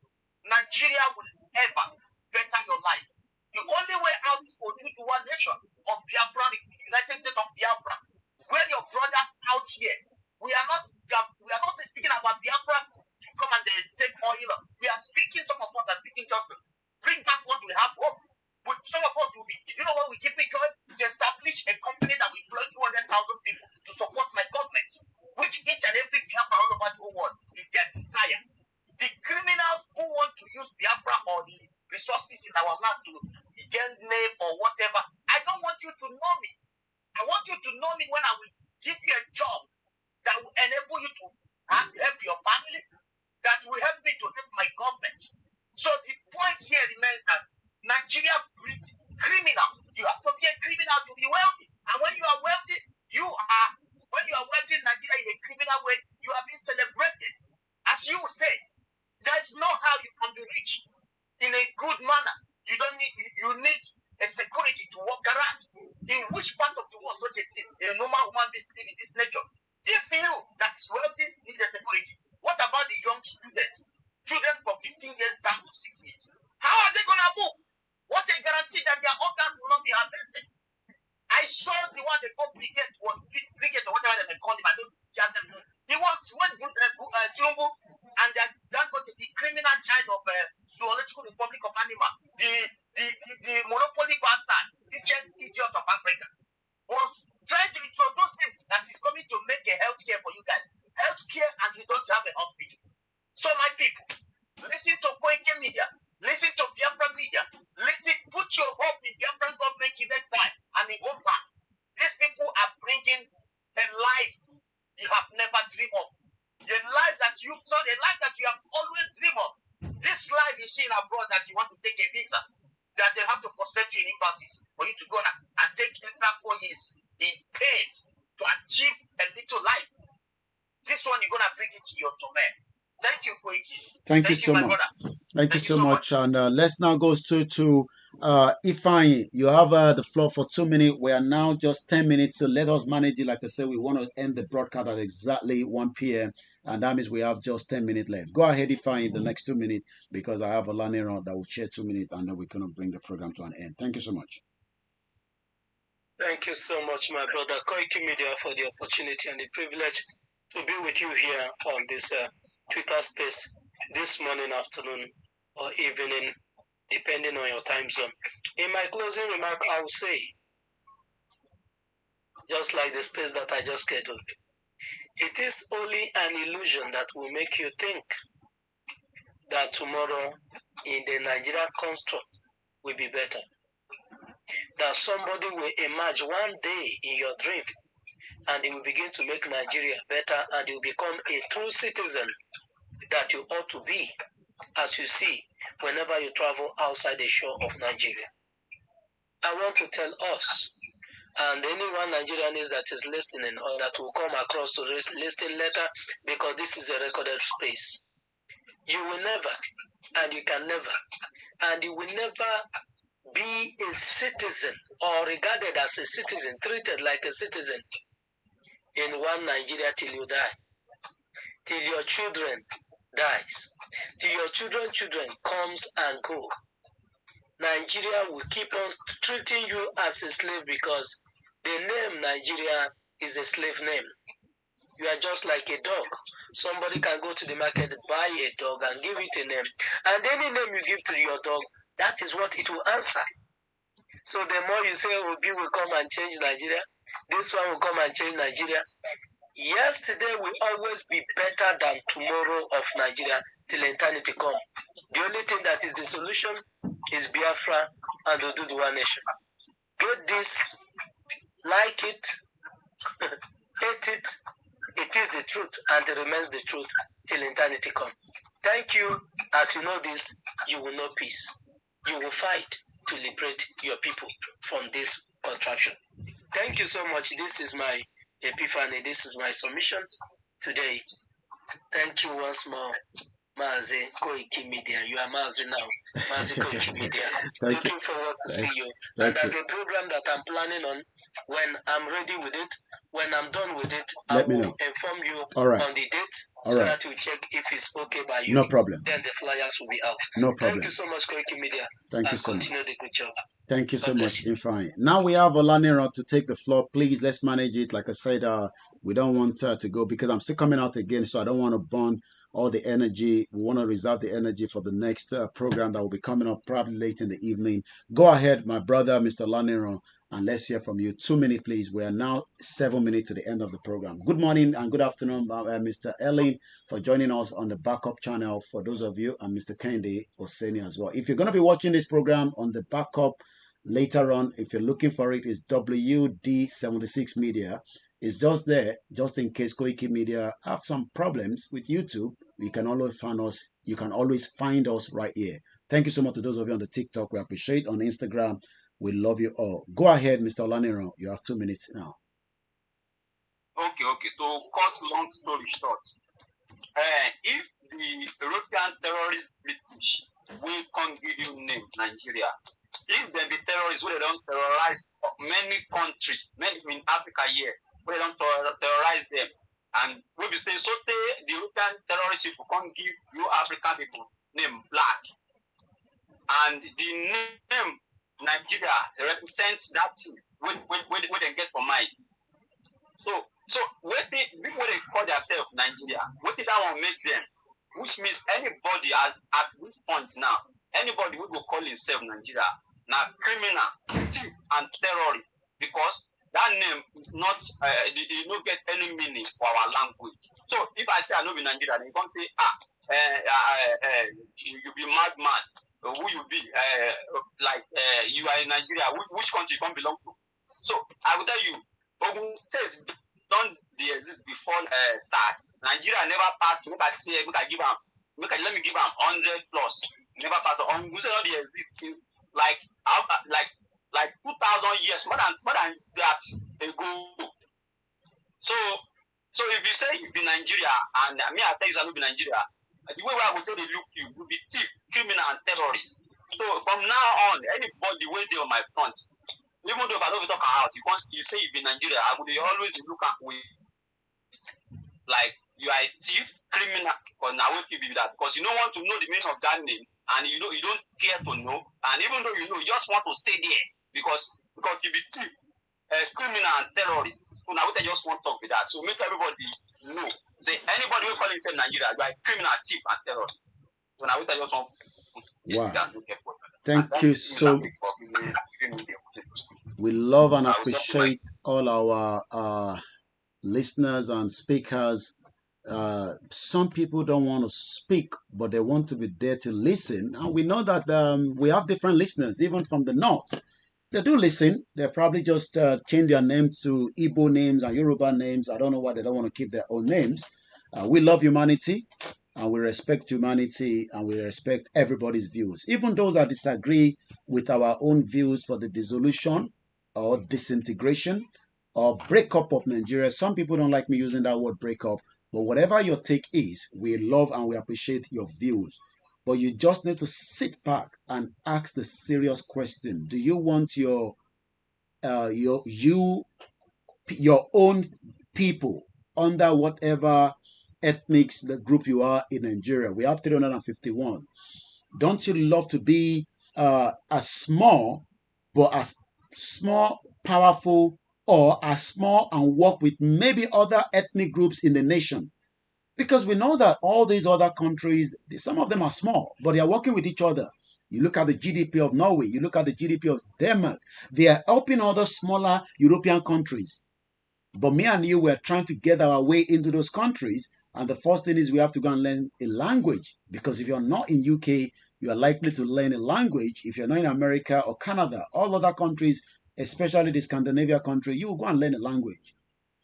Nigeria will ever better your life. The only way out is for you to one nation of Biafra, the United States of Biafra, where your brothers out here. We are not speaking about Biafra to come and take oil. We are speaking, some of us are speaking just to bring back what we have home. But some of us will be, you know what we give me joy? To establish a company that will employ 200,000 people to support my government, which each and every Biafra all over the whole world is their desire. I want you to know me when I will give you a job that will enable you to help your family, that will help me to help my government. So the point here remains that Nigeria breeds criminal. You have to be a criminal to be wealthy. And when you are wealthy, when you are wealthy in Nigeria in a criminal way, you are being celebrated. As you say, there is no how you can be rich in a good manner. You need a security to walk around. In which part of the world such a thing, a normal human being living in this nature? If you that is wealthy need a security, what about the young students? Children from 15 years down to 6 years. How are they gonna move? What a guarantee that their organs will not be harvested. I saw the one they call Brigade or whatever they call him. I don't hear them. He was when Tinubu and that got the criminal child of Zoological Republic of Animal, the monopoly bastard, the just idiot of Africa, was trying to introduce him that he's coming to make a healthcare for you guys. Healthcare and you don't have a hospital. So my people, listen to Koiki Media, listen to Biafra Media, put your hope in Biafra government in that side and in one part. These people are bringing a life you have never dreamed of. The life that you saw, the life that you have always dreamed of. This life you see in abroad that you want to take a visa, that they have to frustrate you in embassies for you to go now and take extra 4 years in pain to achieve a little life. This one you're gonna bring it to your domain. Thank you, Koiki. Thank you so much. Thank you so much. And let's now go straight to Ifeanyi. You have the floor for 2 minutes. We are now just 10 minutes, so let us manage it. Like I said, we want to end the broadcast at exactly 1 p.m. And that means we have just 10 minutes left. Go ahead, Ifeanyi, the next 2 minutes, because I have a learning round that will share 2 minutes, and then we're going to bring the program to an end. Thank you so much. Thank you so much, my brother Koiki Media, for the opportunity and the privilege to be with you here on this Twitter space this morning, afternoon, or evening, depending on your time zone. In my closing remark, I will say, just like the space that I just scheduled, it is only an illusion that will make you think that tomorrow in the Nigerian construct will be better. That somebody will emerge one day in your dream and he will begin to make Nigeria better and you become a true citizen that you ought to be, as you see whenever you travel outside the shore of Nigeria. I want to tell us, and anyone Nigerian is that is listening or that will come across to listen later, because this is a recorded space. You will never, and you can never, and you will never be a citizen or regarded as a citizen, treated like a citizen in one Nigeria till you die, till your children dies, till your children comes and go. Nigeria will keep on treating you as a slave because the name Nigeria is a slave name. You are just like a dog. Somebody can go to the market, buy a dog and give it a name. And any name you give to your dog, that is what it will answer. So the more you say Obi will come and change Nigeria, this one will come and change Nigeria. Yesterday will always be better than tomorrow of Nigeria till eternity come. The only thing that is the solution is Biafra and Oduduwa nation. Get this, like it, hate it, it is the truth and it remains the truth till eternity come. Thank you. As you know this, you will know peace. You will fight to liberate your people from this contraption. Thank you so much. This is my epiphany. This is my submission today. Thank you once more, Mazi Koiki Media. You are Mazi now. Mazi Koiki Media. Looking forward to see you. And there's a program that I'm planning on. When I'm ready with it, when I'm done with it, I will inform you on the date so that you check if it's okay by you. No problem. Then the flyers will be out. No problem. Thank you so much, Koiki Media. Thank you so continue much. the good job. Thank you so much, Ifeanyi. Now we have Olaniro to take the floor. Please, let's manage it. Like I said, we don't want to go because I'm still coming out again, so I don't want to burn all the energy. We want to reserve the energy for the next program that will be coming up probably late in the evening. Go ahead, my brother, Mr. Olaniro, and let's hear from you. 2 minutes, please. We are now 7 minutes to the end of the program. Good morning and good afternoon, Mr. Ellen, for joining us on the backup channel for those of you, and Mr. Kendi Oseni as well. If you're going to be watching this program on the backup Later on, if you're looking for it, it's WD76 Media. It's just there, just in case Koiki Media have some problems with YouTube. You can always find us. You can always find us right here. Thank you so much to those of you on the TikTok. We appreciate on Instagram. We love you all. Go ahead, Mr. Olaniran. You have 2 minutes now. Okay. To cut long story short, if the European terrorist British will can't give you name Nigeria, if there be terrorists where they don't terrorize many countries, many in Africa here, where they don't terrorize them, and we be saying so the European terrorist people can't give you African people name black, and the name Nigeria represents that when they get for mind. So what they people they call themselves Nigeria, what did that one make them? Which means anybody at this point now, anybody who go call himself Nigeria, now criminal, thief, and terrorist, because that name is not, it don't get any meaning for our language. So if I say I know be Nigeria, then you can't say, you be madman, who you be, you are in Nigeria, which country you can belong to. So I will tell you, Ogun State don't they exist before start. Nigeria never pass. Make I say, let me give them 100 plus. Never pass. On Ogun State don't they exist since like 2,000 years, more than that ago. So if you say you be Nigeria and me I tell you I no be Nigeria, the way I will tell they look you be thief, criminal, and terrorist. So from now on, anybody wey dey on my front, even though if I don't talk out, you say you be Nigeria, I would always look at with like you are a thief, criminal, because now what you be that, because you don't want to know the meaning of that name, and you don't care to know, and even though you know, you just want to stay there because you be thief, criminal, and terrorist. So now what I just want to talk with that. So make everybody know. Say anybody who call himself Nigeria, you are a criminal, thief, and terrorist. So now what I just want. Wow. Thank you so much. We love and appreciate all our listeners and speakers. Some people don't want to speak, but they want to be there to listen. And we know that we have different listeners, even from the north. They do listen. They probably just change their name to Igbo names and Yoruba names. I don't know why they don't want to keep their own names. We love humanity, and we respect humanity, and we respect everybody's views, even those that disagree with our own views for the dissolution or disintegration or breakup of Nigeria. Some people don't like me using that word breakup, but whatever your take is, we love and we appreciate your views. But you just need to sit back and ask the serious question. Do you want your own people under whatever ethnic the group you are in Nigeria? We have 351. Don't you love to be as small, but as small, powerful, or as small and work with maybe other ethnic groups in the nation? Because we know that all these other countries, some of them are small, but they are working with each other. You look at the GDP of Norway, you look at the GDP of Denmark, they are helping other smaller European countries. But me and you were trying to get our way into those countries. And the first thing is we have to go and learn a language. Because if you're not in UK, you are likely to learn a language. If you're not in America or Canada, all other countries, especially the Scandinavia country, you will go and learn a language.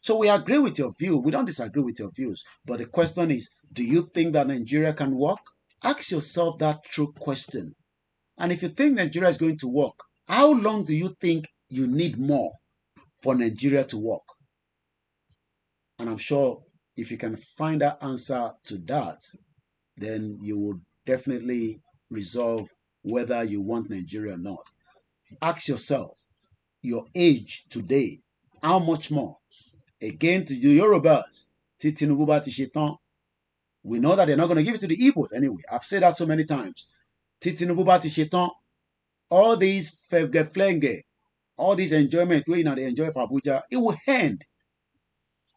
So we agree with your view. We don't disagree with your views. But the question is, do you think that Nigeria can work? Ask yourself that true question. And if you think Nigeria is going to work, how long do you think you need more for Nigeria to work? And I'm sure if you can find that answer to that, then you will definitely resolve whether you want Nigeria or not. Ask yourself, your age today, how much more? Again, to the Yorubas, Tinubu bá ti ṣe tán. We know that they're not going to give it to the Igbos anyway. I've said that so many times. Tinubu bá ti ṣe tán. All these flenge, all this enjoyment we they enjoy for Abuja, it will end.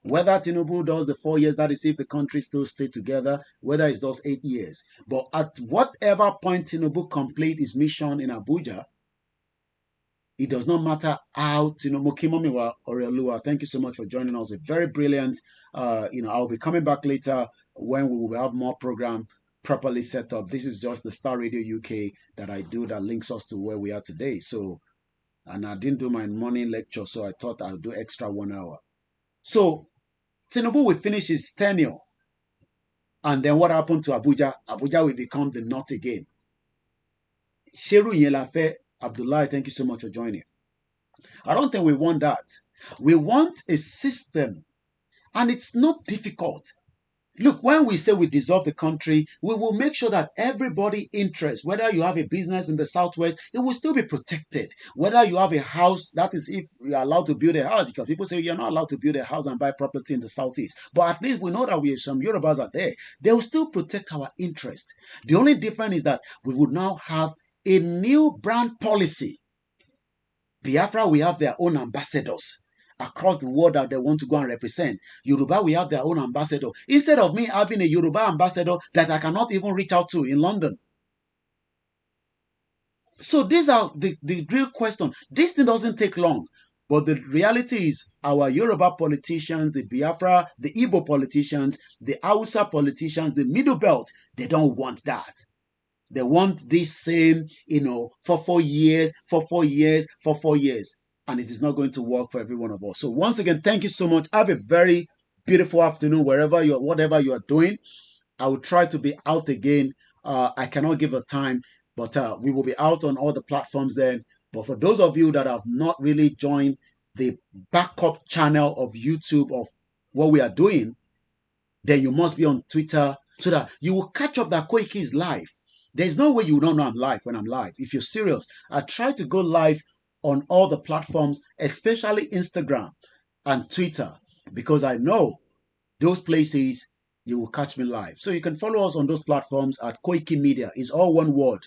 Whether Tinubu does the 4 years, that is if the country still stay together, whether it does 8 years. But at whatever point Tinubu complete his mission in Abuja, it does not matter how Tinubu Kimomiwa Oreoluwa. Thank you so much for joining us. A very brilliant. I'll be coming back later when we will have more program properly set up. This is just the Star Radio UK that I do that links us to where we are today. So and I didn't do my morning lecture, so I thought I'll do extra 1 hour. So Tinubu will finish his tenure, and then what happened to Abuja? Abuja will become the north again. Sheru Yelafe, Abdullah, thank you so much for joining. I don't think we want that. We want a system, and it's not difficult. Look, when we say we dissolve the country, we will make sure that everybody interest, whether you have a business in the southwest, it will still be protected. Whether you have a house, that is if you are allowed to build a house, because people say you're not allowed to build a house and buy property in the southeast. But at least we know that we have some Yorubas are there. They will still protect our interest. The only difference is that we would now have a new brand policy. Biafra, we have their own ambassadors across the world that they want to go and represent. Yoruba, we have their own ambassador. Instead of me having a Yoruba ambassador that I cannot even reach out to in London. So these are the real question. This thing doesn't take long. But the reality is our Yoruba politicians, the Biafra, the Igbo politicians, the Hausa politicians, the Middle Belt, they don't want that. They want this same, for 4 years, for 4 years, for 4 years. And it is not going to work for every one of us. So once again, thank you so much. Have a very beautiful afternoon, whatever you are doing. I will try to be out again. I cannot give a time, but we will be out on all the platforms then. But for those of you that have not really joined the backup channel of YouTube of what we are doing, then you must be on Twitter so that you will catch up that Koiki is live. There's no way you don't know I'm live when I'm live. If you're serious, I try to go live on all the platforms, especially Instagram and Twitter, because I know those places you will catch me live. So you can follow us on those platforms at Koiki Media. It's all one word.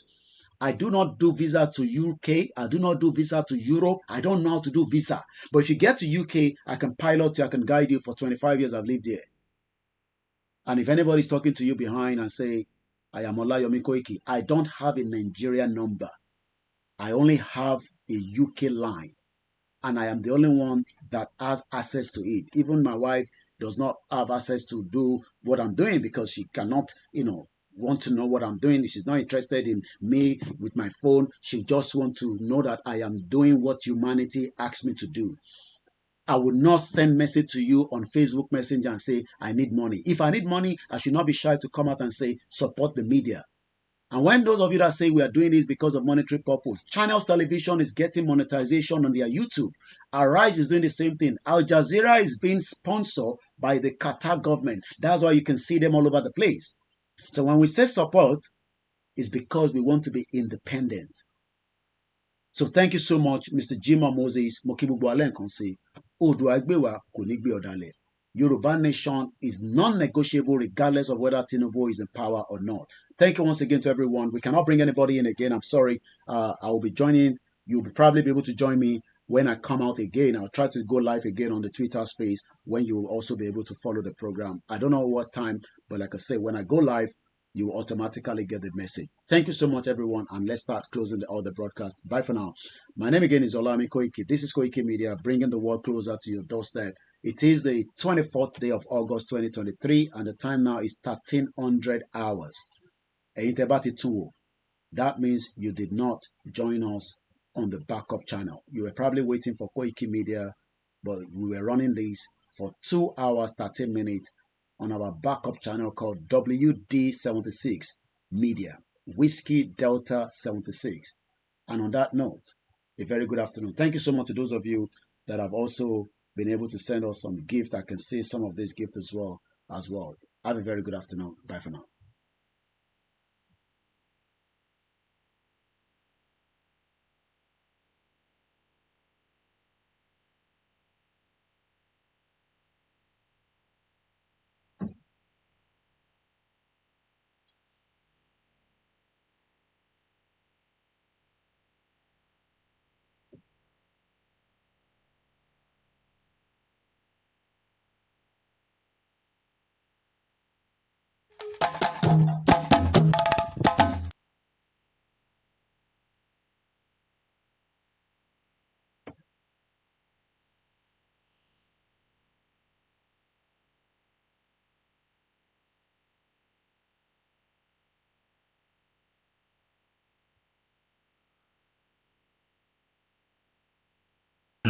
I do not do visa to UK. I do not do visa to Europe. I don't know how to do visa. But if you get to UK, I can pilot you. I can guide you. For 25 years, I've lived here. And if anybody's talking to you behind and say, I am Olayomi Koiki, I don't have a Nigerian number. I only have a UK line. And I am the only one that has access to it. Even my wife does not have access to do what I'm doing because she cannot, want to know what I'm doing. She's not interested in me with my phone. She just wants to know that I am doing what humanity asks me to do. I would not send message to you on Facebook Messenger and say, I need money. If I need money, I should not be shy to come out and say, support the media. And when those of you that say we are doing this because of monetary purpose, Channels Television is getting monetization on their YouTube. Arise is doing the same thing. Al Jazeera is being sponsored by the Qatar government. That's why you can see them all over the place. So when we say support, it's because we want to be independent. So thank you so much, Mr. Jimoh Moses, Mokibubu Alenkonsi. Oòduà Egbewa kò ní gbé ọ̀dàlẹ̀. Yoruba nation is non-negotiable regardless of whether Tinubu is in power or not. Thank you once again to everyone. We cannot bring anybody in again. I'm sorry. I will be joining. You'll probably be able to join me when I come out again. I'll try to go live again on the Twitter space when you will also be able to follow the program. I don't know what time, but like I say, when I go live, you automatically get the message. Thank you so much, everyone, and let's start closing all the broadcast. Bye for now. My name again is Olayomi Koiki. This is Koiki Media, bringing the world closer to your doorstep. It is the 24th day of August 2023, and the time now is 1300 hours. That means you did not join us on the backup channel. You were probably waiting for Koiki Media, but we were running this for 2 hours, 13 minutes on our backup channel called WD76 Media, Whiskey Delta 76. And on that note, a very good afternoon. Thank you so much to those of you that have also been able to send us some gift. I can see some of this gift as well. Have a very good afternoon. Bye for now.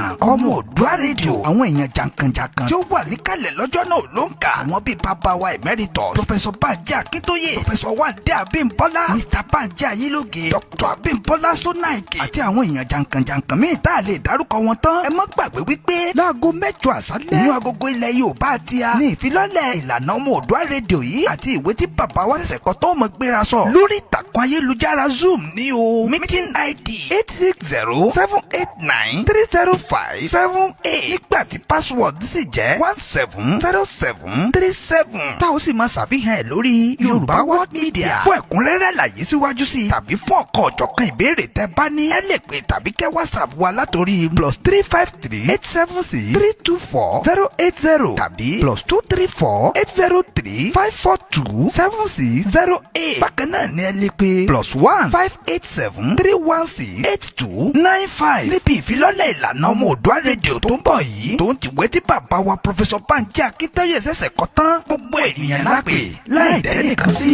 náà. ọmọ Oòduà rédíò àwọn èèyàn jàǹkànjàǹkàn tí ó wà níkàlẹ̀ lọ́jọ́ náà ló ń kà. àwọn bíi bàbá wa emeritus Professor Banji Akintoye, Professor Wande Abimbola, Mr. Banji Ayiloge, Dr. Abimbola Sonaike àti àwọn èèyàn jàǹkànjàǹkàn míì tá a lè dárúkọ wọn tán. ẹ má gbàgbé wípé láago 8 àṣálẹ́ inú agogo ilẹ̀ Yorùbá àti a ní ìfilọ́lẹ̀ ìlànà ọmọ Oòduà rédíò yìí àti ìwé tí bàbá wa ṣẹ̀ṣẹ̀ kọ tó mọ̀ gbéra sọ lórí ìtàkùn ayélujára Zoom ní o. meeting ID 860-789-30578 nígbà tí password sì jẹ́ 170737 tá ó sì máa ṣàfihàn ẹ̀ lórí Yorùbá World Media. fún ẹ̀kúnrẹ́rẹ́ àlàyé síwájú sí i tàbí fún ọ̀kan ọ̀jọ̀kan ìbéèrè tẹ́ bá ní ẹ lè pè tàbí kẹ́ WhatsApp wa látòrí +353-876-324-080 tàbí +234-803-542-7608. bákan náà ni ẹ lè pè +1-587-316-8295 níbi ìfilọ́lẹ̀ ìlànà ọmọ Oòduà rédíò tó ń bọ̀ yìí tó ń tìwé tí bàbá wa Professor Banji Akintoye ṣẹ̀ṣẹ̀ kọ tán gbogbo ènìyàn lápè láì dẹ́nìkan sí.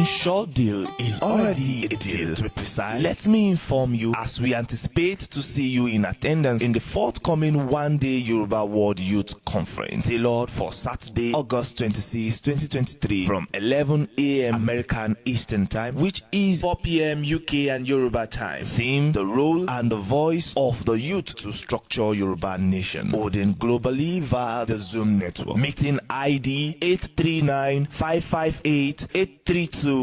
Short deal is already a deal. To be precise, let me inform you as we anticipate to see you in attendance in the forthcoming one-day Yoruba World Youth Conference, tailored for Saturday, August 26, 2023, from 11 a.m. American Eastern Time, which is 4 p.m. UK and Yoruba time. Theme: the role and the voice of the youth to structure Yoruba nation. Holding globally via the Zoom network. Meeting ID 839-558-83292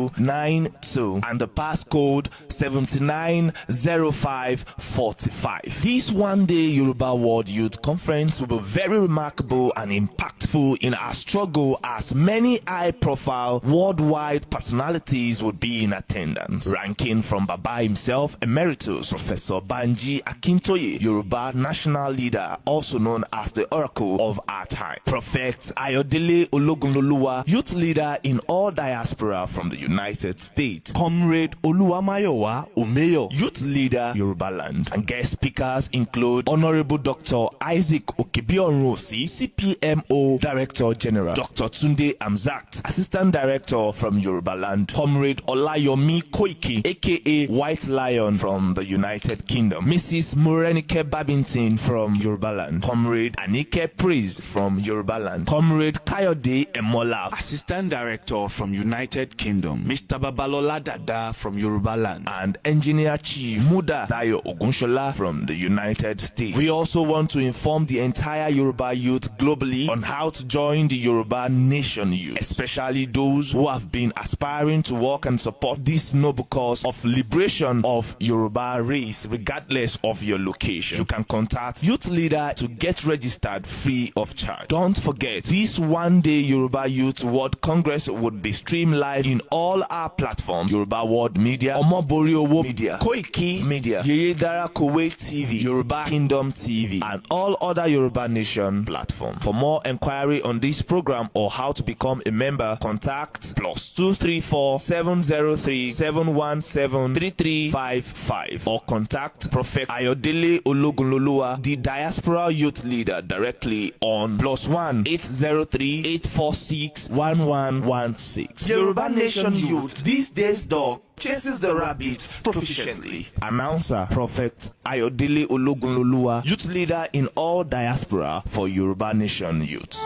and the passcode 790545. This one-day Yoruba World Youth Conference will be very remarkable and impactful in our struggle, as many high-profile worldwide personalities will be in attendance, ranking from Baba himself, Emeritus Professor Banji Akintoye, Yoruba national leader, also known as the Oracle of our time; Prophet Ayodele Ologunloluwa, youth leader in all diaspora from the United States; Comrade Oluwamayowa Umeyo, youth leader, Yoruba land; and guest speakers include Honorable Dr. Isaac Okebionrosi, CPMO Director General; Dr. Tunde Amzat, Assistant Director from Yoruba land; Comrade Olayomi Koiki, aka White Lion from the United Kingdom; Mrs. Morenike Babington from Yoruba land; Comrade Anike Praise from Yoruba land; Comrade Kayode Emola, Assistant Director from United Kingdom; Mr. Babalola Dada from Yoruba land; and Engineer Chief Muda Dayo Ogunshola from the United States. We also want to inform the entire Yoruba youth globally on how to join the Yoruba Nation youth, especially those who have been aspiring to work and support this noble cause of liberation of Yoruba race, regardless of your location. You can contact youth leader to get registered free of charge. Don't forget, this one-day Yoruba Youth World Congress would be streamed live in all our platforms: Yoruba World Media, Omobori Owo Media, Koiki Media, Yeyedara Kuwait TV, Yoruba Kingdom TV, and all other Yoruba Nation platforms. For more enquiry on this program or how to become a member, contact +234-703-717-3355 or contact Prophet Ayodele Ologunloluwa, the Diaspora Youth Leader, directly on +1-803-846-1116. Yoruba Nation Youth, these days dog chases the rabbit proficiently. Announcer Prophet Ayodele Ologunloluwa, youth leader in all diaspora for Yoruba Nation Youth.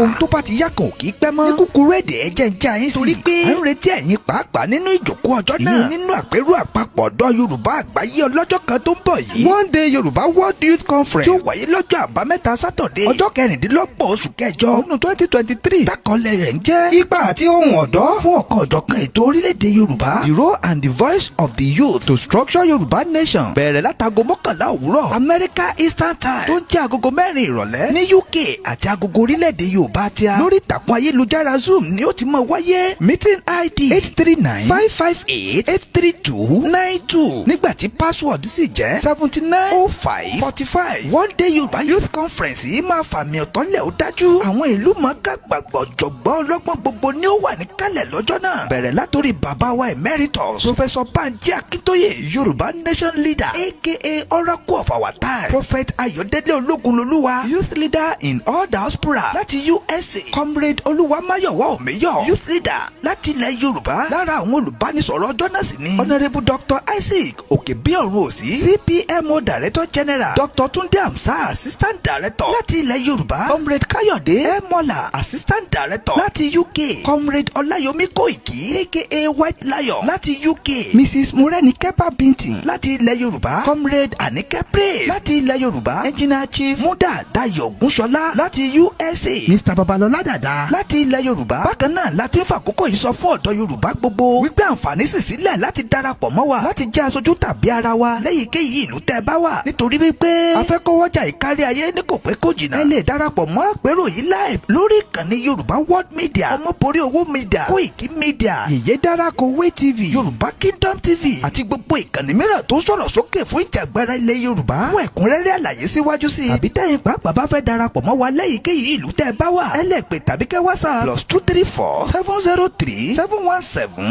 ohun tó bá ti yá kan ò kì í pẹ́ mọ́. ní kúkúrú èdè ẹ̀jẹ̀ ń já yín sí. torí pé à ń retí ẹ̀yin pàápàá nínú ìjókòó ọjọ́ náà. ìyẹn nínú àpérò àpapọ̀ ọ̀dọ́ Yorùbá àgbáyé ọlọ́jọ́ kan tó ń bọ̀ yìí. One Day Yorùbá World Youth Conference tí ó wáyé lọ́jọ́ àbámẹ́ta Sátọ̀dé ọjọ́ 16 oṣù kẹjọ ọdún 2023. tákọlẹ̀ rẹ̀ ń jẹ́ ipa àti ohùn ọ̀dọ́ fún ọ̀kan ọ̀jọ̀kan ètò orílẹ̀-èdè Yorùbá. The role and the voice of the youth to structure Yorùbá nation. bẹ̀rẹ̀ látago 11 òwúrọ̀ America Eastern Time tó ń jẹ́ agogo 4 ìrọ̀lẹ́ ní UK àti agogo orílẹ̀-èdè Yorùbá Yorùbá tíá lórí ìtàkùn ayélujára Zoom ni ó ti máa wáyé. Meeting ID 839-558-3292 nígbà tí password sì jẹ́ 790545. One Day Yorùbá Youth Conference yìí máa fàmì ọ̀tọ́lẹ̀ ó dájú. Àwọn ìlú mọ̀ọ́ká gbàgbọ́ jọ̀gbọ́n ọlọ́gbọ́n gbogbo ni ó wà níkàlẹ̀ lọ́jọ́ náà. Bẹ̀rẹ̀ látòrí bàbá wa Emeritus Professor Banji Akintoye, Yorùbá Nation Leader aka Oracle of our time. Prophet Ayọ̀délé Ológunlolúwa, Youth Leader in all diaspora láti USA. Comrade Olúwamáyọ̀wá Òmíyọ̀, Youth Leader láti ilẹ̀ Yorùbá. Lára àwọn olùbánisọ̀rọ̀ ọjọ́ náà sì ni Honourable Dr. Isaac Òkèbíọ̀run-Òsì, CPMO Director General, Dr. Túndé Amsa, Assistant Director láti ilẹ̀ Yorùbá. Comrade Káyọ̀dé Mọ́là, Assistant Director láti UK. Comrade Olayomi Koiki aka White Lion láti UK. Mrs. Morenikepa Bintin láti ilẹ̀ Yorùbá. Comrade Anike Praise láti ilẹ̀ Yorùbá. Engineer Chief Muda Dayo Ogunṣọlá láti USA. Mr. Babalọlá Dàda láti ilẹ̀ Yorùbá. Bákan náà láti ń fàkókò yìí sọ fún ọ̀dọ́ Yorùbá gbogbo wípé àǹfààní sì sílẹ̀ láti darapọ̀ mọ́ wa láti jẹ́ aṣojú tàbí ara wa lẹ́yìnkéyìí ìlú tẹ́ bá wà. Nítorí wípé afẹ́kọ́wọ́jà ìkárí ayé ní kò pẹ́ kò jìnnà. Ẹ lè darapọ̀ mọ́ àpérò yìí live lórí ìkànnì Yorùbá World Media, Ọmọborí Owó Media, Koiki Media, Yèyé Dárakọ̀wé TV, Yorùbá Kingdom TV àti gbogbo ìkànnì mìíràn tó ń sọ̀rọ̀ sókè fún ìjàgbara ilẹ̀ Yorùbá. Fún ẹ̀kúnrẹ́rẹ́ àlàyé síwájú sí i àbí tẹ́yin pàápàá bá fẹ́ darapọ̀ mọ́ wa lẹ́yìnkéyìí ìlú tẹ́ bá wà. Ẹ lè pè tàbí kẹ́ WhatsApp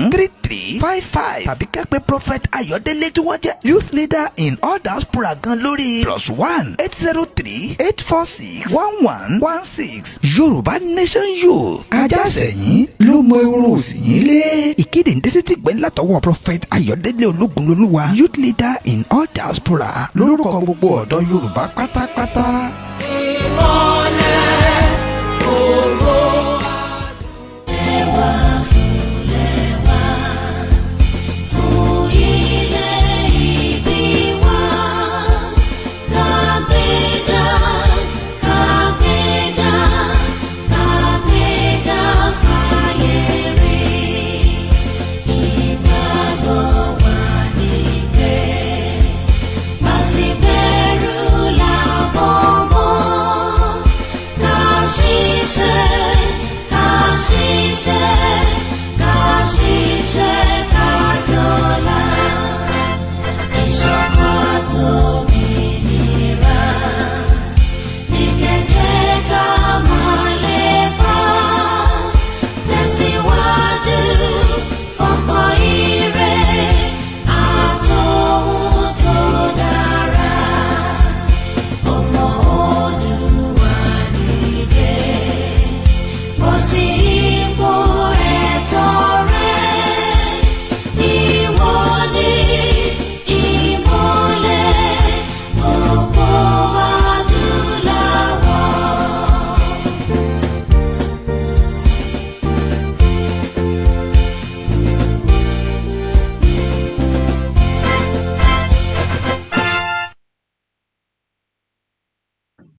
+234-703-717-3355 tàbí kẹ́ pè Prophet Ayọ̀délé tí wọ́n jẹ́ Youth Leader in all diaspora gan lórí +1-803-846-1116. Yorùbá Nation Youth Ajásẹ̀yìn ló mọ irun òsì yín lé. Ìkéde ìdésí ti gbẹ́ látọwọ́ Prophet Ayọ̀délé Ológunlolúwa, Youth Leader in all diaspora, lórúkọ gbogbo ọ̀dọ́ Yorùbá pátápátá. Ìmọ̀lẹ̀ ògo ẹwà fúnlẹ̀wà fún ilé ìbí wa. Kàgbéga kàgbéga kàgbéga fàyè rí. Ìgbàgbọ́ wa ní pé má sì bẹ̀rù làwọn mọ́. Ká ṣiṣẹ́